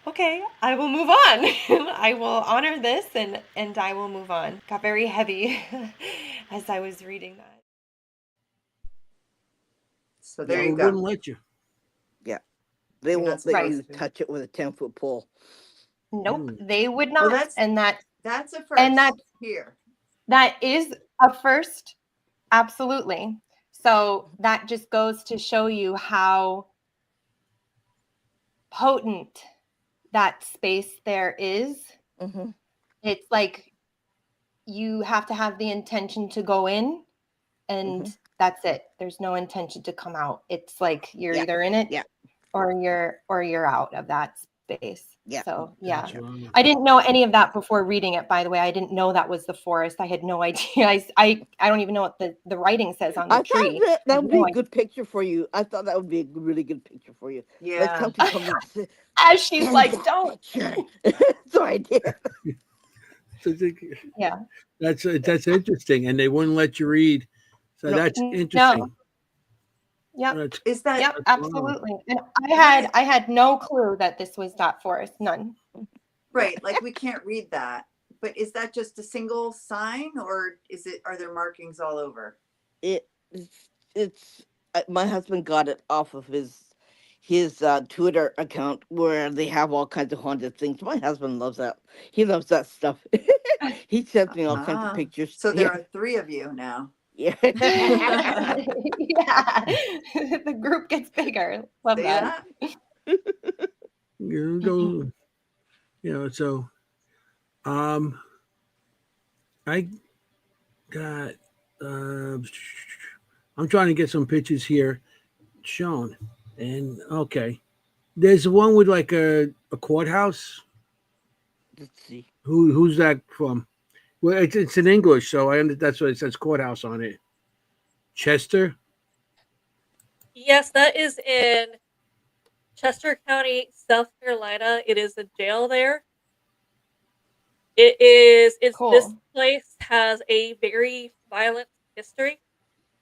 Speaker 2: Okay, I will move on. I will honor this and I will move on. Got very heavy as I was reading that.
Speaker 3: So there you
Speaker 1: go. Wouldn't let you.
Speaker 5: Yeah. They won't let you touch it with a 10-foot pole.
Speaker 2: Nope, they would not.
Speaker 3: Well, that's a first.
Speaker 2: And that's
Speaker 3: here.
Speaker 2: That is a first. Absolutely. So that just goes to show you how potent that space there is.
Speaker 5: Mm-hmm.
Speaker 2: It's like you have to have the intention to go in, and that's it. There's no intention to come out. It's like you're either in it or you're out of that space.
Speaker 5: Yeah.
Speaker 2: So I didn't know any of that before reading it, by the way. I didn't know that was the forest. I had no idea. I don't even know what the writing says on the tree.
Speaker 5: That would be a good picture for you. I thought that would be a really good picture for you.
Speaker 3: Yeah.
Speaker 2: As she's like, don't.
Speaker 5: So I did.
Speaker 2: Yeah.
Speaker 1: That's interesting. And they wouldn't let you read. So that's interesting.
Speaker 2: Yep.
Speaker 3: Is that?
Speaker 2: Yep, absolutely. And I had no clue that this was that forest. None.
Speaker 3: Right. Like we can't read that. But is that just a single sign, or are there markings all over?
Speaker 5: It's my husband got it off of his Twitter account where they have all kinds of haunted things. My husband loves that. He loves that stuff. He sends me all kinds of pictures.
Speaker 3: So there are 3 of you now.
Speaker 5: Yeah.
Speaker 2: Yeah. The group gets bigger. Love that.
Speaker 1: So I got. Uh, I'm trying to get some pictures here shown, and okay, there's one with like a courthouse.
Speaker 5: Let's see.
Speaker 1: Who's that from? Well, it's in English, so that's what it says courthouse on it. Chester.
Speaker 4: Yes, that is in Chester County, South Carolina. It is a jail there. This
Speaker 2: Cool.
Speaker 4: place has a very violent history.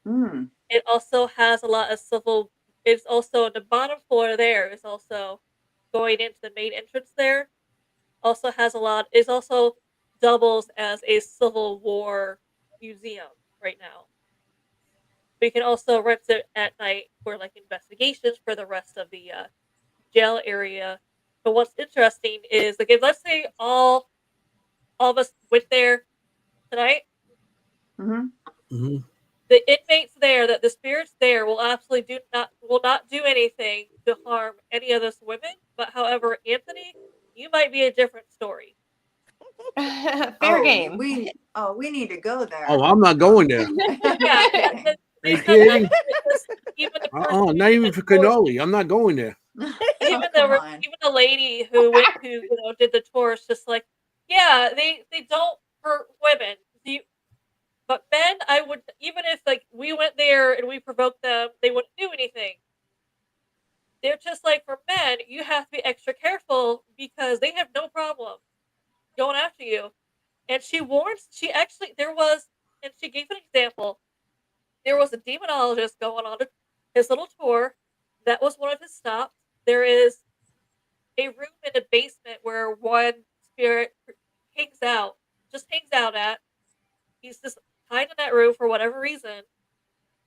Speaker 3: Mm.
Speaker 4: It also has a lot of civil. It's also the bottom floor there is also going into the main entrance there. Also has a lot. Is also doubles as a Civil War museum right now. We can also rent it at night for like investigations for the rest of the jail area. But what's interesting is like if let's say all of us went there tonight,
Speaker 3: Mm-hmm.
Speaker 1: Mm-hmm.
Speaker 4: the inmates there, that the spirits there will absolutely will not do anything to harm any of us women. But however, Anthony, you might be a different story.
Speaker 2: Fair game.
Speaker 3: We need to go there.
Speaker 1: Oh, I'm not going there.
Speaker 4: Yeah,
Speaker 1: Are you
Speaker 4: because
Speaker 1: kidding?
Speaker 4: even the person
Speaker 1: Not even for cannoli. I'm not going there.
Speaker 3: Oh, come on.
Speaker 4: even the lady who went who did the tour is just like, yeah, they don't hurt women. But men, I would, even if like we went there and we provoked them, they wouldn't do anything. They're just like, for men, you have to be extra careful because they have no problem going after you. And she actually, and she gave an example. There was a demonologist going on his little tour. That was one of his stops. There is a room in the basement where one spirit hangs out at. He's just hiding in that room for whatever reason.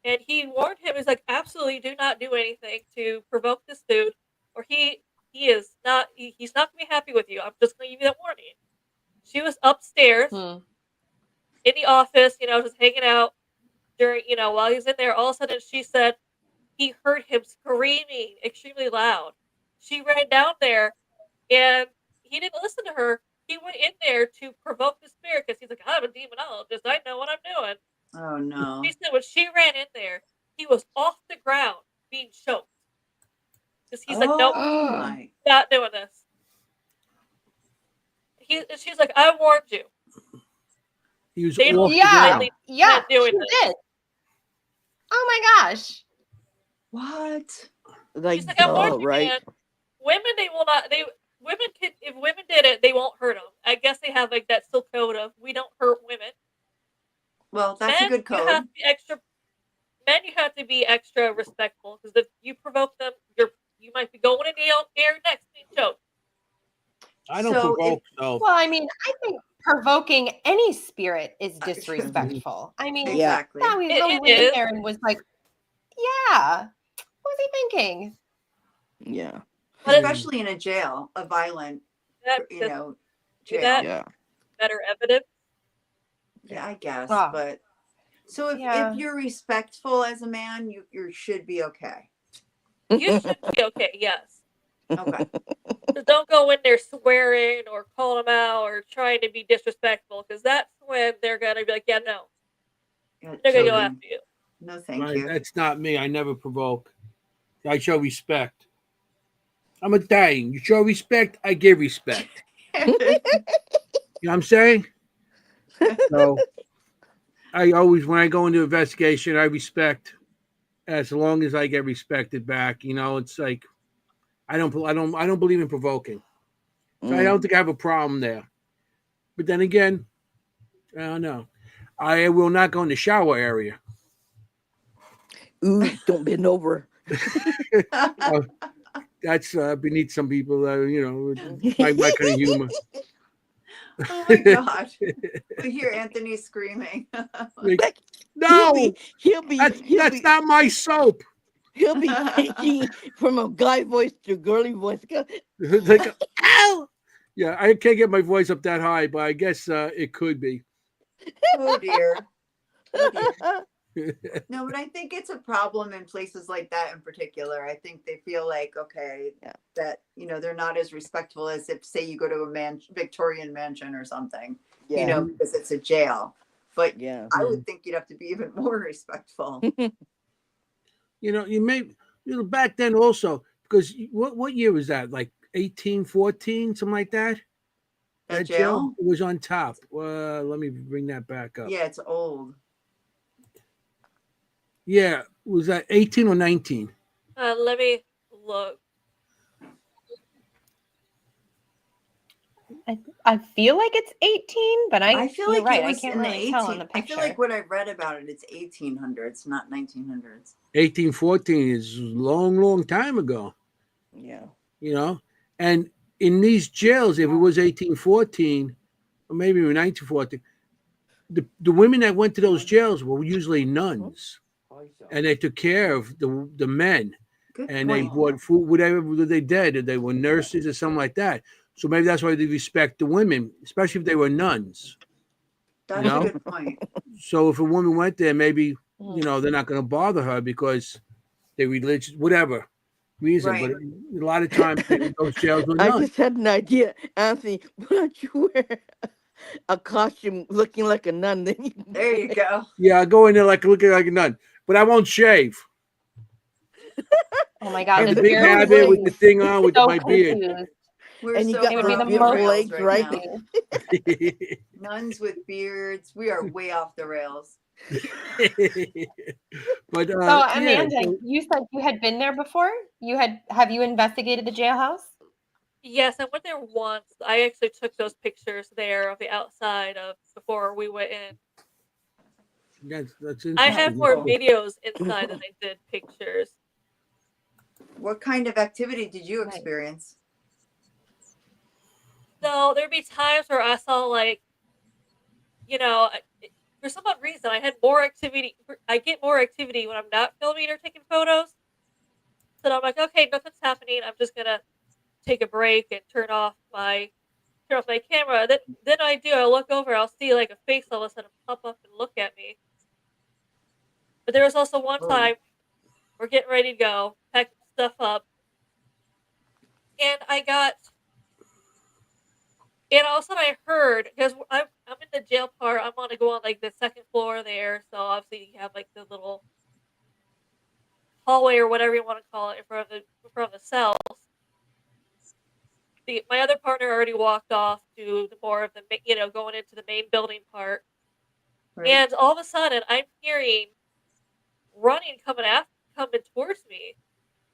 Speaker 4: And he warned him, he's like, absolutely do not do anything to provoke this dude, or he's not gonna be happy with you. I'm just gonna give you that warning. She was upstairs in the office, just hanging out during, while he's in there. All of a sudden she said he heard him screaming extremely loud. She ran down there and he didn't listen to her. He went in there to provoke the spirit because he's like, I'm a demonologist. I know what I'm doing.
Speaker 3: Oh no.
Speaker 4: She said when she ran in there, he was off the ground being choked. Because he's like, nope,
Speaker 3: My.
Speaker 4: not doing this. She's like, I warned you.
Speaker 1: He was
Speaker 4: They
Speaker 1: off
Speaker 4: don't
Speaker 1: the
Speaker 2: Yeah,
Speaker 1: ground.
Speaker 2: yeah,
Speaker 4: doing
Speaker 2: she
Speaker 4: this.
Speaker 2: did. Oh my gosh.
Speaker 3: What?
Speaker 5: Like,
Speaker 4: She's like, I warned you,
Speaker 5: right?
Speaker 4: man. Women, they will not. Women can, if women did it, they won't hurt them. I guess they have like that still code of we don't hurt women.
Speaker 3: Well, that's a good
Speaker 4: You
Speaker 3: code.
Speaker 4: have to be extra. Men, you have to be extra respectful because if you provoke them, you might be going in the air next being choked.
Speaker 1: I don't provoke. So
Speaker 2: Well, I mean, I think provoking any spirit is disrespectful. I mean,
Speaker 3: Exactly.
Speaker 2: now he really
Speaker 4: It
Speaker 2: went in
Speaker 4: is.
Speaker 2: there and was like, yeah, what was he thinking?
Speaker 5: Yeah.
Speaker 4: But
Speaker 3: Especially in a jail, a violent,
Speaker 4: that,
Speaker 3: jail.
Speaker 4: that
Speaker 5: Yeah.
Speaker 4: better evidence.
Speaker 3: Yeah, I guess.
Speaker 2: Ah.
Speaker 3: But so
Speaker 2: Yeah.
Speaker 3: if you're respectful as a man, you should be okay.
Speaker 4: You should be okay. Yes.
Speaker 3: Okay.
Speaker 4: So don't go in there swearing or calling them out or trying to be disrespectful because that's when they're gonna be like, yeah, no,
Speaker 3: Yeah,
Speaker 4: they're gonna go
Speaker 3: children.
Speaker 4: after you.
Speaker 3: No, thank
Speaker 1: right,
Speaker 3: you.
Speaker 1: that's not me. I never provoke. I show respect. I'm Italian. You show respect, I give respect. You know what I'm saying? So I always, when I go into investigation, I respect as long as I get respected back. It's like I don't believe in provoking. So I don't think I have a problem there. But then again, I don't know. I will not go in the shower area.
Speaker 5: Ooh, don't bend over.
Speaker 1: That's beneath some people. My kind of humor.
Speaker 3: Oh my gosh. We hear Anthony screaming.
Speaker 1: Like,
Speaker 5: He'll
Speaker 1: no,
Speaker 5: be
Speaker 1: that's not my soap.
Speaker 5: he'll be changing from a guy voice to a girly voice.
Speaker 1: Like, ow! Yeah, I can't get my voice up that high, but I guess it could be.
Speaker 3: Oh dear. Oh dear. No, but I think it's a problem in places like that in particular. I think they feel like, okay, that, they're not as respectful as if, say, you go to a Victorian mansion or something,
Speaker 5: Yeah.
Speaker 3: because it's a jail. But
Speaker 5: Yeah.
Speaker 3: I would think you'd have to be even more respectful.
Speaker 1: Back then also, because what year was that? Like 1814, something like that?
Speaker 3: That jail?
Speaker 1: Was on top. Let me bring that back up.
Speaker 3: Yeah, it's old.
Speaker 1: Yeah, was that 18 or 19?
Speaker 4: Let me look.
Speaker 2: I feel like it's 18, but
Speaker 3: I feel
Speaker 2: you're
Speaker 3: like
Speaker 2: right.
Speaker 3: it was
Speaker 2: I can't
Speaker 3: in the
Speaker 2: really
Speaker 3: 18.
Speaker 2: tell on the
Speaker 3: I
Speaker 2: picture.
Speaker 3: feel like when I read about it, it's 1800s, not 1900s.
Speaker 1: 1814 is a long, long time ago.
Speaker 5: Yeah.
Speaker 1: And in these jails, if it was 1814 or maybe 1914, the women that went to those jails were usually nuns, and they took care of the men.
Speaker 3: Good
Speaker 1: And
Speaker 3: point.
Speaker 1: they bought food, whatever they did. They were nurses or something like that. So maybe that's why they respect the women, especially if they were nuns.
Speaker 3: That's a good point.
Speaker 1: So if a woman went there, maybe they're not going to bother her because they're religious, whatever reason.
Speaker 3: Right.
Speaker 1: But a lot of times those jails were
Speaker 5: I
Speaker 1: nuns.
Speaker 5: just had an idea, Anthony. Why don't you wear a costume looking like a nun? Then you can
Speaker 3: There you go.
Speaker 1: Yeah, I go in there looking like a nun, but I won't shave.
Speaker 2: Oh my God,
Speaker 5: And
Speaker 1: The
Speaker 2: the
Speaker 1: big
Speaker 2: beard would
Speaker 1: habit
Speaker 2: be
Speaker 1: with the thing on with
Speaker 2: so
Speaker 1: my beard.
Speaker 2: confused.
Speaker 3: We're
Speaker 5: And you
Speaker 3: so
Speaker 5: got
Speaker 2: It would be
Speaker 3: far
Speaker 2: the
Speaker 3: off the
Speaker 2: most
Speaker 3: rails
Speaker 5: legs, right?
Speaker 2: confusing.
Speaker 3: Nuns with beards. We are way off the rails.
Speaker 1: But
Speaker 2: So
Speaker 1: yeah,
Speaker 2: Amanda,
Speaker 1: so-
Speaker 2: you said you had been there before. Have you investigated the jailhouse?
Speaker 4: Yes, I went there once. I actually took those pictures there of the outside of before we went in.
Speaker 1: that's
Speaker 4: I
Speaker 1: interesting.
Speaker 4: have more videos inside than I did pictures.
Speaker 3: What kind of activity did you
Speaker 2: Nice.
Speaker 3: experience?
Speaker 4: So there'd be times where I saw for some odd reason I had more activity. I get more activity when I'm not filming or taking photos. So I'm like, okay, nothing's happening. I'm just gonna take a break and turn off my camera. Then I look over, I'll see like a face all of a sudden pop up and look at me. But there was also one time we're getting ready to go, packing stuff up, and all of a sudden I heard, because I'm in the jail part, I'm gonna go on like the second floor there, so obviously you have like the little hallway or whatever you want to call it in front of the cells. My other partner already walked off to the more of the going into the main building part, and all of a sudden I'm hearing running coming towards me.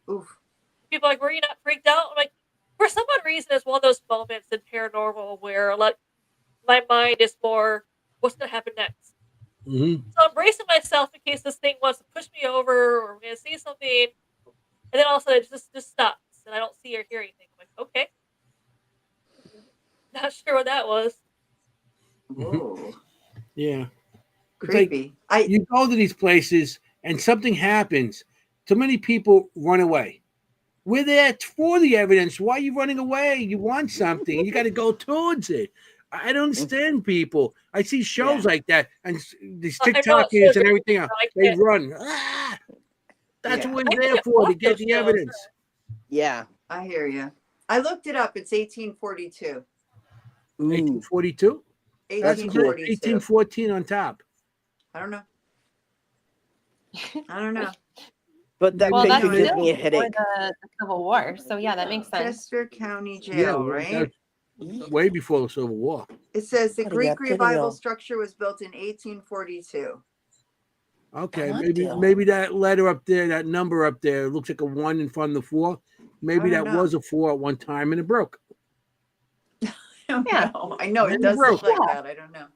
Speaker 3: Oof.
Speaker 4: People are like, were you not freaked out? I'm like, for some odd reason, it's one of those moments in paranormal where my mind is more, what's going to happen next?
Speaker 1: Mm-hmm.
Speaker 4: So I'm bracing myself in case this thing wants to push me over or we're going to see something. And then all of a sudden it just stops and I don't see or hear anything. I'm like, okay. Not sure what that was.
Speaker 3: Whoa.
Speaker 1: Yeah.
Speaker 3: Creepy.
Speaker 1: You go to these places and something happens. Too many people run away. We're there for the evidence. Why are you running away? You want something. You got to go towards it. I don't understand people. I see shows like that and these TikTokers and everything else. They run. That's what we're there for, to get the evidence.
Speaker 5: Yeah.
Speaker 3: I hear you. I looked it up. It's 1842.
Speaker 1: 1842? That's 1814 on top.
Speaker 3: I don't know.
Speaker 5: But that picture gives me a headache.
Speaker 2: The Civil War. So yeah, that makes sense.
Speaker 3: Chester County Jail, right?
Speaker 1: Way before the Civil War.
Speaker 3: It says the Greek revival structure was built in 1842.
Speaker 1: Okay, maybe that letter up there, that number up there, looks like a 1 in front of the 4. Maybe that was a 4 at one time and it broke.
Speaker 3: I don't know. I know it does look like that. I don't know.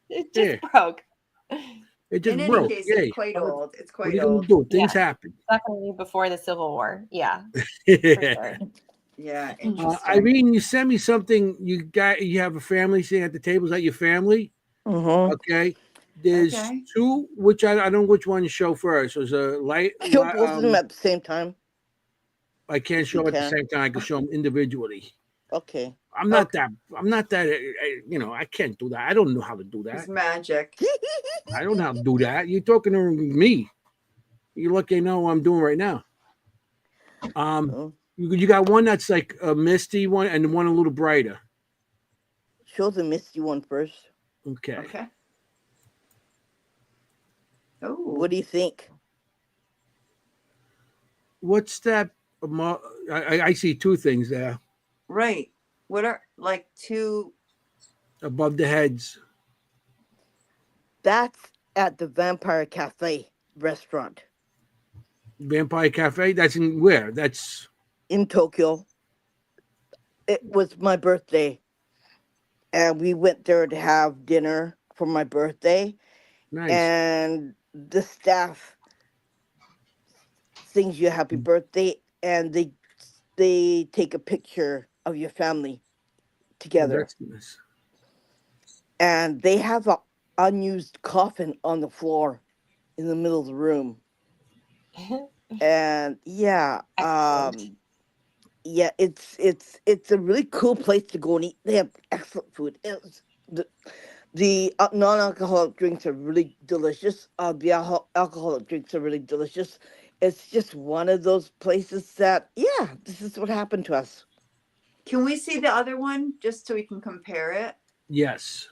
Speaker 2: It just broke.
Speaker 1: It just
Speaker 3: in
Speaker 1: broke.
Speaker 3: any case, it's quite old. It's quite
Speaker 1: old. What are you
Speaker 3: old.
Speaker 1: gonna do? Things happen.
Speaker 2: Definitely before the Civil War. Yeah. For sure.
Speaker 3: Yeah. Interesting.
Speaker 1: Irene, you sent me something. You have a family sitting at the table. Is that your family?
Speaker 5: Mm-hmm.
Speaker 1: Okay. There's 2, which I don't know which one to show first. There's a light.
Speaker 5: Show both of them at the same time.
Speaker 1: I can't show them at the same time. I can show them individually.
Speaker 5: Okay.
Speaker 1: I'm not that. I can't do that. I don't know how to do that.
Speaker 3: It's magic.
Speaker 1: I don't know how to do that. You're talking to me. You're lucky I know what I'm doing right now. You got one that's like a misty one and one a little brighter.
Speaker 5: Show the misty one first.
Speaker 1: Okay.
Speaker 5: What do you think?
Speaker 1: What's that? I see two things there
Speaker 3: Right. What are like two?
Speaker 1: above the heads.
Speaker 5: That's at the Vampire Cafe restaurant
Speaker 1: Vampire Cafe. That's in where? That's
Speaker 5: in Tokyo. It was my birthday, and we went there to have dinner for my birthday.
Speaker 1: nice.
Speaker 5: And the staff sings you a happy birthday, and they take a picture of your family
Speaker 1: Oh,
Speaker 5: together,
Speaker 1: that's nice.
Speaker 5: and they have a unused coffin on the floor in the middle of the room. And
Speaker 2: Excellent.
Speaker 5: yeah, it's a really cool place to go and eat. They have excellent food. The non-alcoholic drinks are really delicious. The alcoholic drinks are really delicious. It's just one of those places that, yeah, this is what happened to us.
Speaker 3: Can we see the other one just so we can compare it?
Speaker 1: Yes.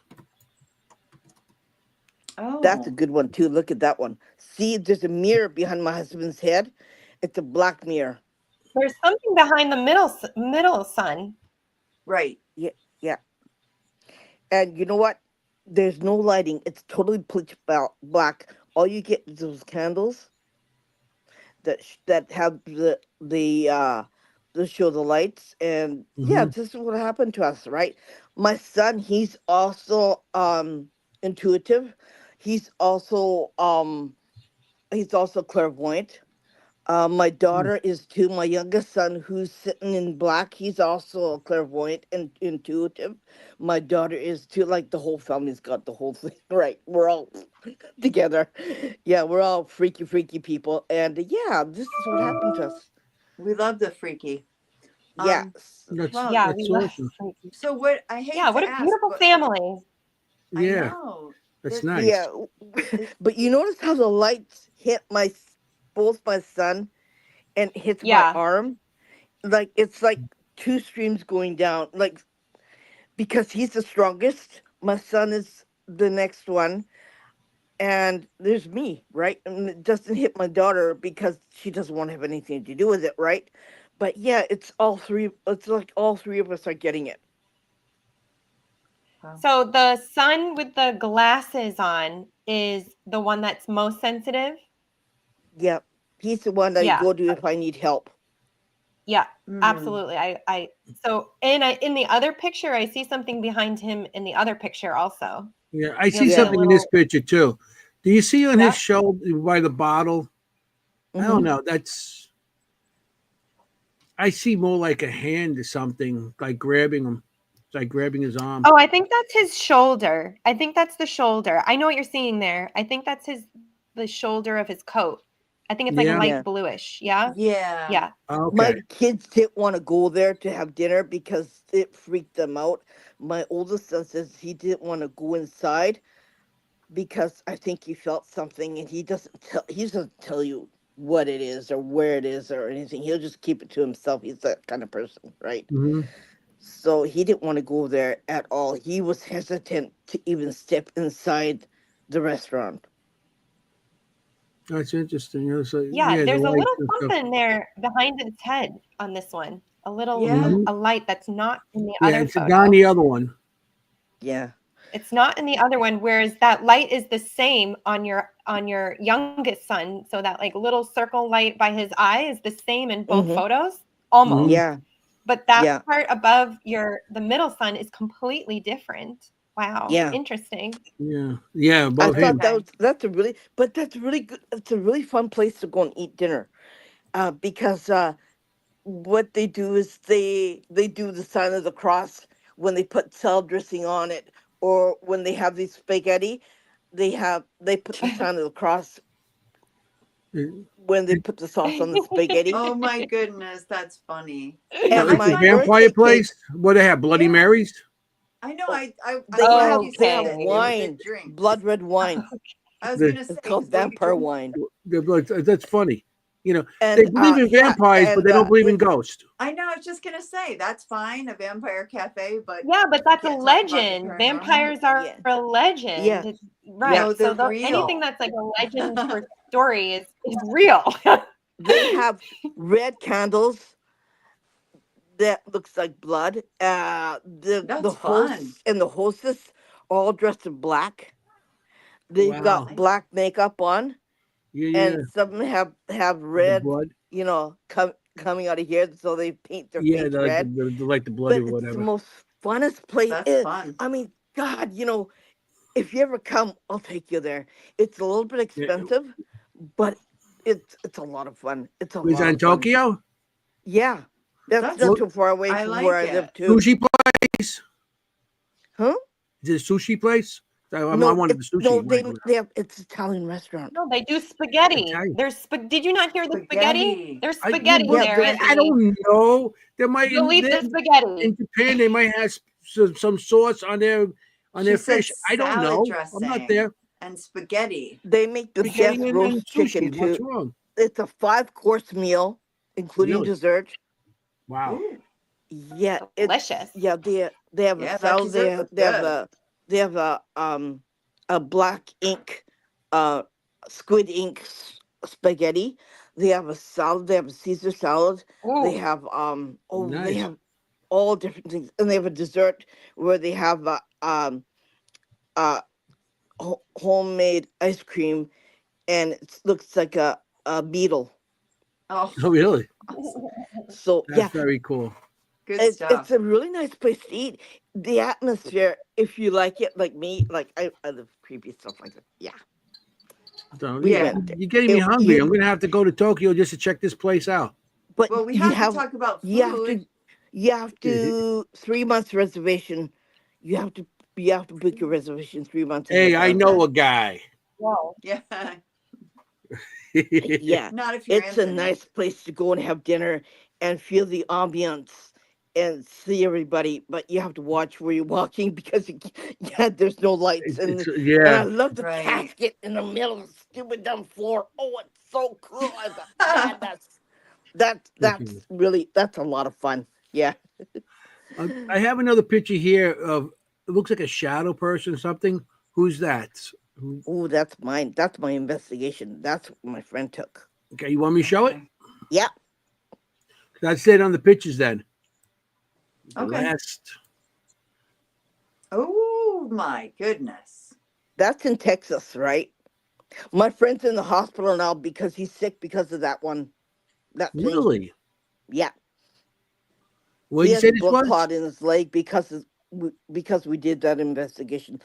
Speaker 3: Oh,
Speaker 5: That's a good one too. Look at that one. See, there's a mirror behind my husband's head. It's a black mirror.
Speaker 2: There's something behind the middle sun.
Speaker 3: right.
Speaker 5: Yeah, yeah. And you know what? There's no lighting. It's totally pitch black. All you get is those candles that have the show the lights. And yeah,
Speaker 1: Hmm.
Speaker 5: this is what happened to us, right? My son, he's also intuitive. He's also clairvoyant. My daughter is too. My youngest son, who's sitting in black, he's also clairvoyant and intuitive. My daughter is too. Like the whole family's got the whole thing right. We're all together. Yeah, we're all freaky people, and yeah, this is what happened to us.
Speaker 3: We love the freaky.
Speaker 5: Yeah,
Speaker 1: That's
Speaker 3: Well,
Speaker 2: Yeah, we
Speaker 1: that's
Speaker 2: love.
Speaker 1: awesome.
Speaker 3: so what? I hate
Speaker 2: Yeah, what
Speaker 3: to
Speaker 2: a
Speaker 3: ask,
Speaker 2: beautiful
Speaker 3: but
Speaker 2: family.
Speaker 3: I
Speaker 1: Yeah,
Speaker 3: know.
Speaker 1: that's
Speaker 3: That-
Speaker 1: nice.
Speaker 5: yeah. But you notice how the lights hit both my son and hits my
Speaker 2: Yeah.
Speaker 5: arm? Like it's like two streams going down. Like because he's the strongest. My son is the next one, and there's me, right? And it doesn't hit my daughter because she doesn't want to have anything to do with it, right? But yeah, it's all three. It's like all three of us are getting it.
Speaker 2: So the sun with the glasses on is the one that's most sensitive.
Speaker 5: Yeah, he's the one I
Speaker 2: Yeah.
Speaker 5: go to if I need help.
Speaker 2: Yeah.
Speaker 3: Mhm.
Speaker 2: Absolutely. So in the other picture, I see something behind him in the other picture also.
Speaker 1: Yeah, I
Speaker 2: You'll
Speaker 1: see
Speaker 2: see a
Speaker 1: something in this
Speaker 2: little.
Speaker 1: picture too. Do you see on
Speaker 2: Yeah.
Speaker 1: his shoulder by the bottle? I don't
Speaker 5: Mhm.
Speaker 1: know. That's I see more like a hand or something, like grabbing him. It's like grabbing his arm.
Speaker 2: Oh, I think that's his shoulder. I think that's the shoulder. I know what you're seeing there. I think that's the shoulder of his coat. I think it's like
Speaker 1: Yeah.
Speaker 2: light
Speaker 5: Yeah.
Speaker 2: bluish. Yeah.
Speaker 3: Yeah.
Speaker 2: Yeah.
Speaker 1: Okay.
Speaker 5: My kids didn't want to go there to have dinner because it freaked them out. My oldest son says he didn't want to go inside because I think he felt something, and he doesn't tell you what it is or where it is or anything. He'll just keep it to himself. He's that kind of person, right?
Speaker 1: Hmm.
Speaker 5: So he didn't want to go there at all. He was hesitant to even step inside the restaurant.
Speaker 1: That's interesting. You know, so
Speaker 2: Yeah.
Speaker 1: yeah, the
Speaker 2: There's a
Speaker 1: lights
Speaker 2: little
Speaker 1: and stuff.
Speaker 2: something there behind its head on this one. A little
Speaker 3: Yeah.
Speaker 1: Hmm.
Speaker 2: a light that's not in the
Speaker 1: Yeah,
Speaker 2: other
Speaker 1: it's down
Speaker 2: photo.
Speaker 1: the other one.
Speaker 5: Yeah.
Speaker 2: It's not in the other one, whereas that light is the same on your youngest son. So that like little circle light by his eye is the same in both
Speaker 5: Mm-hmm.
Speaker 2: photos,
Speaker 1: Hmm.
Speaker 2: almost.
Speaker 5: Yeah.
Speaker 2: But that
Speaker 5: Yeah.
Speaker 2: part above the middle son is completely different. Wow,
Speaker 5: Yeah.
Speaker 2: interesting.
Speaker 1: Yeah, yeah,
Speaker 5: I
Speaker 1: above
Speaker 5: thought
Speaker 1: him.
Speaker 2: Okay.
Speaker 5: that's really good. It's a really fun place to go and eat dinner. Because what they do is they do the sign of the cross when they put salad dressing on it, or when they have these spaghetti, they put the sign of the cross
Speaker 1: It-
Speaker 5: when they put the sauce on the spaghetti.
Speaker 3: Oh my goodness, that's funny.
Speaker 1: So
Speaker 5: And
Speaker 3: I
Speaker 1: it's a
Speaker 5: my
Speaker 3: find
Speaker 1: vampire
Speaker 5: birthday cake,
Speaker 1: place. What they have? Bloody
Speaker 3: yeah.
Speaker 1: Marys.
Speaker 3: I know.
Speaker 5: oh,
Speaker 3: I'm glad you
Speaker 5: they
Speaker 3: said
Speaker 5: have
Speaker 3: that
Speaker 2: Okay.
Speaker 3: they were the
Speaker 5: wine,
Speaker 3: drinks.
Speaker 5: blood red wine.
Speaker 3: I was
Speaker 1: The,
Speaker 3: gonna
Speaker 5: It's
Speaker 3: say,
Speaker 5: called
Speaker 3: what are you
Speaker 5: vampire
Speaker 3: drinking?
Speaker 5: wine.
Speaker 1: that's funny. You know,
Speaker 5: And
Speaker 1: they believe in vampires, but they don't believe in ghosts.
Speaker 3: I know. I was just gonna say that's fine, a vampire cafe, but
Speaker 2: Yeah, but that's a
Speaker 3: can't talk about the
Speaker 2: legend.
Speaker 3: paranormal.
Speaker 2: Vampires are
Speaker 5: Yeah.
Speaker 2: a legend.
Speaker 5: Yeah.
Speaker 2: Right.
Speaker 3: No,
Speaker 2: So
Speaker 3: they're
Speaker 2: anything
Speaker 3: real.
Speaker 2: that's like a legend or story is real.
Speaker 5: They have red candles that looks like blood. The
Speaker 3: That's fun.
Speaker 5: hosts and the hostess all dressed in black. They've
Speaker 1: Wow.
Speaker 5: got black makeup on,
Speaker 1: Yeah.
Speaker 5: and some have
Speaker 1: The
Speaker 5: red,
Speaker 1: blood.
Speaker 5: you know, coming out of here, so they paint their
Speaker 1: Yeah,
Speaker 5: face
Speaker 1: they like
Speaker 5: red.
Speaker 1: the blood
Speaker 5: But
Speaker 1: or
Speaker 5: it's the
Speaker 1: whatever.
Speaker 5: most funnest place.
Speaker 3: That's fun.
Speaker 5: I mean, God, you know, if you ever come, I'll take you there. It's a little bit expensive, but it's a lot of fun. It's a
Speaker 1: Was
Speaker 5: lot
Speaker 1: that in
Speaker 5: of fun.
Speaker 1: Tokyo?
Speaker 5: Yeah, that's
Speaker 3: That's
Speaker 5: not too far away
Speaker 3: I
Speaker 5: from
Speaker 3: like
Speaker 5: where I
Speaker 3: it.
Speaker 5: live too.
Speaker 1: Sushi place?
Speaker 5: Huh?
Speaker 1: Is it a sushi place? I
Speaker 5: No,
Speaker 1: wanted the sushi.
Speaker 5: no,
Speaker 1: like,
Speaker 5: they have it's an Italian restaurant.
Speaker 2: No, they do spaghetti.
Speaker 1: Italian.
Speaker 2: Did you not hear the spaghetti? There's
Speaker 1: I,
Speaker 2: spaghetti
Speaker 1: well,
Speaker 2: there,
Speaker 5: Yeah,
Speaker 2: Anthony.
Speaker 1: I don't know. There might
Speaker 2: You'll eat the spaghetti.
Speaker 1: in Japan. They might have some sauce on their
Speaker 3: She said
Speaker 1: fish. I don't
Speaker 3: salad
Speaker 1: know.
Speaker 3: dressing
Speaker 1: I'm not there.
Speaker 3: and spaghetti.
Speaker 5: they make the
Speaker 1: Spaghetti
Speaker 5: best
Speaker 1: and
Speaker 5: roast chicken
Speaker 1: sushi. What's
Speaker 5: too.
Speaker 1: wrong?
Speaker 5: It's a 5-course meal, including
Speaker 1: Really?
Speaker 5: dessert.
Speaker 1: Wow.
Speaker 3: Ooh.
Speaker 5: Yeah,
Speaker 2: Delicious.
Speaker 5: yeah, they have
Speaker 3: Yeah,
Speaker 5: a
Speaker 3: that
Speaker 5: salad.
Speaker 3: dessert looks good.
Speaker 5: They have a black ink squid ink spaghetti. They have a salad. They have a Caesar salad. They
Speaker 2: Ooh.
Speaker 5: have they
Speaker 1: Nice.
Speaker 5: have all different things, and they have a dessert where they have uh homemade ice cream, and it looks like a beetle.
Speaker 3: Oh,
Speaker 1: Oh, really?
Speaker 3: awesome.
Speaker 5: So
Speaker 1: That's
Speaker 5: yeah,
Speaker 3: very
Speaker 1: cool.
Speaker 3: Good
Speaker 5: it's
Speaker 3: stuff.
Speaker 5: a really nice place to eat. The atmosphere, if you like it, like me, like I love creepy stuff like that. Yeah,
Speaker 1: So,
Speaker 5: we
Speaker 3: Yeah.
Speaker 5: went there.
Speaker 1: You're getting me hungry.
Speaker 5: You,
Speaker 1: I'm gonna have to go to Tokyo just to check this place out.
Speaker 5: but
Speaker 3: Well, we
Speaker 5: you
Speaker 3: have
Speaker 5: have
Speaker 3: to talk about
Speaker 5: you have
Speaker 3: food.
Speaker 5: you have to 3 months reservation. You have to book your reservation 3 months ahead.
Speaker 1: Hey, I
Speaker 5: time.
Speaker 1: know a guy.
Speaker 2: Wow.
Speaker 3: Yeah.
Speaker 5: Yeah,
Speaker 3: Not if you're
Speaker 5: it's a
Speaker 3: Anthony.
Speaker 5: nice place to go and have dinner and feel the ambiance and see everybody. But you have to watch where you're walking because there's no lights, and I
Speaker 1: Yeah.
Speaker 5: love the
Speaker 3: Right.
Speaker 5: casket in the middle of the stupid dumb floor. Oh, it's so cool! I thought, man, that's a lot of fun. Yeah.
Speaker 1: I have another picture here of it looks like a shadow person or something. Who's that?
Speaker 5: Oh, that's mine. That's my investigation. That's what my friend took.
Speaker 1: Okay, you want me to show it?
Speaker 3: Okay.
Speaker 5: Yeah.
Speaker 1: That's it on the pictures then. The
Speaker 3: Okay.
Speaker 1: last.
Speaker 3: Oh my goodness.
Speaker 5: That's in Texas, right? My friend's in the hospital now because he's sick because of that one. That thing.
Speaker 1: Really?
Speaker 5: Yeah.
Speaker 1: What did
Speaker 5: He
Speaker 1: you
Speaker 5: has
Speaker 1: say
Speaker 5: a
Speaker 1: this
Speaker 5: blood
Speaker 1: was?
Speaker 5: clot in his leg because we did that investigation.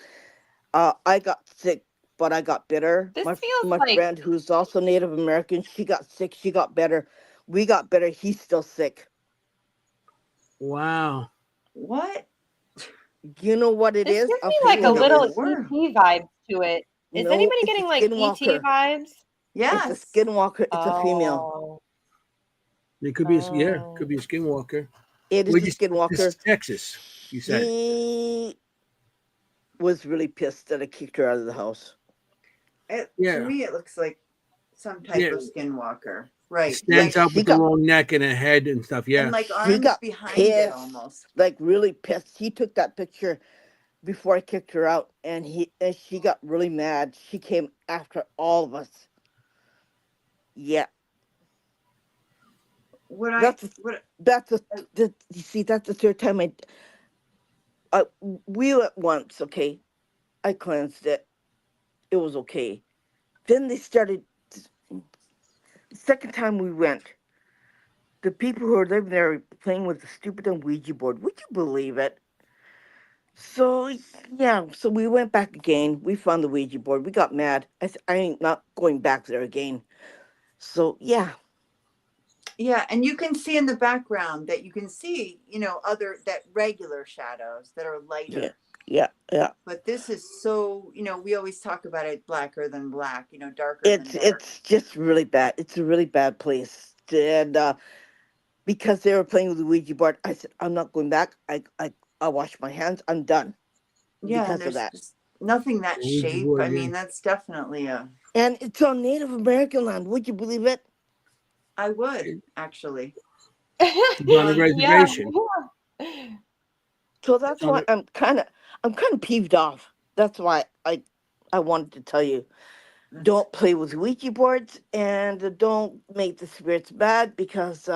Speaker 5: I got sick, but I got better.
Speaker 2: This
Speaker 5: My
Speaker 2: feels
Speaker 5: my
Speaker 2: like
Speaker 5: friend who's also Native American, she got sick. She got better. We got better. He's still sick.
Speaker 1: Wow.
Speaker 3: What?
Speaker 5: You know what it
Speaker 2: this
Speaker 5: is?
Speaker 2: gives
Speaker 5: I'll
Speaker 2: me
Speaker 5: tell
Speaker 2: like
Speaker 5: you
Speaker 2: a
Speaker 5: what it
Speaker 2: little
Speaker 5: is.
Speaker 2: ET vibes to it. Is
Speaker 5: No,
Speaker 2: anybody
Speaker 5: it's a
Speaker 2: getting like ET
Speaker 5: skinwalker.
Speaker 2: vibes?
Speaker 3: Yes.
Speaker 5: It's a skinwalker. It's a female.
Speaker 2: Oh.
Speaker 1: It could be could be a skinwalker.
Speaker 5: It is
Speaker 1: Where'd
Speaker 5: a
Speaker 1: you, this
Speaker 5: skinwalker.
Speaker 1: is Texas, you said.
Speaker 5: She was really pissed that I kicked her out of the house.
Speaker 3: To
Speaker 1: Yeah.
Speaker 3: me, it looks like some type of skinwalker. Right.
Speaker 1: Stands
Speaker 3: Like,
Speaker 1: up with the long neck and a head and stuff. Yeah.
Speaker 3: and like
Speaker 5: She
Speaker 3: arms
Speaker 5: got
Speaker 3: behind it
Speaker 5: pissed,
Speaker 3: almost.
Speaker 5: like really pissed. He took that picture before I kicked her out, and she got really mad. She came after all of us. Yeah, you see, that's the third time we went once. Okay, I cleansed it. It was okay. Then they started. The second time we went, the people who were living there were playing with the stupid Ouija board. Would you believe it? So yeah, so we went back again. We found the Ouija board. We got mad. I said, I ain't not going back there again. So yeah.
Speaker 3: Yeah, and you can see in the background that you can see, that regular shadows that are lighter.
Speaker 5: Yeah.
Speaker 3: But this is so, we always talk about it blacker than black, darker than dark.
Speaker 5: It's just really bad. It's a really bad place. And because they were playing with the Ouija board, I said, I'm not going back. I wash my hands. I'm done.
Speaker 3: Yeah,
Speaker 5: Because
Speaker 3: and there's
Speaker 5: of that.
Speaker 3: just nothing that
Speaker 1: Ouija
Speaker 3: shape.
Speaker 1: board,
Speaker 3: I
Speaker 1: yeah.
Speaker 3: mean, that's definitely a.
Speaker 5: And it's on Native American land. Would you believe it?
Speaker 3: I would actually.
Speaker 1: She's on the
Speaker 2: Yeah.
Speaker 1: reservation.
Speaker 5: So that's why I'm kind of peeved off. That's why I wanted to tell you, don't play with Ouija boards and don't make the spirits bad, because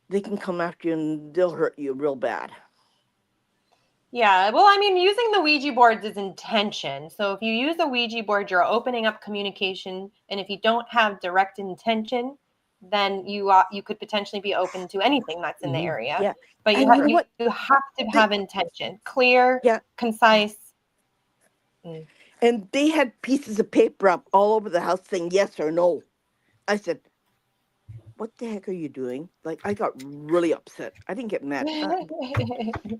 Speaker 5: they can come after you and they'll hurt you real bad.
Speaker 2: Yeah, well, I mean, using the Ouija boards is intention. So if you use a Ouija board, you're opening up communication, and if you don't have direct intention, then you could potentially be open to anything that's in the area.
Speaker 5: Yeah,
Speaker 2: But
Speaker 5: and you know what?
Speaker 2: you have to have intention, clear,
Speaker 5: Yeah,
Speaker 2: concise.
Speaker 5: and they had pieces of paper up all over the house saying yes or no. I said, "What the heck are you doing?" Like, I got really upset. I didn't get mad.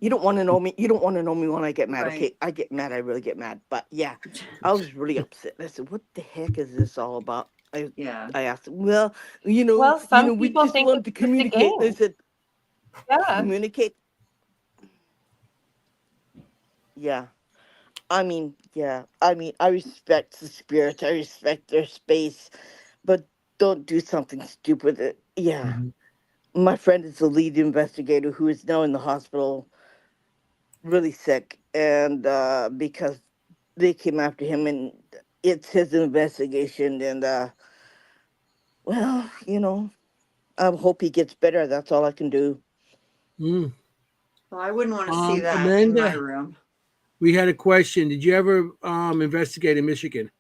Speaker 5: You don't want to know me. You don't want to know me when I get mad.
Speaker 3: Right.
Speaker 5: Okay, I get mad. I really get mad. But yeah, I was really upset. I said, "What the heck is this all about?"
Speaker 3: Yeah.
Speaker 5: I asked them, well,
Speaker 2: Well, some
Speaker 5: we
Speaker 2: people
Speaker 5: just
Speaker 2: think
Speaker 5: wanted
Speaker 2: it's
Speaker 5: to
Speaker 2: just a
Speaker 5: communicate. They
Speaker 2: game.
Speaker 5: said,
Speaker 2: Yeah.
Speaker 5: communicate. Yeah. I mean, yeah. I mean, I respect the spirits. I respect their space, but don't do something stupid. Yeah. My friend is the lead investigator who is now in the hospital, really sick, and because they came after him, and it's his investigation, and well, I hope he gets better. That's all I can do.
Speaker 1: Mm.
Speaker 3: Well, I wouldn't want to see that in my
Speaker 1: Amanda,
Speaker 3: room.
Speaker 1: we had a question. Did you ever investigate in Michigan?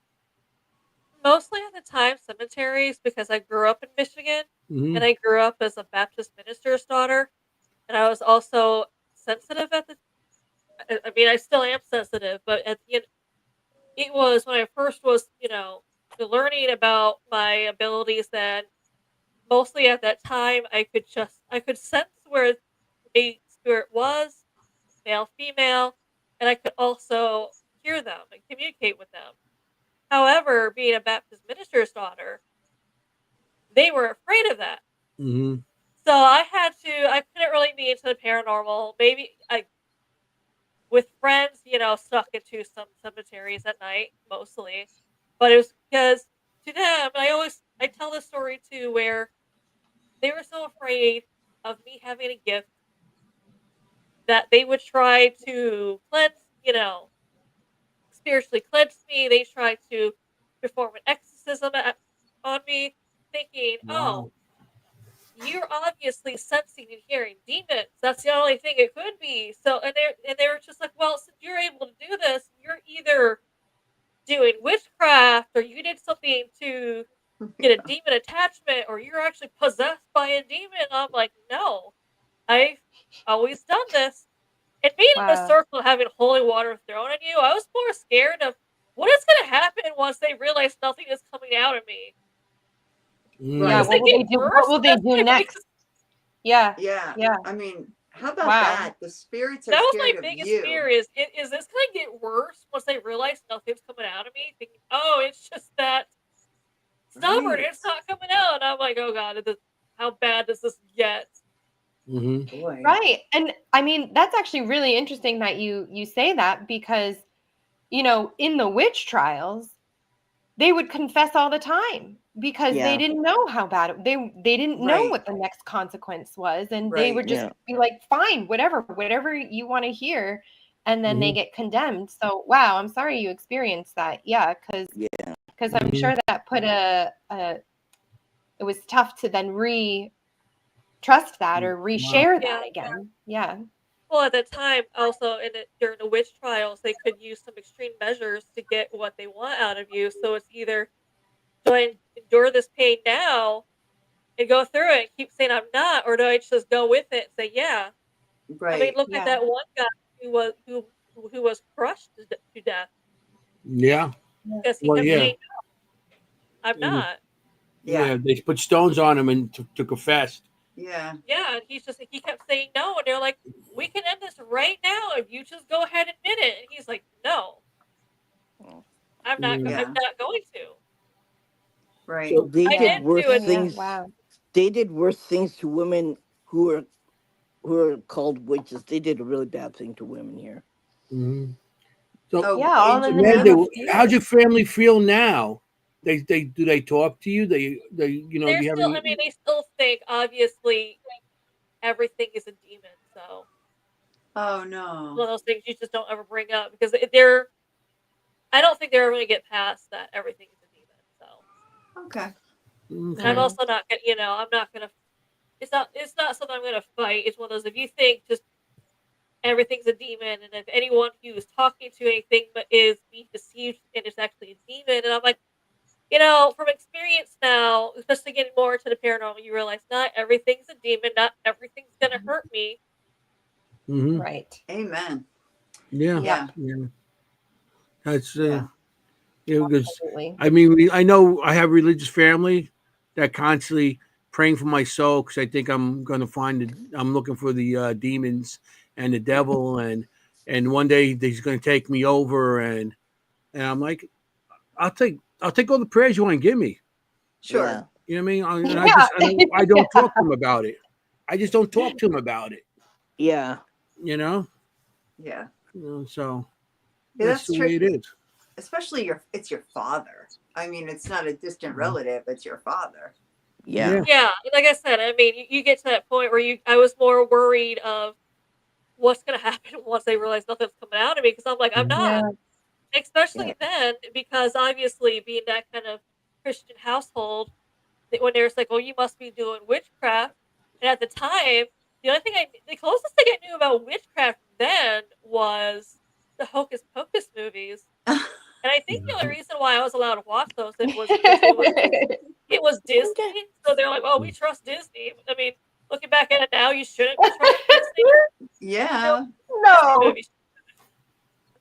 Speaker 4: Mostly at the time, cemeteries, because I grew up in Michigan,
Speaker 1: Mm-hmm.
Speaker 4: and I grew up as a Baptist minister's daughter, and I was also sensitive at the. I mean, I still am sensitive, but it was when I first was, learning about my abilities. That mostly at that time, I could sense where a spirit was, male, female, and I could also hear them and communicate with them. However, being a Baptist minister's daughter, they were afraid of that.
Speaker 1: Mm-hmm.
Speaker 4: So I couldn't really be into the paranormal. Maybe I, with friends, snuck into some cemeteries at night, mostly. But it was because to them, I tell this story too, where they were so afraid of me having a gift that they would try to spiritually cleanse me. They tried to perform an exorcism on me, thinking, oh,
Speaker 1: Wow.
Speaker 4: you're obviously sensing and hearing demons. That's the only thing it could be. So, and they were just like, well, since you're able to do this, you're either doing witchcraft, or you did something to get a demon attachment, or you're actually possessed by a demon. I'm like, no, I've always done this. And being in a
Speaker 2: Wow.
Speaker 4: circle, having holy water thrown on you, I was more scared of what is going to happen once they realize nothing is coming out of me.
Speaker 1: Mm.
Speaker 2: Yeah,
Speaker 4: Does
Speaker 3: Right.
Speaker 2: what
Speaker 4: it
Speaker 2: will they
Speaker 4: get
Speaker 2: do?
Speaker 4: worse?
Speaker 2: What will they
Speaker 4: That's
Speaker 2: do
Speaker 4: my
Speaker 2: next?
Speaker 4: biggest.
Speaker 2: Yeah.
Speaker 3: Yeah.
Speaker 2: Yeah.
Speaker 3: I mean, how about
Speaker 2: Wow.
Speaker 3: that? The spirits are
Speaker 4: That was my
Speaker 3: scared of
Speaker 4: biggest
Speaker 3: you.
Speaker 4: fear. Is this going to get worse once they realize nothing's coming out of me? Thinking, oh, it's just that stubborn.
Speaker 3: Right.
Speaker 4: It's not coming out. And I'm like, oh god, how bad does this get?
Speaker 1: Mm-hmm.
Speaker 3: Boy.
Speaker 2: Right. And I mean, that's actually really interesting that you say that, because in the witch trials, they would confess all the time because they
Speaker 5: Yeah.
Speaker 2: didn't know how bad they didn't know
Speaker 3: Right.
Speaker 2: what the next consequence was, and they
Speaker 3: Right.
Speaker 2: would just
Speaker 5: Yeah.
Speaker 2: be like, fine, whatever you want to hear, and then they
Speaker 1: Mm-hmm.
Speaker 2: get condemned. So wow, I'm sorry you experienced that. Yeah, because
Speaker 5: Yeah.
Speaker 2: I'm sure that put it was tough to then trust that or
Speaker 1: Wow.
Speaker 2: reshare
Speaker 4: Yeah.
Speaker 2: that again. Yeah.
Speaker 4: Well, at that time, also during the witch trials, they could use some extreme measures to get what they want out of you. So it's either, do I endure this pain now and go through it and keep saying I'm not, or do I just go with it and say yeah? I mean,
Speaker 3: Right.
Speaker 4: look at
Speaker 2: Yeah.
Speaker 4: that one guy who was crushed to death
Speaker 1: Yeah.
Speaker 4: because he
Speaker 1: Well,
Speaker 4: kept
Speaker 1: yeah.
Speaker 4: saying I'm
Speaker 1: Mm-hmm.
Speaker 4: not.
Speaker 3: Yeah.
Speaker 1: Yeah. They put stones on him and took a fast.
Speaker 3: Yeah.
Speaker 4: Yeah, and he kept saying no, and they're like, we can end this right now if you just go ahead and admit it. And he's like, no,
Speaker 1: Mm.
Speaker 4: I'm
Speaker 3: Yeah.
Speaker 4: not going to.
Speaker 3: Right.
Speaker 1: So,
Speaker 5: They
Speaker 4: I
Speaker 5: did
Speaker 2: Yeah.
Speaker 4: did
Speaker 5: worse
Speaker 4: do it.
Speaker 2: Yeah.
Speaker 5: things.
Speaker 2: Wow.
Speaker 5: They did worse things to women who are called witches. They did a really bad thing to women here.
Speaker 1: mm-hmm. So
Speaker 3: Oh,
Speaker 2: Yeah,
Speaker 3: in
Speaker 2: all in the name
Speaker 3: Japan.
Speaker 2: of
Speaker 1: Amanda, how's
Speaker 2: fear.
Speaker 1: your family feel now They do they talk to you? They you know,
Speaker 4: They're
Speaker 1: do you have
Speaker 4: still.
Speaker 1: any?
Speaker 4: I mean, they still think obviously everything is a demon. So
Speaker 3: Oh
Speaker 4: one
Speaker 3: no.
Speaker 4: of those things you just don't ever bring up because they're. I don't think they're ever going to get past that everything is a demon. So,
Speaker 3: Okay.
Speaker 4: and I'm
Speaker 1: Okay.
Speaker 4: also not gonna. I'm not gonna. It's not. It's not something I'm gonna fight. It's one of those. If you think just everything's a demon, and if anyone who's talking to anything but is being deceived and it's actually a demon, and I'm like, from experience now, especially getting more into the paranormal, you realize not everything's a demon, not everything's gonna hurt me.
Speaker 1: Mm-hmm.
Speaker 2: Right.
Speaker 3: Amen.
Speaker 1: Yeah.
Speaker 3: Yeah.
Speaker 1: Yeah. That's
Speaker 3: Yeah.
Speaker 1: because
Speaker 2: Absolutely.
Speaker 1: I mean I know I have religious family that constantly praying for my soul because I think I'm gonna find it. I'm looking for the demons and the devil and one day he's gonna take me over and I'm like I'll take all the prayers you want to give me.
Speaker 3: Sure.
Speaker 1: You know what I mean? And
Speaker 2: Yeah.
Speaker 1: I don't talk to him about it. I just don't talk to him about it.
Speaker 5: Yeah.
Speaker 1: You know.
Speaker 3: Yeah.
Speaker 1: So
Speaker 3: Yeah,
Speaker 1: that's
Speaker 3: that's
Speaker 1: the way it
Speaker 3: tricky.
Speaker 1: is.
Speaker 3: Especially it's your father. I mean, it's not a distant
Speaker 1: Mhm.
Speaker 3: relative, it's your father.
Speaker 5: Yeah.
Speaker 4: Yeah, like I said, I mean, you get to that point where I was more worried of what's gonna happen once they realize nothing's coming out of me because I'm like, I'm
Speaker 1: Mhm.
Speaker 4: not.
Speaker 2: Yeah.
Speaker 4: Especially
Speaker 5: Yeah.
Speaker 4: then, because obviously being that kind of Christian household, when there's like, oh, you must be doing witchcraft. And at the time, the closest thing I knew about witchcraft then was the Hocus Pocus movies. And I think the only reason why I was allowed to watch those was because it was
Speaker 5: Okay.
Speaker 4: Disney. So they're like, oh, we trust Disney. I mean, looking back at it now, you shouldn't trust Disney.
Speaker 3: Yeah,
Speaker 4: Disney
Speaker 2: No.
Speaker 4: movies.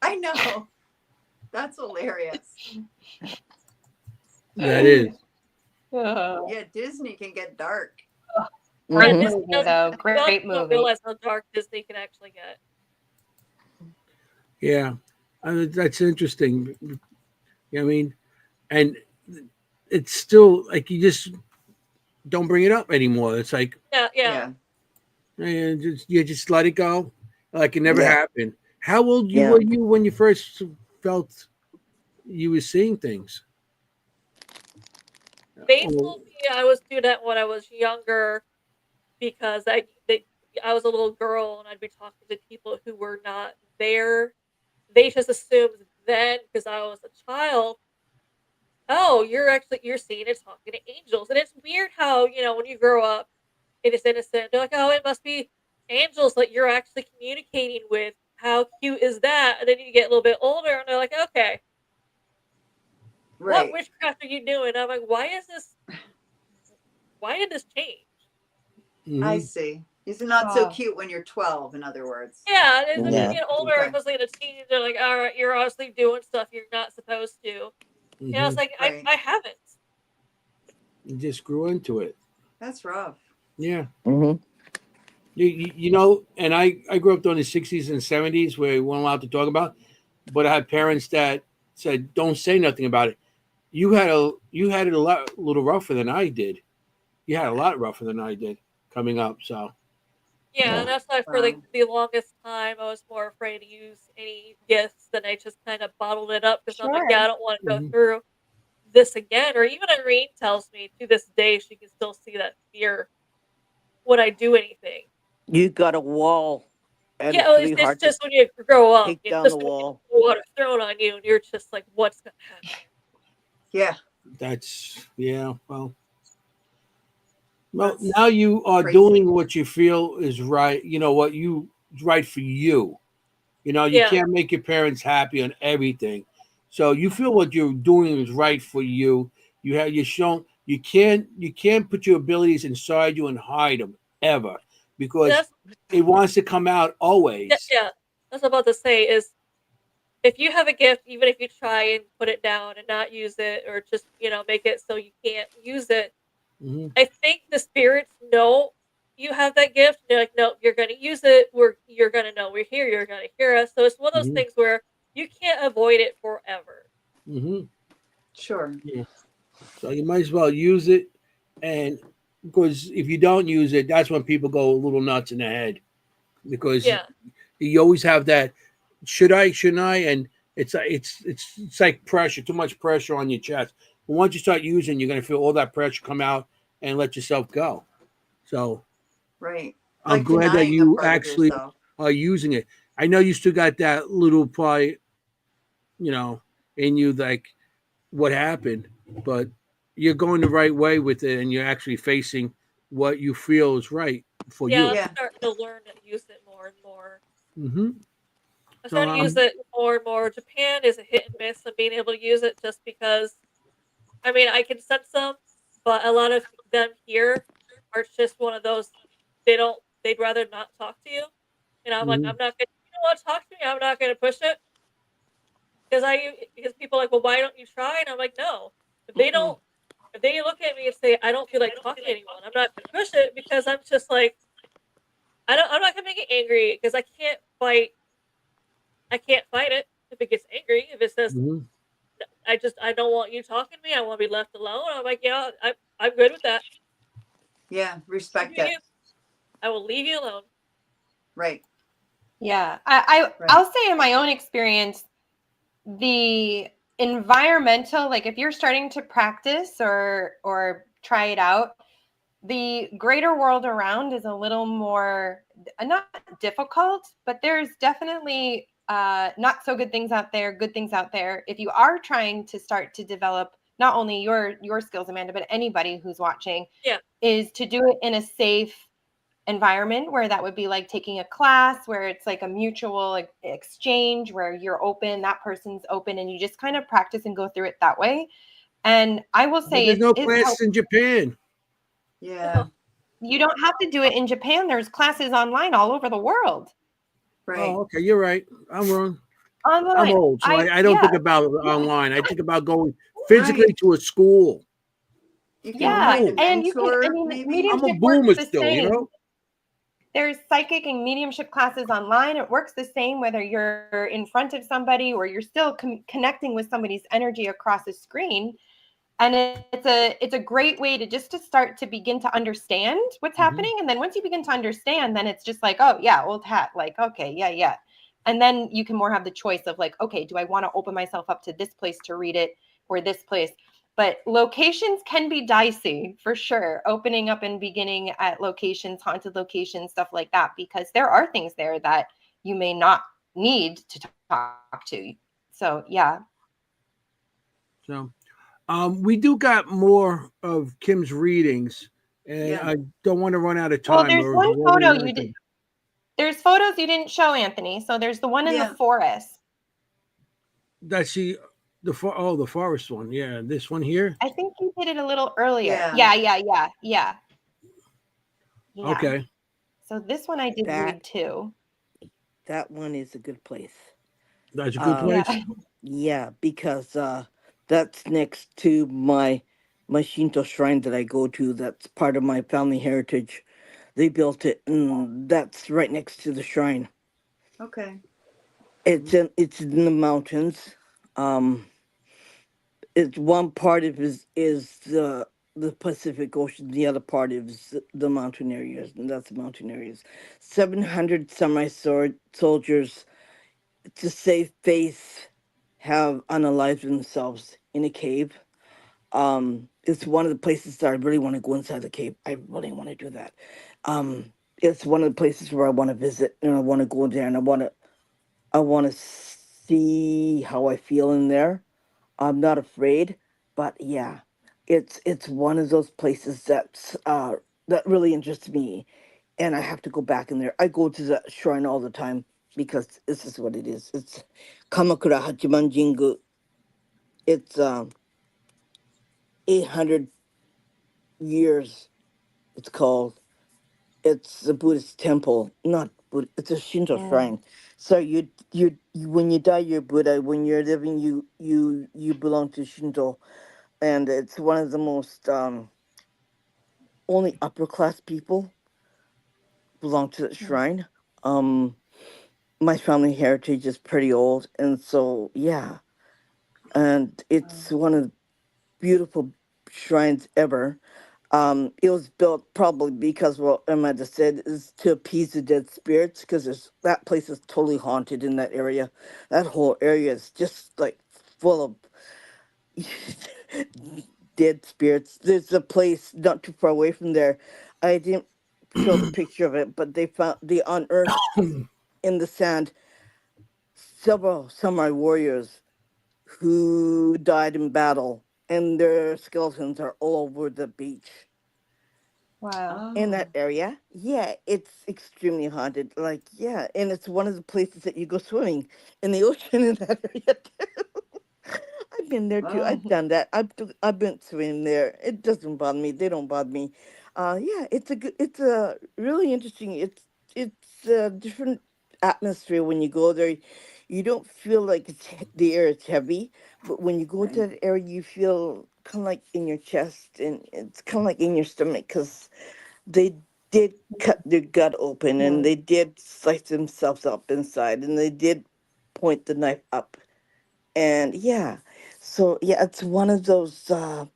Speaker 3: I know. That's hilarious.
Speaker 1: That is.
Speaker 2: Oh,
Speaker 3: Yeah, Disney can get dark.
Speaker 2: great
Speaker 4: Disney
Speaker 2: movie
Speaker 4: does.
Speaker 2: though.
Speaker 4: A lot of
Speaker 2: Great
Speaker 4: people don't
Speaker 2: movie.
Speaker 4: realize how dark Disney can actually get.
Speaker 1: Yeah. That's interesting. You know what I mean? And it's still like you just don't bring it up anymore. It's like
Speaker 4: Yeah, yeah.
Speaker 3: Yeah.
Speaker 1: you just let it go, like it never
Speaker 5: Yeah.
Speaker 1: happened. How old
Speaker 5: Yeah.
Speaker 1: were you when you first felt you were seeing things?
Speaker 4: They
Speaker 1: Oh,
Speaker 4: told me I was doing that when I was younger because I was a little girl and I'd be talking to people who were not there. They just assumed then because I was a child, oh, you're seeing and talking to angels. And it's weird how, when you grow up and it's innocent, they're like, oh, it must be angels that you're actually communicating with. How cute is that? And then you get a little bit older and they're like, okay, what
Speaker 3: Right.
Speaker 4: witchcraft are you doing? I'm like, why did this change?
Speaker 3: I
Speaker 1: mhm.
Speaker 3: see. It's not so
Speaker 2: Oh,
Speaker 3: cute when you're 12, in other words.
Speaker 4: Yeah, and then you
Speaker 5: Yeah.
Speaker 4: get older,
Speaker 3: Okay.
Speaker 4: especially in a teen, they're like, all right, you're obviously doing stuff you're not supposed to. It's
Speaker 1: Mhm.
Speaker 4: like,
Speaker 3: Right.
Speaker 4: I haven't.
Speaker 1: You just grew into it.
Speaker 3: That's rough.
Speaker 1: Yeah.
Speaker 5: Mm-hmm.
Speaker 1: You know, and I grew up during the 60s and 70s where we weren't allowed to talk about, but I had parents that said, don't say nothing about it. You had it a little rougher than I did. You had a lot rougher than I did coming up. So
Speaker 4: Yeah, and
Speaker 5: Yeah.
Speaker 4: that's why for
Speaker 3: Wow.
Speaker 4: the longest time, I was more afraid to use any gifts, and I just kind of bottled it up because I'm like,
Speaker 2: sure.
Speaker 4: yeah, I don't want to go
Speaker 1: mhm.
Speaker 4: through this again. Or even Irene tells me to this day she can still see that fear when I do anything.
Speaker 5: You got a wall, and
Speaker 4: Yeah,
Speaker 5: it's
Speaker 4: well,
Speaker 5: really
Speaker 4: it's
Speaker 5: hard to
Speaker 4: just when you grow up,
Speaker 5: take down the
Speaker 4: especially when you get
Speaker 5: wall.
Speaker 4: water thrown on you, and you're just like, what's gonna happen?
Speaker 3: Yeah.
Speaker 1: That's yeah. Well,
Speaker 3: That's
Speaker 1: now you are
Speaker 3: crazy.
Speaker 1: doing what you feel is right. You know what you is right for you. You know, you
Speaker 4: Yeah,
Speaker 1: can't make your parents happy on everything. So you feel what you're doing is right for you. You shown you can't put your abilities inside you and hide them ever because
Speaker 4: that's
Speaker 1: it wants to come out always.
Speaker 4: yeah. That's what I'm about to say is if you have a gift, even if you try and put it down and not use it, or just make it so you can't use it,
Speaker 1: Hmm.
Speaker 4: I think the spirits know you have that gift. They're like, no, you're going to use it. You're going to know we're here. You're going to hear us. So it's one of those
Speaker 1: Hmm.
Speaker 4: things where you can't avoid it forever.
Speaker 1: Hmm.
Speaker 3: Sure.
Speaker 1: Yeah. So you might as well use it, and because if you don't use it, that's when people go a little nuts in the head because
Speaker 4: Yeah,
Speaker 1: you always have that should I, shouldn't I, and it's like pressure, too much pressure on your chest. But once you start using, you're going to feel all that pressure come out and let yourself go. So
Speaker 3: Right.
Speaker 1: I'm
Speaker 3: Like
Speaker 1: glad that
Speaker 3: denying a
Speaker 1: you
Speaker 3: part of
Speaker 1: actually
Speaker 3: yourself.
Speaker 1: are using it. I know you still got that little part, in you, like what happened, but you're going the right way with it, and you're actually facing what you feel is right for
Speaker 4: Yeah,
Speaker 1: you.
Speaker 4: I'm
Speaker 3: Yeah.
Speaker 4: starting to learn to use it more and more.
Speaker 1: Hmm.
Speaker 4: I'm
Speaker 1: So
Speaker 4: starting to use it more and more. Japan is a hit and miss of being able to use it just because, I mean, I can sense them, but a lot of them here are just one of those, they'd rather not talk to you. And I'm like,
Speaker 1: mhm,
Speaker 4: I'm not gonna, you don't want to talk to me, I'm not gonna push it. Because people are like, well, why don't you try? And I'm like, no. If they
Speaker 3: Mm-mm.
Speaker 4: don't, if they look at me and say, I don't feel like talking to anyone, I'm not gonna push it because I'm just like, I'm not gonna get angry because I can't fight it if it gets angry. If it says,
Speaker 1: mhm.
Speaker 4: I don't want you talking to me, I want to be left alone. I'm like, yeah, I'm good with that.
Speaker 3: Yeah.
Speaker 4: You
Speaker 3: Respect
Speaker 4: do
Speaker 3: it.
Speaker 4: you. I will leave you alone.
Speaker 3: Right.
Speaker 2: Yeah. I'll
Speaker 3: Right.
Speaker 2: say in my own experience, the environmental, like if you're starting to practice or try it out, the greater world around is a little more not difficult, but there's definitely not so good things out there, good things out there. If you are trying to start to develop not only your skills, Amanda, but anybody who's watching,
Speaker 4: Yeah,
Speaker 2: is to do it in a safe environment where that would be like taking a class where it's like a mutual like, exchange where you're open, that person's open, and you just kind of practice and go through it that way. And I will
Speaker 1: But
Speaker 2: say
Speaker 1: there's no
Speaker 2: it
Speaker 1: classes
Speaker 2: helps.
Speaker 1: in Japan.
Speaker 3: Yeah.
Speaker 2: You don't have to do it in Japan. There's classes online all over the world.
Speaker 3: Right.
Speaker 1: Oh, okay, you're right. I'm wrong. I'm
Speaker 2: Online.
Speaker 1: old, so I don't
Speaker 2: Yeah,
Speaker 1: think about it
Speaker 2: yeah,
Speaker 1: online. I think about going
Speaker 3: Right.
Speaker 1: physically to a school.
Speaker 3: You
Speaker 1: I'm
Speaker 3: can
Speaker 2: yeah.
Speaker 3: find a
Speaker 1: old.
Speaker 2: And you can, I
Speaker 3: mentor,
Speaker 2: mean,
Speaker 3: maybe.
Speaker 1: I'm a
Speaker 2: mediumship works
Speaker 1: boomer
Speaker 2: the
Speaker 1: still, you
Speaker 2: same.
Speaker 1: know?
Speaker 2: There's psychic and mediumship classes online. It works the same whether you're in front of somebody or you're still connecting with somebody's energy across a screen. And it's a great way to start to begin to understand what's
Speaker 1: Hmm.
Speaker 2: happening. And then once you begin to understand, then it's just like, oh yeah, old hat, like, okay, yeah, yeah. And then you can more have the choice of like, okay, do I want to open myself up to this place to read it or this place? But locations can be dicey for sure, opening up and beginning at locations, haunted locations, stuff like that, because there are things there that you may not need to talk to. So yeah.
Speaker 1: So, we do got more of Kim's readings, and
Speaker 3: Yeah.
Speaker 1: I don't want to run out of
Speaker 2: Well,
Speaker 1: time
Speaker 2: there's
Speaker 1: or
Speaker 2: one
Speaker 1: ruin
Speaker 2: photo you did.
Speaker 1: everything.
Speaker 2: There's photos you didn't show, Anthony. So there's the one in the
Speaker 3: Yeah.
Speaker 2: forest.
Speaker 1: That she, the forest one. Yeah, this one here.
Speaker 2: I think you did it a little earlier.
Speaker 3: Yeah.
Speaker 2: Yeah, yeah, yeah, yeah, yeah.
Speaker 1: Okay,
Speaker 2: So this one I did
Speaker 5: That
Speaker 2: read too.
Speaker 5: that one is a good place.
Speaker 1: that's a good
Speaker 5: Um,
Speaker 2: Yeah.
Speaker 1: place.
Speaker 5: yeah, because that's next to my Shinto shrine that I go to. That's part of my family heritage. They built it, and that's right next to the shrine.
Speaker 3: Okay.
Speaker 5: It's in the mountains. Um, it's one part of is the Pacific Ocean. The other part is the mountain areas, and that's the mountain areas. 700 samurai soldiers to save face have unalived themselves in a cave. It's one of the places that I really want to go inside the cave. I really want to do that. It's one of the places where I want to visit, and I want to go there, and I want to see how I feel in there. I'm not afraid, but yeah, it's one of those places that really interests me, and I have to go back in there. I go to the shrine all the time because this is what it is. It's Kamakura Hachiman Jingu. It's 800 years. It's called. It's a Buddhist temple, not Buddha. It's a Shinto
Speaker 2: Mm.
Speaker 5: shrine. So when you die, you're Buddha. When you're living, you belong to Shinto, and it's one of the most only upper class people belong to the
Speaker 2: Mm.
Speaker 5: shrine. Um, my family heritage is pretty old, and so yeah, and it's one of the beautiful shrines ever. It was built probably because what Amanda said is to appease the dead spirits because that place is totally haunted in that area. That whole area is just like full of dead spirits. There's a place not too far away from there. I didn't show the picture of it, but they unearthed in the sand several samurai warriors who died in battle, and their skeletons are all over the beach
Speaker 2: Wow.
Speaker 5: in that
Speaker 3: Oh,
Speaker 5: area. Yeah, it's extremely haunted. Like, yeah, and it's one of the places that you go swimming in the ocean in that area too. I've been there too.
Speaker 3: oh,
Speaker 5: I've done that. I've been swimming there. It doesn't bother me. They don't bother me. Yeah, it's a really interesting. It's a different atmosphere when you go there. You don't feel like the air is heavy, but when you go to
Speaker 3: right.
Speaker 5: that area, you feel kind of like in your chest, and it's kind of like in your stomach because they did cut their gut open, and
Speaker 2: Mhm.
Speaker 5: they did slice themselves up inside, and they did point the knife up. And yeah, so yeah, it's one of those you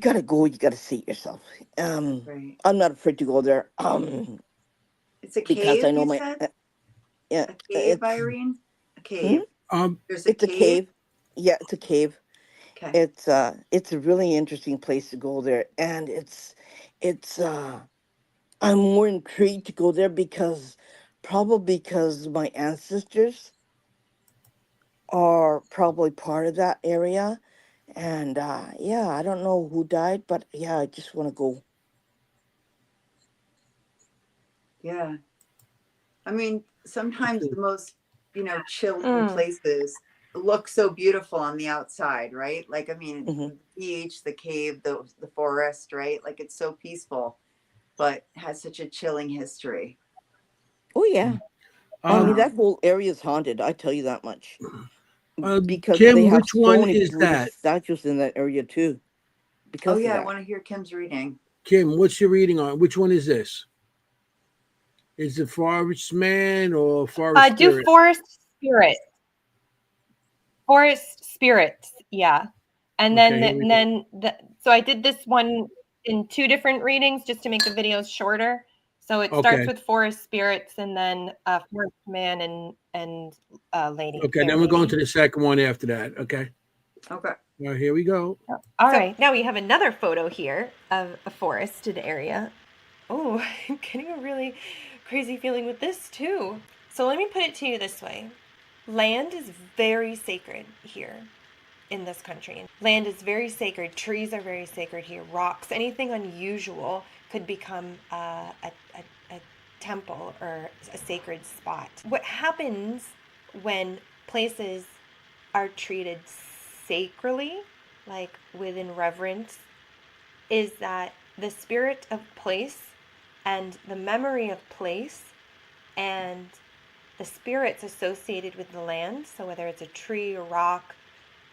Speaker 5: gotta go, you gotta see it yourself.
Speaker 3: Right.
Speaker 5: I'm not afraid to go there,
Speaker 3: It's a
Speaker 5: because I
Speaker 3: cave,
Speaker 5: know
Speaker 3: you
Speaker 5: my
Speaker 3: said?
Speaker 5: yeah,
Speaker 3: A cave,
Speaker 5: it's
Speaker 3: Irene? A
Speaker 5: hmm?
Speaker 3: cave.
Speaker 1: Um,
Speaker 3: There's a
Speaker 5: It's a
Speaker 3: cave?
Speaker 5: cave. Yeah, it's a cave.
Speaker 3: Okay.
Speaker 5: It's a really interesting place to go there, and it's I'm more intrigued to go there because probably because my ancestors are probably part of that area. And yeah, I don't know who died, but yeah, I just want to go.
Speaker 3: Yeah. I mean, sometimes the most, chilling
Speaker 2: Mm.
Speaker 3: places look so beautiful on the outside, right? Like, I mean,
Speaker 5: Hmm.
Speaker 3: the beach, the cave, the forest, right? Like it's so peaceful, but has such a chilling history.
Speaker 5: Oh yeah, I mean
Speaker 1: um,
Speaker 3: Wow.
Speaker 5: that whole area is haunted. I tell you that much because they
Speaker 1: Kim,
Speaker 5: have
Speaker 1: which
Speaker 5: so
Speaker 1: one
Speaker 5: many
Speaker 1: is
Speaker 5: Buddhist
Speaker 1: that?
Speaker 5: statues in that area too.
Speaker 3: Oh
Speaker 5: Because of
Speaker 3: yeah, I
Speaker 5: that.
Speaker 3: want to hear Kim's reading.
Speaker 1: Kim, what's your reading on? Which one is this? Is it Forest Man or Forest
Speaker 2: Do
Speaker 1: Spirit?
Speaker 2: forest spirits. Forest spirits. Yeah. And
Speaker 1: Okay,
Speaker 2: then
Speaker 1: here we
Speaker 2: and
Speaker 1: go.
Speaker 2: then so I did this one in two different readings just to make the videos shorter. So it starts
Speaker 1: Okay,
Speaker 2: with forest spirits and then forest man and lady,
Speaker 1: okay.
Speaker 2: fair
Speaker 1: Then we're going
Speaker 2: lady.
Speaker 1: to the second one after that. Okay.
Speaker 3: Okay.
Speaker 1: Well, here we go.
Speaker 2: All right. Now we have another photo here of a forested area. Oh, I'm getting a really crazy feeling with this too. So let me put it to you this way. Land is very sacred here in this country. Land is very sacred. Trees are very sacred here. Rocks, anything unusual could become a temple or a sacred spot. What happens when places are treated sacrally, like within reverence, is that the spirit of place and the memory of place and the spirits associated with the land, so whether it's a tree, a rock,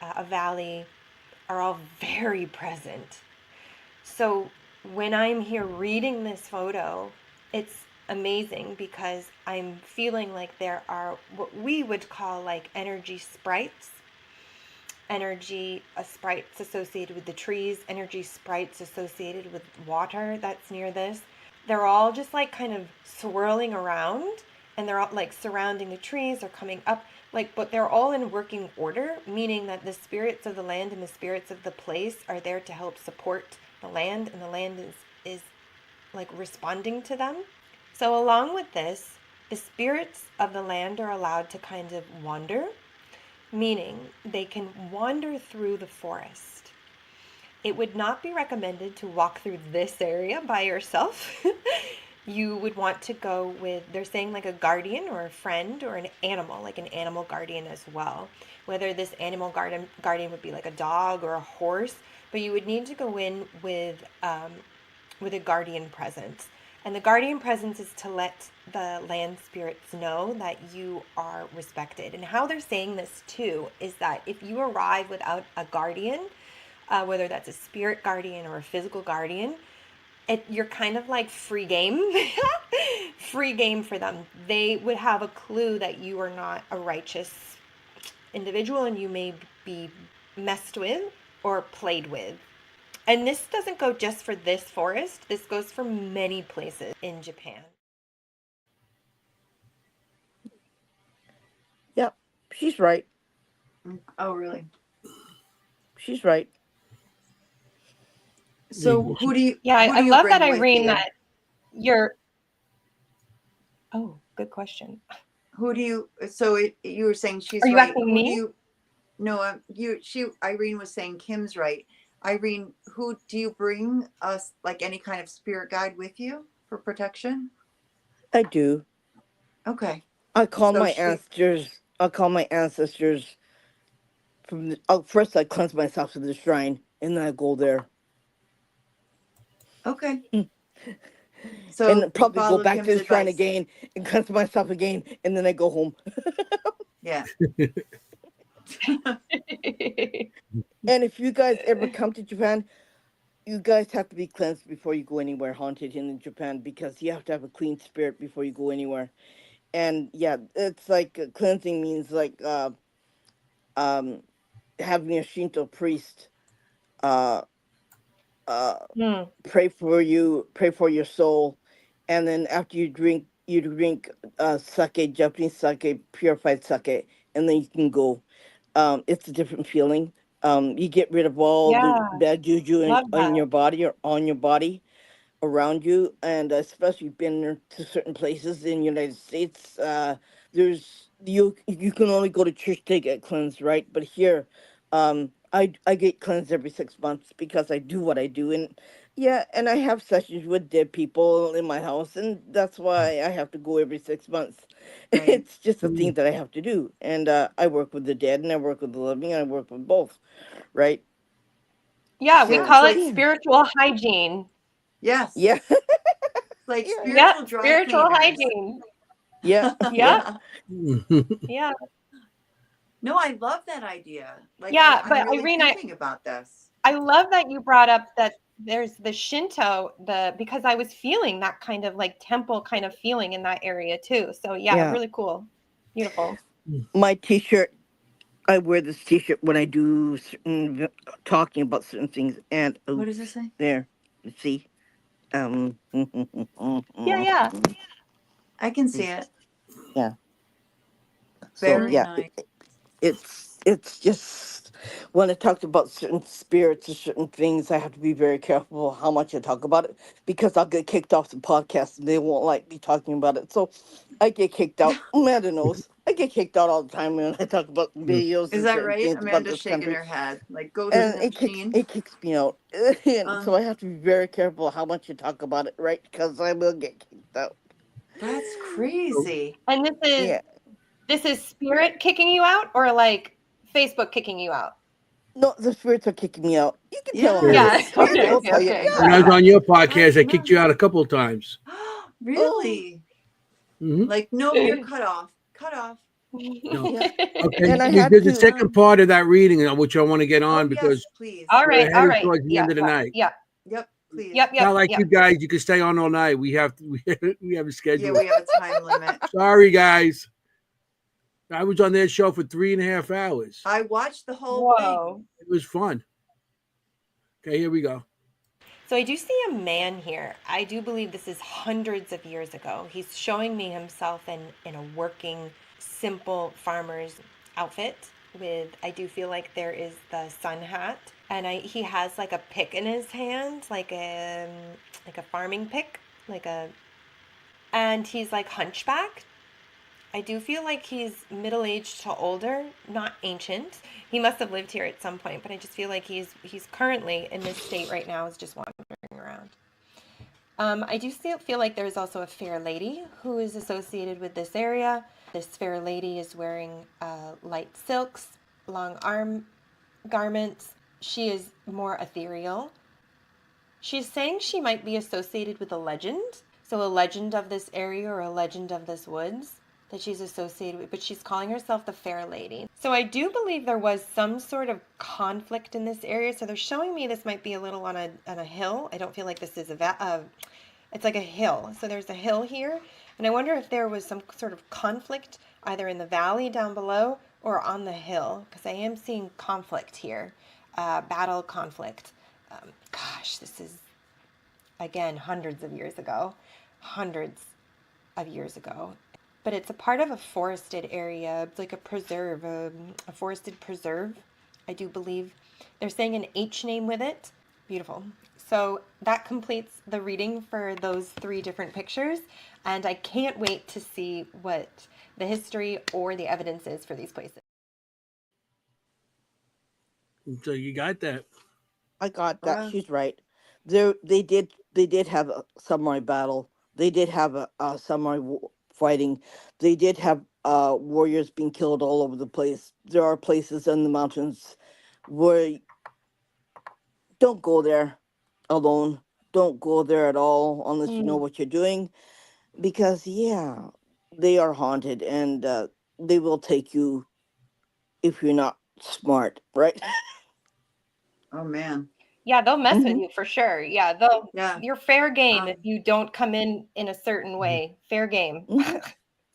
Speaker 2: a valley, are all very present. So when I'm here reading this photo, it's amazing because I'm feeling like there are what we would call like energy sprites, energy sprites associated with the trees, energy sprites associated with water that's near this. They're all just like kind of swirling around and they're all like surrounding the trees or coming up like, but they're all in working order, meaning that the spirits of the land and the spirits of the place are there to help support the land, and the land is like responding to them. So along with this, the spirits of the land are allowed to kind of wander, meaning they can wander through the forest. It would not be recommended to walk through this area by yourself. You would want to go with, they're saying like a guardian or a friend or an animal, like an animal guardian as well. Whether this animal guardian would be like a dog or a horse, but you would need to go in with a guardian presence. And the guardian presence is to let the land spirits know that you are respected. And how they're saying this too is that if you arrive without a guardian, whether that's a spirit guardian or a physical guardian, you're kind of like free game. Free game for them. They would have a clue that you are not a righteous individual and you may be messed with or played with. And this doesn't go just for this forest, this goes for many places in Japan.
Speaker 5: Yep, she's right.
Speaker 3: Oh, really?
Speaker 5: She's right.
Speaker 3: So who do you
Speaker 2: Yeah,
Speaker 3: who
Speaker 2: I
Speaker 3: do you
Speaker 2: love
Speaker 3: bring
Speaker 2: that,
Speaker 3: with
Speaker 2: Irene,
Speaker 3: you?
Speaker 2: that you're. Oh, good question.
Speaker 3: Who do you? So you were saying she's
Speaker 2: Are you
Speaker 3: right.
Speaker 2: asking
Speaker 3: Who do
Speaker 2: me?
Speaker 3: you? No, Irene was saying Kim's right. Irene, who do you bring us, like any kind of spirit guide with you for protection?
Speaker 5: I do.
Speaker 3: Okay.
Speaker 5: I call
Speaker 3: So
Speaker 5: my
Speaker 3: she,
Speaker 5: ancestors. I call my ancestors from the. First, I cleanse myself to the shrine, and then I go there,
Speaker 3: okay.
Speaker 5: and
Speaker 3: So you
Speaker 5: probably go
Speaker 3: follow
Speaker 5: back to
Speaker 3: Kim's
Speaker 5: the shrine
Speaker 3: advice.
Speaker 5: again and cleanse myself again, and then I go home.
Speaker 3: Yeah.
Speaker 5: And if you guys ever come to Japan, you guys have to be cleansed before you go anywhere haunted in Japan, because you have to have a clean spirit before you go anywhere. And yeah, it's like cleansing means like um having a Shinto priest uh uh
Speaker 2: Hmm.
Speaker 5: pray for your soul, and then after you drink sake, Japanese sake, purified sake, and then you can go. It's a different feeling. You get rid of all the
Speaker 2: Yeah,
Speaker 5: bad juju
Speaker 2: love
Speaker 5: in
Speaker 2: that.
Speaker 5: your body or on your body around you, and especially been to certain places in United States. There's you can only go to church to get cleansed, right? But here, I get cleansed every 6 months because I do what I do, and yeah, and I have sessions with dead people in my house, and that's why I have to go every 6 months.
Speaker 3: Right.
Speaker 5: It's just a thing that I have to do, and I work with the dead, and I work with the living, and I work with both, right?
Speaker 2: Yeah, we
Speaker 3: Yeah.
Speaker 5: So
Speaker 3: It's
Speaker 2: call it
Speaker 3: like,
Speaker 5: yeah,
Speaker 2: spiritual hygiene.
Speaker 3: yes,
Speaker 5: yeah,
Speaker 3: like
Speaker 5: yeah,
Speaker 2: Yep,
Speaker 3: spiritual dry
Speaker 2: spiritual
Speaker 3: cleaners.
Speaker 2: hygiene.
Speaker 5: yeah, yeah.
Speaker 2: Yep, yeah,
Speaker 3: No, I love that idea. Like
Speaker 2: yeah.
Speaker 3: I'm
Speaker 2: But
Speaker 3: really
Speaker 2: Irene,
Speaker 3: thinking about this.
Speaker 2: I love that you brought up that there's the Shinto, because I was feeling that kind of like temple kind of feeling in that area too. So yeah,
Speaker 5: Yeah.
Speaker 2: really cool. Beautiful.
Speaker 5: My t-shirt, I wear this t-shirt when I do certain talking about certain things, and
Speaker 3: What does it
Speaker 5: oops,
Speaker 3: say?
Speaker 5: there, you see,
Speaker 2: Yeah, yeah.
Speaker 3: I can see it.
Speaker 5: yeah. So
Speaker 3: Very
Speaker 2: Mm.
Speaker 5: yeah,
Speaker 3: nice.
Speaker 5: it's just when I talked about certain spirits or certain things, I have to be very careful how much I talk about it, because I'll get kicked off the podcast and they won't like me talking about it. So I get kicked out. Amanda knows. I get kicked out all the time when I talk about videos
Speaker 3: Is
Speaker 5: and
Speaker 3: that
Speaker 5: certain
Speaker 3: right?
Speaker 5: things about
Speaker 3: Amanda's
Speaker 5: this
Speaker 3: shaking
Speaker 5: country,
Speaker 3: her head. Like ghost in
Speaker 5: and
Speaker 3: the machine.
Speaker 5: it kicks me out. And so
Speaker 3: Um,
Speaker 5: I have to be very careful how much you talk about it, right? Because I will get kicked out.
Speaker 3: that's crazy.
Speaker 2: And
Speaker 5: Yeah.
Speaker 2: this is spirit kicking you out, or like Facebook kicking you out?
Speaker 5: No, the spirits are kicking me out. You can tell
Speaker 1: Spirit.
Speaker 5: Amanda.
Speaker 2: Yeah.
Speaker 3: Spirit.
Speaker 5: I'll tell you.
Speaker 2: Okay.
Speaker 1: When I was
Speaker 5: Yeah.
Speaker 1: on your
Speaker 3: That's
Speaker 1: podcast, I kicked you
Speaker 3: nuts.
Speaker 1: out a couple of times.
Speaker 5: Oh,
Speaker 3: Really?
Speaker 1: Hmm.
Speaker 3: Like, nope, you're cut off. Cut off.
Speaker 1: No.
Speaker 5: yeah.
Speaker 1: Okay.
Speaker 5: And I had
Speaker 1: There's a
Speaker 5: to.
Speaker 1: second part of that reading which I want to get
Speaker 3: Oh
Speaker 1: on because
Speaker 3: yes, please.
Speaker 2: All
Speaker 1: we're
Speaker 2: right. All
Speaker 1: heading
Speaker 2: right.
Speaker 1: towards the
Speaker 2: Yeah.
Speaker 1: end of the night.
Speaker 2: Yeah.
Speaker 3: Yep, please.
Speaker 2: Yep. Yep.
Speaker 1: Not like
Speaker 2: Yep.
Speaker 1: you guys, you can stay on all night. We have to, we have a
Speaker 3: Yeah,
Speaker 1: schedule.
Speaker 3: we have a time limit.
Speaker 1: Sorry, guys. I was on their show for 3.5 hours.
Speaker 3: I watched the whole thing.
Speaker 2: Whoa.
Speaker 1: It was fun. Okay, here we go.
Speaker 2: So I do see a man here. I do believe this is hundreds of years ago. He's showing me himself in a working, simple farmer's outfit with, I do feel like there is the sun hat, and he has like a pick in his hand, like a farming pick, and he's like hunchbacked. I do feel like he's middle-aged to older, not ancient. He must have lived here at some point, but I just feel like he's currently in this state right now, is just wandering around. I do feel like there's also a fair lady who is associated with this area. This fair lady is wearing light silks, long arm garments. She is more ethereal. She's saying she might be associated with a legend. So a legend of this area or a legend of this woods that she's associated with, but she's calling herself the Fair Lady. So I do believe there was some sort of conflict in this area. So they're showing me this might be a little on a hill. I don't feel like this is it's like a hill. So there's a hill here. And I wonder if there was some sort of conflict either in the valley down below or on the hill, because I am seeing conflict here, battle conflict. Gosh, this is, again, hundreds of years ago. Hundreds of years ago. But it's a part of a forested area. It's like a preserve, a forested preserve. I do believe they're saying an H name with it. Beautiful. So that completes the reading for those 3 different pictures. And I can't wait to see what the history or the evidence is for these places.
Speaker 1: So you got that.
Speaker 5: I got that.
Speaker 3: Wow.
Speaker 5: She's right. They did have a samurai battle. They did have a samurai fighting. They did have warriors being killed all over the place. There are places in the mountains where don't go there alone. Don't go there at all unless you know what you're doing, because yeah, they are haunted, and they will take you if you're not smart, right?
Speaker 3: Oh man.
Speaker 2: Yeah, they'll mess with
Speaker 5: Hmm.
Speaker 2: you for sure. Yeah,
Speaker 3: Yeah.
Speaker 2: you're fair game if
Speaker 3: Um,
Speaker 2: you don't come in a certain way. Fair game.
Speaker 5: Hmm.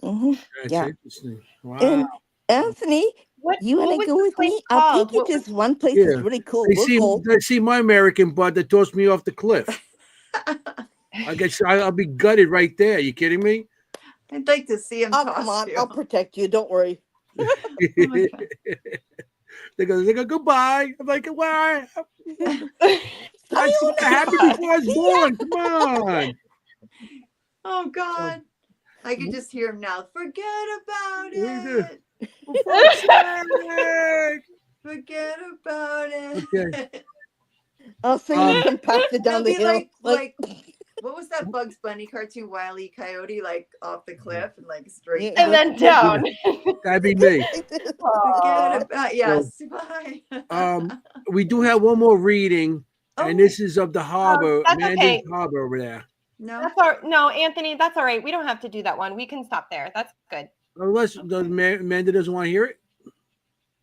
Speaker 5: Hmm.
Speaker 1: That's
Speaker 5: Yeah.
Speaker 1: interesting. Wow.
Speaker 5: And Anthony, you want
Speaker 2: What
Speaker 5: to
Speaker 2: was
Speaker 5: go
Speaker 2: the
Speaker 5: with
Speaker 2: place
Speaker 5: me? I'll take
Speaker 2: called?
Speaker 5: you
Speaker 2: What
Speaker 5: to
Speaker 2: was
Speaker 5: this one place that's
Speaker 1: Yeah.
Speaker 5: really cool.
Speaker 1: They
Speaker 5: We'll
Speaker 1: see
Speaker 5: go.
Speaker 1: they see my American bud that tossed me off the cliff. I guess I'll be gutted right there. You kidding me?
Speaker 3: I'd like to see him
Speaker 5: Oh, come
Speaker 3: toss
Speaker 5: on.
Speaker 3: you.
Speaker 5: I'll protect you. Don't worry.
Speaker 3: Oh my god.
Speaker 1: They go goodbye. I'm like, why? That happened
Speaker 5: Sayonara.
Speaker 1: before I was
Speaker 5: See ya.
Speaker 1: born. Come on.
Speaker 3: Oh
Speaker 1: So,
Speaker 3: god. I can just hear him now. Forget about
Speaker 1: what do you do?
Speaker 3: it.
Speaker 1: For fuck's sake.
Speaker 3: Forget about
Speaker 1: Okay.
Speaker 3: it.
Speaker 5: I'll sing you
Speaker 1: Um.
Speaker 5: compacted down
Speaker 3: He'll
Speaker 5: the
Speaker 3: be
Speaker 5: hill.
Speaker 3: like what was that Bugs Bunny cartoon, Wile E. Coyote, like off the cliff and like straight
Speaker 5: Yeah,
Speaker 2: And
Speaker 3: down?
Speaker 2: then
Speaker 5: yeah.
Speaker 2: down.
Speaker 1: That'd be me.
Speaker 5: Like this.
Speaker 3: Forget
Speaker 2: Aw.
Speaker 3: about
Speaker 1: So,
Speaker 3: yes. Bye.
Speaker 1: we do have one more reading, and
Speaker 3: Oh
Speaker 1: this is of the harbor,
Speaker 2: That's
Speaker 1: Amanda's
Speaker 2: okay.
Speaker 1: harbor over there.
Speaker 3: no.
Speaker 2: No, Anthony, that's all right. We don't have to do that one. We can stop there. That's good.
Speaker 1: Unless Amanda doesn't want to hear it.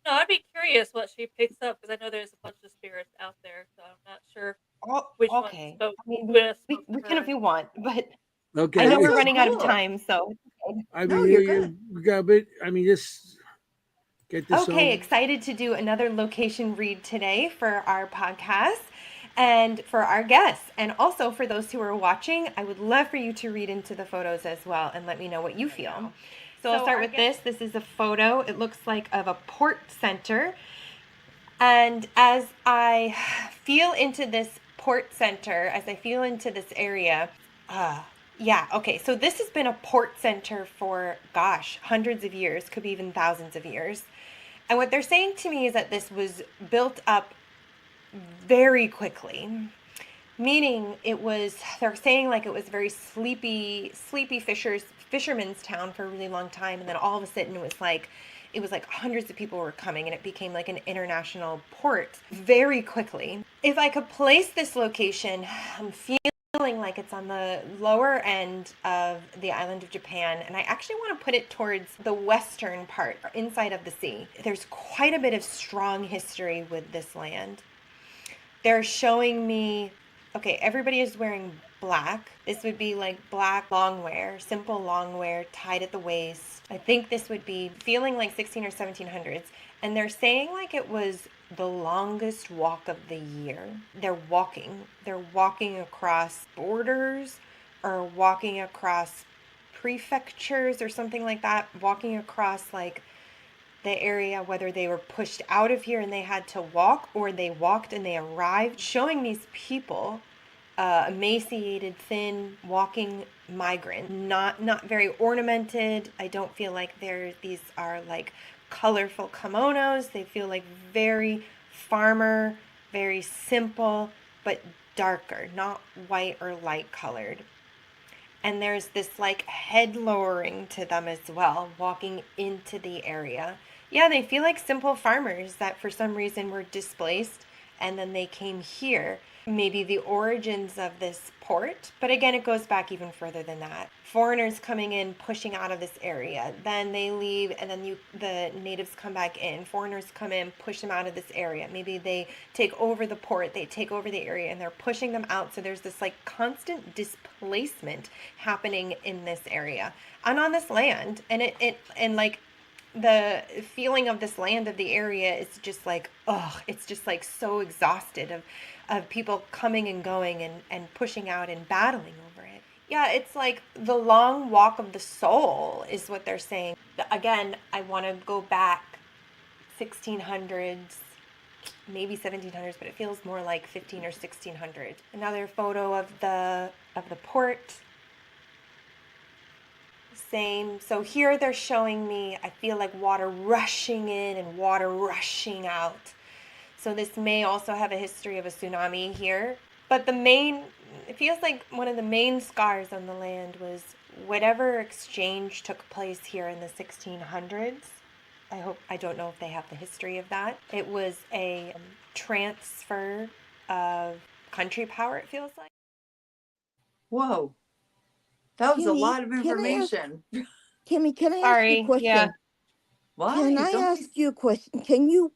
Speaker 4: No, I'd be curious what she picks up because I know there's a bunch of spirits out there, so I'm not sure
Speaker 2: Oh,
Speaker 4: which one
Speaker 2: okay.
Speaker 4: spoke
Speaker 2: I mean,
Speaker 4: would have spoke
Speaker 2: we
Speaker 4: to
Speaker 2: can if
Speaker 4: her.
Speaker 2: you want, but I
Speaker 1: Okay.
Speaker 2: know
Speaker 3: That
Speaker 2: we're
Speaker 3: sounds
Speaker 2: running out of
Speaker 3: cool.
Speaker 2: time, so
Speaker 1: I
Speaker 3: No,
Speaker 1: mean,
Speaker 3: you're good.
Speaker 1: we got a bit. I mean, just get this
Speaker 2: okay,
Speaker 1: on.
Speaker 2: excited to do another location read today for our podcast and for our guests. And also for those who are watching, I would love for you to read into the photos as well and let me know what you feel. So I'll start with this. This is a photo. It looks like of a port center. And as I feel into this port center, as I feel into this area, yeah, okay. So this has been a port center for, gosh, hundreds of years, could be even thousands of years. And what they're saying to me is that this was built up very quickly, meaning they're saying like it was very sleepy fisherman's town for a really long time. And then all of a sudden it was like hundreds of people were coming and it became like an international port very quickly. If I could place this location, I'm feeling like it's on the lower end of the island of Japan, and I actually want to put it towards the western part, inside of the sea. There's quite a bit of strong history with this land. They're showing me, okay, everybody is wearing black. This would be like black long wear, simple long wear, tied at the waist. I think this would be feeling like 16 or 1700s. And they're saying like it was the longest walk of the year. They're walking across borders or walking across prefectures or something like that, walking across like the area, whether they were pushed out of here and they had to walk or they walked and they arrived, showing these people, emaciated, thin, walking migrant, not very ornamented. I don't feel like these are like colorful kimonos. They feel like very farmer, very simple, but darker, not white or light colored. And there's this like head lowering to them as well, walking into the area. Yeah, they feel like simple farmers that for some reason were displaced and then they came here. Maybe the origins of this port, but again, it goes back even further than that. Foreigners coming in, pushing out of this area, then they leave, and then the natives come back in. Foreigners come in, push them out of this area. Maybe they take over the port, they take over the area, and they're pushing them out. So there's this like constant displacement happening in this area and on this land, and like the feeling of this land, of the area, is just like, oh, it's just like so exhausted of people coming and going and pushing out and battling over it. Yeah, it's like the long walk of the soul is what they're saying. Again, I want to go back 1600s, maybe 1700s, but it feels more like 15 or 1600s. Another photo of the port. Same. So here they're showing me, I feel like water rushing in and water rushing out. So this may also have a history of a tsunami here. But it feels like one of the main scars on the land was whatever exchange took place here in the 1600s. I don't know if they have the history of that. It was a transfer of country power, it feels like.
Speaker 3: Whoa. That was a
Speaker 5: Kimmy,
Speaker 3: lot of
Speaker 5: can I ask-
Speaker 3: information.
Speaker 5: Kimmy, can I ask you a
Speaker 2: Sorry,
Speaker 5: question?
Speaker 2: yeah.
Speaker 3: Why?
Speaker 5: Can I
Speaker 3: Don't
Speaker 5: ask you a question? Can you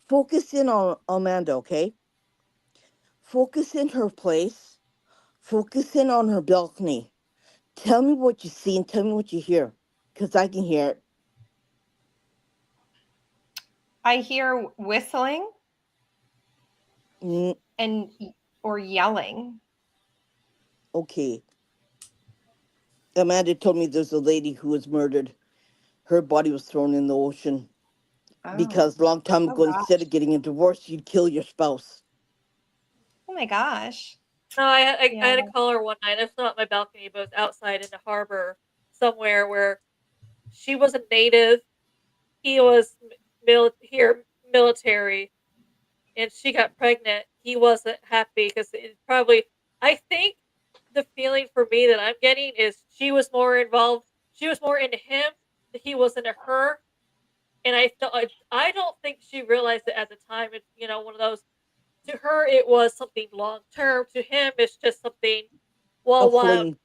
Speaker 5: focus in on Amanda, okay? Focus in her place. Focus in on her balcony. Tell me what you see and tell me what you hear, because I can hear it.
Speaker 2: I hear whistling
Speaker 5: Mm,
Speaker 2: or yelling.
Speaker 5: okay. Amanda told me there's a lady who was murdered. Her body was thrown in the ocean
Speaker 3: Oh.
Speaker 5: because a long time
Speaker 2: Oh,
Speaker 5: ago,
Speaker 2: gosh.
Speaker 5: instead of getting a divorce, you'd kill your spouse.
Speaker 2: Oh my gosh.
Speaker 4: No, I had
Speaker 2: Yeah.
Speaker 4: a caller one night. It's not my balcony, but it was outside in the harbor somewhere where she was a native. He was military, and she got pregnant. He wasn't happy because it probably. I think the feeling for me that I'm getting is she was more involved. She was more into him than he was into her, and I don't think she realized it at the time. It's one of those. To her, it was something long term. To him, it's just something.
Speaker 5: A
Speaker 4: Well, while
Speaker 5: fling.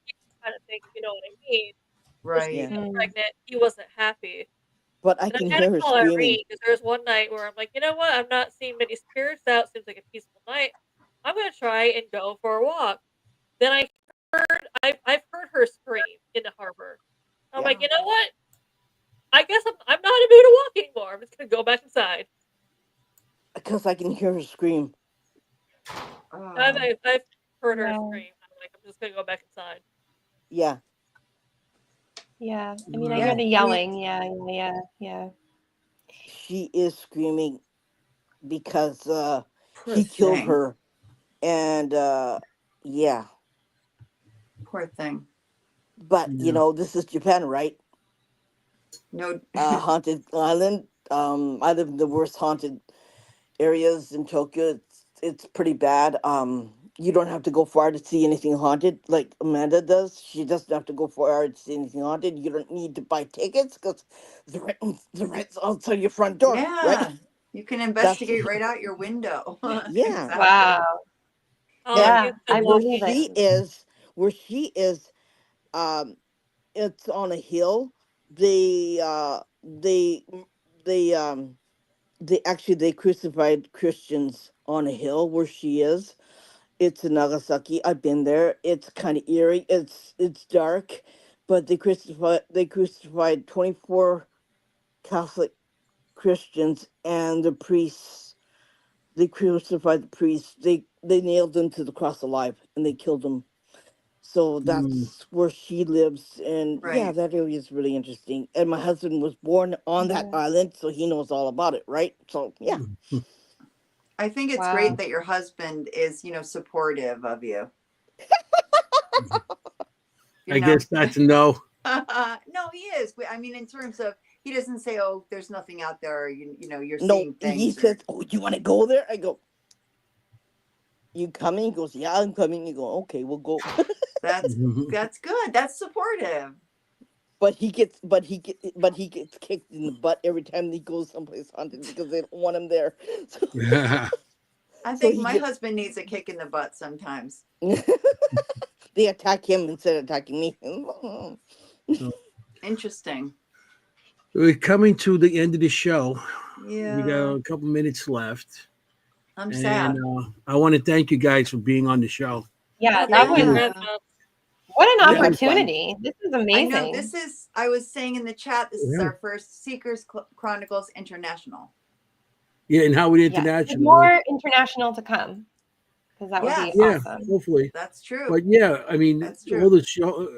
Speaker 4: kind of thing, you know what I mean? So she
Speaker 3: Right.
Speaker 5: Yeah.
Speaker 4: got pregnant. He wasn't happy.
Speaker 5: But I
Speaker 4: And
Speaker 5: can
Speaker 4: I had to
Speaker 5: hear her
Speaker 4: call
Speaker 5: screaming.
Speaker 4: Irene because there was one night where I'm like, you know what? I'm not seeing many spirits out. Seems like a peaceful night. I'm gonna try and go for a walk. Then I've heard her scream in the harbor. I'm like,
Speaker 3: Yeah.
Speaker 4: you know what? I guess I'm not in the mood to walk anymore. I'm just gonna go back inside.
Speaker 5: Because I can hear her scream.
Speaker 3: Oh.
Speaker 4: I've heard her
Speaker 2: Yeah.
Speaker 4: scream. I'm like, I'm just gonna go back inside.
Speaker 5: Yeah.
Speaker 2: Yeah. I mean, I
Speaker 3: Yeah,
Speaker 2: hear the
Speaker 3: we-
Speaker 2: yelling. Yeah.
Speaker 5: She is screaming because
Speaker 3: Poor
Speaker 5: he killed
Speaker 3: thing.
Speaker 5: her. And yeah.
Speaker 3: Poor thing.
Speaker 5: But,
Speaker 1: Yeah.
Speaker 5: this is Japan, right?
Speaker 3: No.
Speaker 5: Haunted island. I live in the worst haunted areas in Tokyo. It's pretty bad. You don't have to go far to see anything haunted like Amanda does. She doesn't have to go far to see anything haunted. You don't need to buy tickets because the rent's outside your front door, right?
Speaker 3: Yeah. You can investigate right out your window.
Speaker 5: Yeah.
Speaker 3: Exactly.
Speaker 2: Wow.
Speaker 4: Oh,
Speaker 5: And
Speaker 2: Yeah,
Speaker 4: it's
Speaker 2: I
Speaker 5: where
Speaker 2: believe
Speaker 5: she
Speaker 2: it.
Speaker 5: is, um, it's on a hill. They they they crucified Christians on a hill where she is. It's in Nagasaki. I've been there. It's kind of eerie. It's dark, but they crucified 24 Catholic Christians and the priests. They crucified the priests. They nailed them to the cross alive and they killed them. So that's where she lives, and yeah,
Speaker 3: Right.
Speaker 5: that area is really interesting. And my husband was born on that
Speaker 2: Yeah.
Speaker 5: island, so he knows all about it, right? So yeah.
Speaker 3: I think it's
Speaker 2: Wow.
Speaker 3: great that your husband is, supportive of you.
Speaker 1: I guess that's a no.
Speaker 3: No, he is. I mean, in terms of, he doesn't say, "Oh, there's nothing out there," or, you're
Speaker 5: No,
Speaker 3: seeing
Speaker 5: he
Speaker 3: things.
Speaker 5: says, "Oh, you want to go there?" I go, "You coming?" He goes, "Yeah, I'm coming." You go, "Okay, we'll go."
Speaker 3: That's good. That's supportive.
Speaker 5: But he gets kicked in the butt every time he goes someplace haunted because they don't want him there. So,
Speaker 3: I
Speaker 5: so
Speaker 3: think
Speaker 5: he
Speaker 3: my
Speaker 5: gets
Speaker 3: husband needs a kick in the butt sometimes.
Speaker 5: they attack him instead of attacking me.
Speaker 3: Interesting.
Speaker 1: We're coming to the end of the show. We got
Speaker 3: Yeah.
Speaker 1: a couple minutes left.
Speaker 3: I'm
Speaker 1: And
Speaker 3: sad.
Speaker 1: I want to thank you guys for being on the show.
Speaker 2: Yeah,
Speaker 4: Oh,
Speaker 2: that
Speaker 4: thank you for
Speaker 2: was
Speaker 4: having us.
Speaker 2: what an
Speaker 5: Yeah, it was fun.
Speaker 2: opportunity. This is
Speaker 3: I
Speaker 2: amazing.
Speaker 3: know I was saying in the chat, this is
Speaker 1: Yeah.
Speaker 3: our first Seekers Chronicles International.
Speaker 1: Yeah, and Howard
Speaker 2: Yes.
Speaker 1: International.
Speaker 2: There's more international to come because that would be
Speaker 1: Yeah,
Speaker 2: awesome.
Speaker 1: hopefully.
Speaker 3: That's true.
Speaker 1: But yeah, I mean,
Speaker 3: That's true.
Speaker 1: all the show.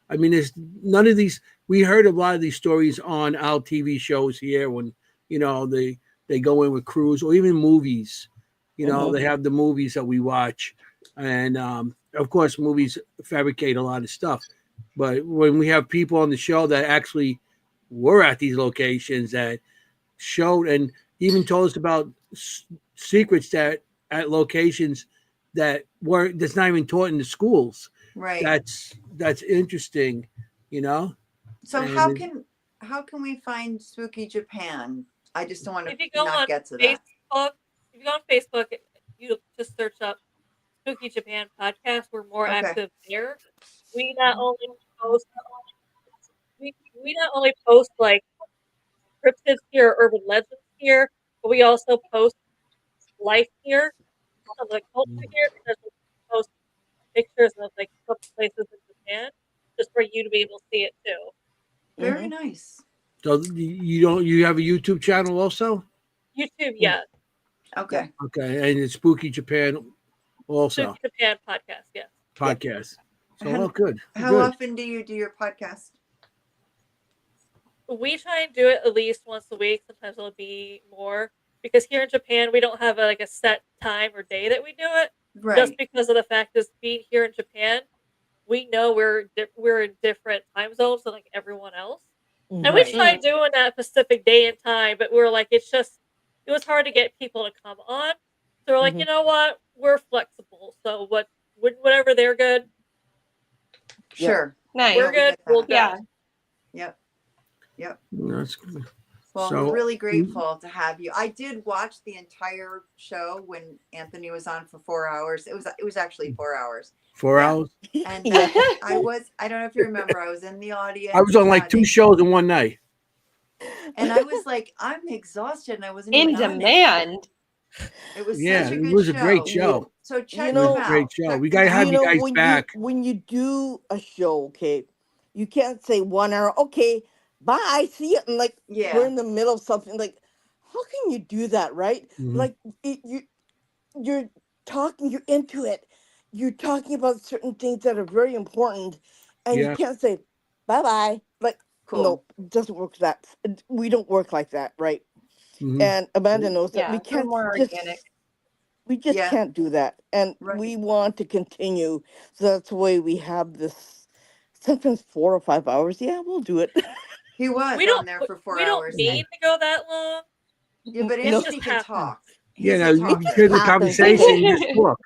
Speaker 1: I mean, there's none of these. We heard a lot of these stories on our TV shows here when the they go in with crews, or even movies. You know,
Speaker 5: Mhm.
Speaker 1: they have the movies that we watch, and of course, movies fabricate a lot of stuff. But when we have people on the show that actually were at these locations that showed and even told us about secrets that at locations that's not even taught in the schools.
Speaker 3: Right.
Speaker 1: That's interesting, you know.
Speaker 3: So
Speaker 1: And
Speaker 3: how can we find Spooky Japan? I just don't want
Speaker 4: If you
Speaker 3: to
Speaker 4: go
Speaker 3: not
Speaker 4: on
Speaker 3: get to that.
Speaker 4: Facebook, if you go on Facebook, you just search up Spooky Japan podcast. We're more
Speaker 3: Okay.
Speaker 4: active there. We not only post we not only post like cryptids here or urban legends here, but we also post life here of the culture here, and then we post pictures of like a couple places in Japan just for you to be able to see it too.
Speaker 3: Very
Speaker 5: Mhm.
Speaker 3: nice.
Speaker 1: so you have a YouTube channel also?
Speaker 4: YouTube, yes.
Speaker 3: Okay.
Speaker 1: Okay, and it's Spooky Japan also
Speaker 4: Spooky Japan podcast, yes.
Speaker 1: podcast. So
Speaker 3: And
Speaker 1: good.
Speaker 3: How
Speaker 1: Good.
Speaker 3: often do you do your podcast?
Speaker 4: We try and do it at least once a week. Sometimes it'll be more because here in Japan we don't have a set time or day that we do it.
Speaker 3: Right.
Speaker 4: Just because of the fact is being here in Japan, we know we're in different time zones than like everyone else, and we
Speaker 3: Right.
Speaker 4: tried doing that Pacific day and time, but we're like it was hard to get people to come on. So we're like,
Speaker 5: Mhm.
Speaker 4: you know what, we're flexible. So whatever they're good,
Speaker 3: Sure.
Speaker 2: Nice.
Speaker 4: we're good. We'll go.
Speaker 2: Yeah.
Speaker 3: Yep. Yep.
Speaker 1: That's good.
Speaker 3: Well,
Speaker 1: So-
Speaker 3: really grateful to have you. I did watch the entire show when Anthony was on for 4 hours. It was actually 4 hours.
Speaker 1: 4
Speaker 3: Yeah.
Speaker 1: hours.
Speaker 3: And
Speaker 5: Yeah.
Speaker 3: I don't know if you remember, I was in the audience.
Speaker 1: I was on like 2 shows in one night.
Speaker 3: And I was like, I'm exhausted, and I wasn't
Speaker 2: In
Speaker 3: even on it.
Speaker 2: demand.
Speaker 3: It was
Speaker 1: Yeah,
Speaker 3: such a
Speaker 1: it
Speaker 3: good
Speaker 1: was
Speaker 3: show.
Speaker 1: a great show.
Speaker 3: So check
Speaker 5: know-
Speaker 3: them out.
Speaker 1: Great show.
Speaker 3: Check
Speaker 1: We
Speaker 3: them
Speaker 1: gotta
Speaker 3: out.
Speaker 1: have you guys
Speaker 5: when
Speaker 1: back.
Speaker 5: when you do a show, okay, you can't say 1 hour. Okay, bye, see you. And like
Speaker 3: Yeah.
Speaker 5: we're in the middle of something. Like, how can you do that, right?
Speaker 1: Mhm.
Speaker 5: Like you're talking, you're into it. You're talking about certain things that are very important, and
Speaker 1: Yeah.
Speaker 5: you can't say bye bye. Like,
Speaker 3: Cool.
Speaker 5: no, it doesn't work that. We don't work like that, right?
Speaker 1: Mhm.
Speaker 5: And Amanda knows that
Speaker 2: Yeah,
Speaker 5: we
Speaker 2: we're
Speaker 5: can't
Speaker 2: more
Speaker 5: just
Speaker 2: organic.
Speaker 5: we just
Speaker 3: Yeah.
Speaker 5: can't do that, and
Speaker 3: Right.
Speaker 5: we want to continue. So that's why we have this. Sometimes 4 or 5 hours. Yeah, we'll do it.
Speaker 3: He was
Speaker 4: We
Speaker 3: on
Speaker 4: don't
Speaker 3: there for 4
Speaker 4: we
Speaker 3: hours.
Speaker 4: don't need to go that long.
Speaker 3: Yeah, but
Speaker 5: No.
Speaker 3: Anthony can
Speaker 4: Just
Speaker 3: talk.
Speaker 1: Yeah,
Speaker 3: He's
Speaker 1: no,
Speaker 3: a
Speaker 1: you
Speaker 3: talker.
Speaker 1: hear the
Speaker 5: happens.
Speaker 1: conversation, you just talk.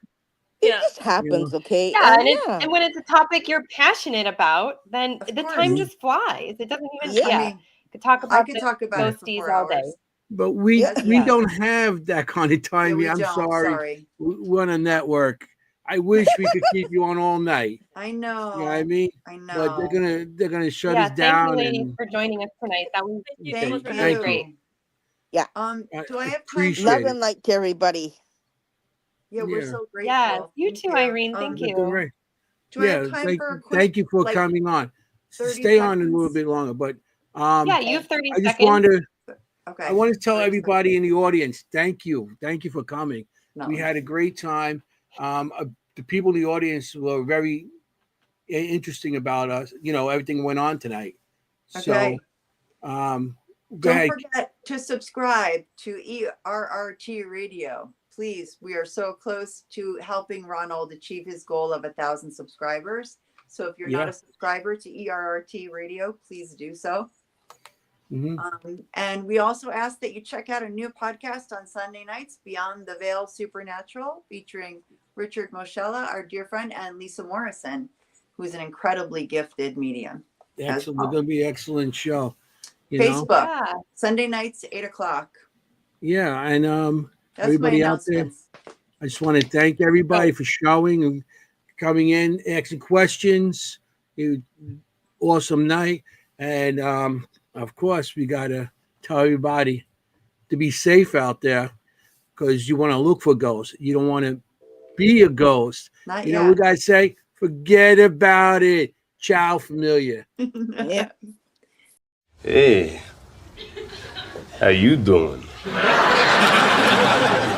Speaker 5: It
Speaker 4: Yeah.
Speaker 5: just happens, okay?
Speaker 2: Yeah,
Speaker 5: And
Speaker 2: and when it's a topic you're passionate about, then
Speaker 3: Of
Speaker 2: the
Speaker 3: course.
Speaker 2: time just flies. It doesn't even.
Speaker 5: Yeah.
Speaker 3: I
Speaker 2: Yeah,
Speaker 3: mean,
Speaker 2: could talk
Speaker 3: I
Speaker 2: about
Speaker 3: could
Speaker 2: the
Speaker 3: talk about it for
Speaker 2: ghosties
Speaker 3: 4
Speaker 2: all day.
Speaker 3: hours.
Speaker 1: But we
Speaker 3: Yes.
Speaker 2: Yeah.
Speaker 1: don't have that kind of
Speaker 3: Yeah,
Speaker 1: time.
Speaker 3: we
Speaker 1: I'm
Speaker 3: don't.
Speaker 1: sorry. We're on a network. I wish we could keep you on all night.
Speaker 3: I know.
Speaker 1: You know what I mean?
Speaker 3: I
Speaker 1: But
Speaker 3: know.
Speaker 1: they're gonna shut
Speaker 2: Yeah,
Speaker 1: us
Speaker 2: thank you,
Speaker 1: down.
Speaker 2: ladies,
Speaker 1: And
Speaker 2: for joining us tonight. That was
Speaker 4: Thank you
Speaker 1: Okay,
Speaker 4: so much for
Speaker 3: Thank
Speaker 4: having
Speaker 1: thank
Speaker 4: me.
Speaker 1: you.
Speaker 5: Yeah.
Speaker 3: Do I have time
Speaker 1: appreciate
Speaker 3: for?
Speaker 5: love
Speaker 1: it.
Speaker 5: and light to everybody.
Speaker 3: Yeah, we're
Speaker 1: Yeah.
Speaker 3: so grateful.
Speaker 2: yes, you
Speaker 3: Thank
Speaker 2: too, Irene. Thank
Speaker 1: You're
Speaker 2: you.
Speaker 1: doing great.
Speaker 3: Do I have time for a quick?
Speaker 1: Thank you for
Speaker 3: like,
Speaker 1: coming on.
Speaker 3: 30
Speaker 1: Stay on a little
Speaker 3: seconds?
Speaker 1: bit longer, but
Speaker 2: Yeah, you have 30
Speaker 1: I just
Speaker 2: seconds.
Speaker 1: wanted
Speaker 3: Okay.
Speaker 1: I want to tell
Speaker 3: 30
Speaker 1: everybody in the audience, thank you for coming.
Speaker 3: No.
Speaker 1: We had a great time. The people in the audience were very interesting about us. You know, everything went on tonight.
Speaker 3: Okay.
Speaker 1: So, go
Speaker 3: Don't
Speaker 1: ahead.
Speaker 3: forget to subscribe to ERRT Radio. Please, we are so close to helping Ronald achieve his goal of 1,000 subscribers. So if you're not
Speaker 1: Yeah.
Speaker 3: a subscriber to ERRT Radio, please do so.
Speaker 1: Mhm.
Speaker 3: And we also ask that you check out a new podcast on Sunday nights, Beyond the Veil Supernatural, featuring Richard Moschella, our dear friend, and Lisa Morrison, who's an incredibly gifted medium.
Speaker 1: Excellent.
Speaker 3: well.
Speaker 1: It's gonna be an excellent show. You know?
Speaker 3: Facebook,
Speaker 2: Yeah.
Speaker 3: Sunday nights, 8:00.
Speaker 1: Yeah, and
Speaker 3: That's
Speaker 1: everybody
Speaker 3: my
Speaker 1: out there,
Speaker 3: announcements.
Speaker 1: I just want to thank everybody for showing and coming in, asking questions. Awesome night. And of course, we got to tell everybody to be safe out there because you want to look for ghosts. You don't want to be a ghost.
Speaker 3: Not
Speaker 1: You know, we
Speaker 3: yet.
Speaker 1: got to say, forget about it. Ciao, familia.
Speaker 5: Yeah.
Speaker 6: Hey, how you doing?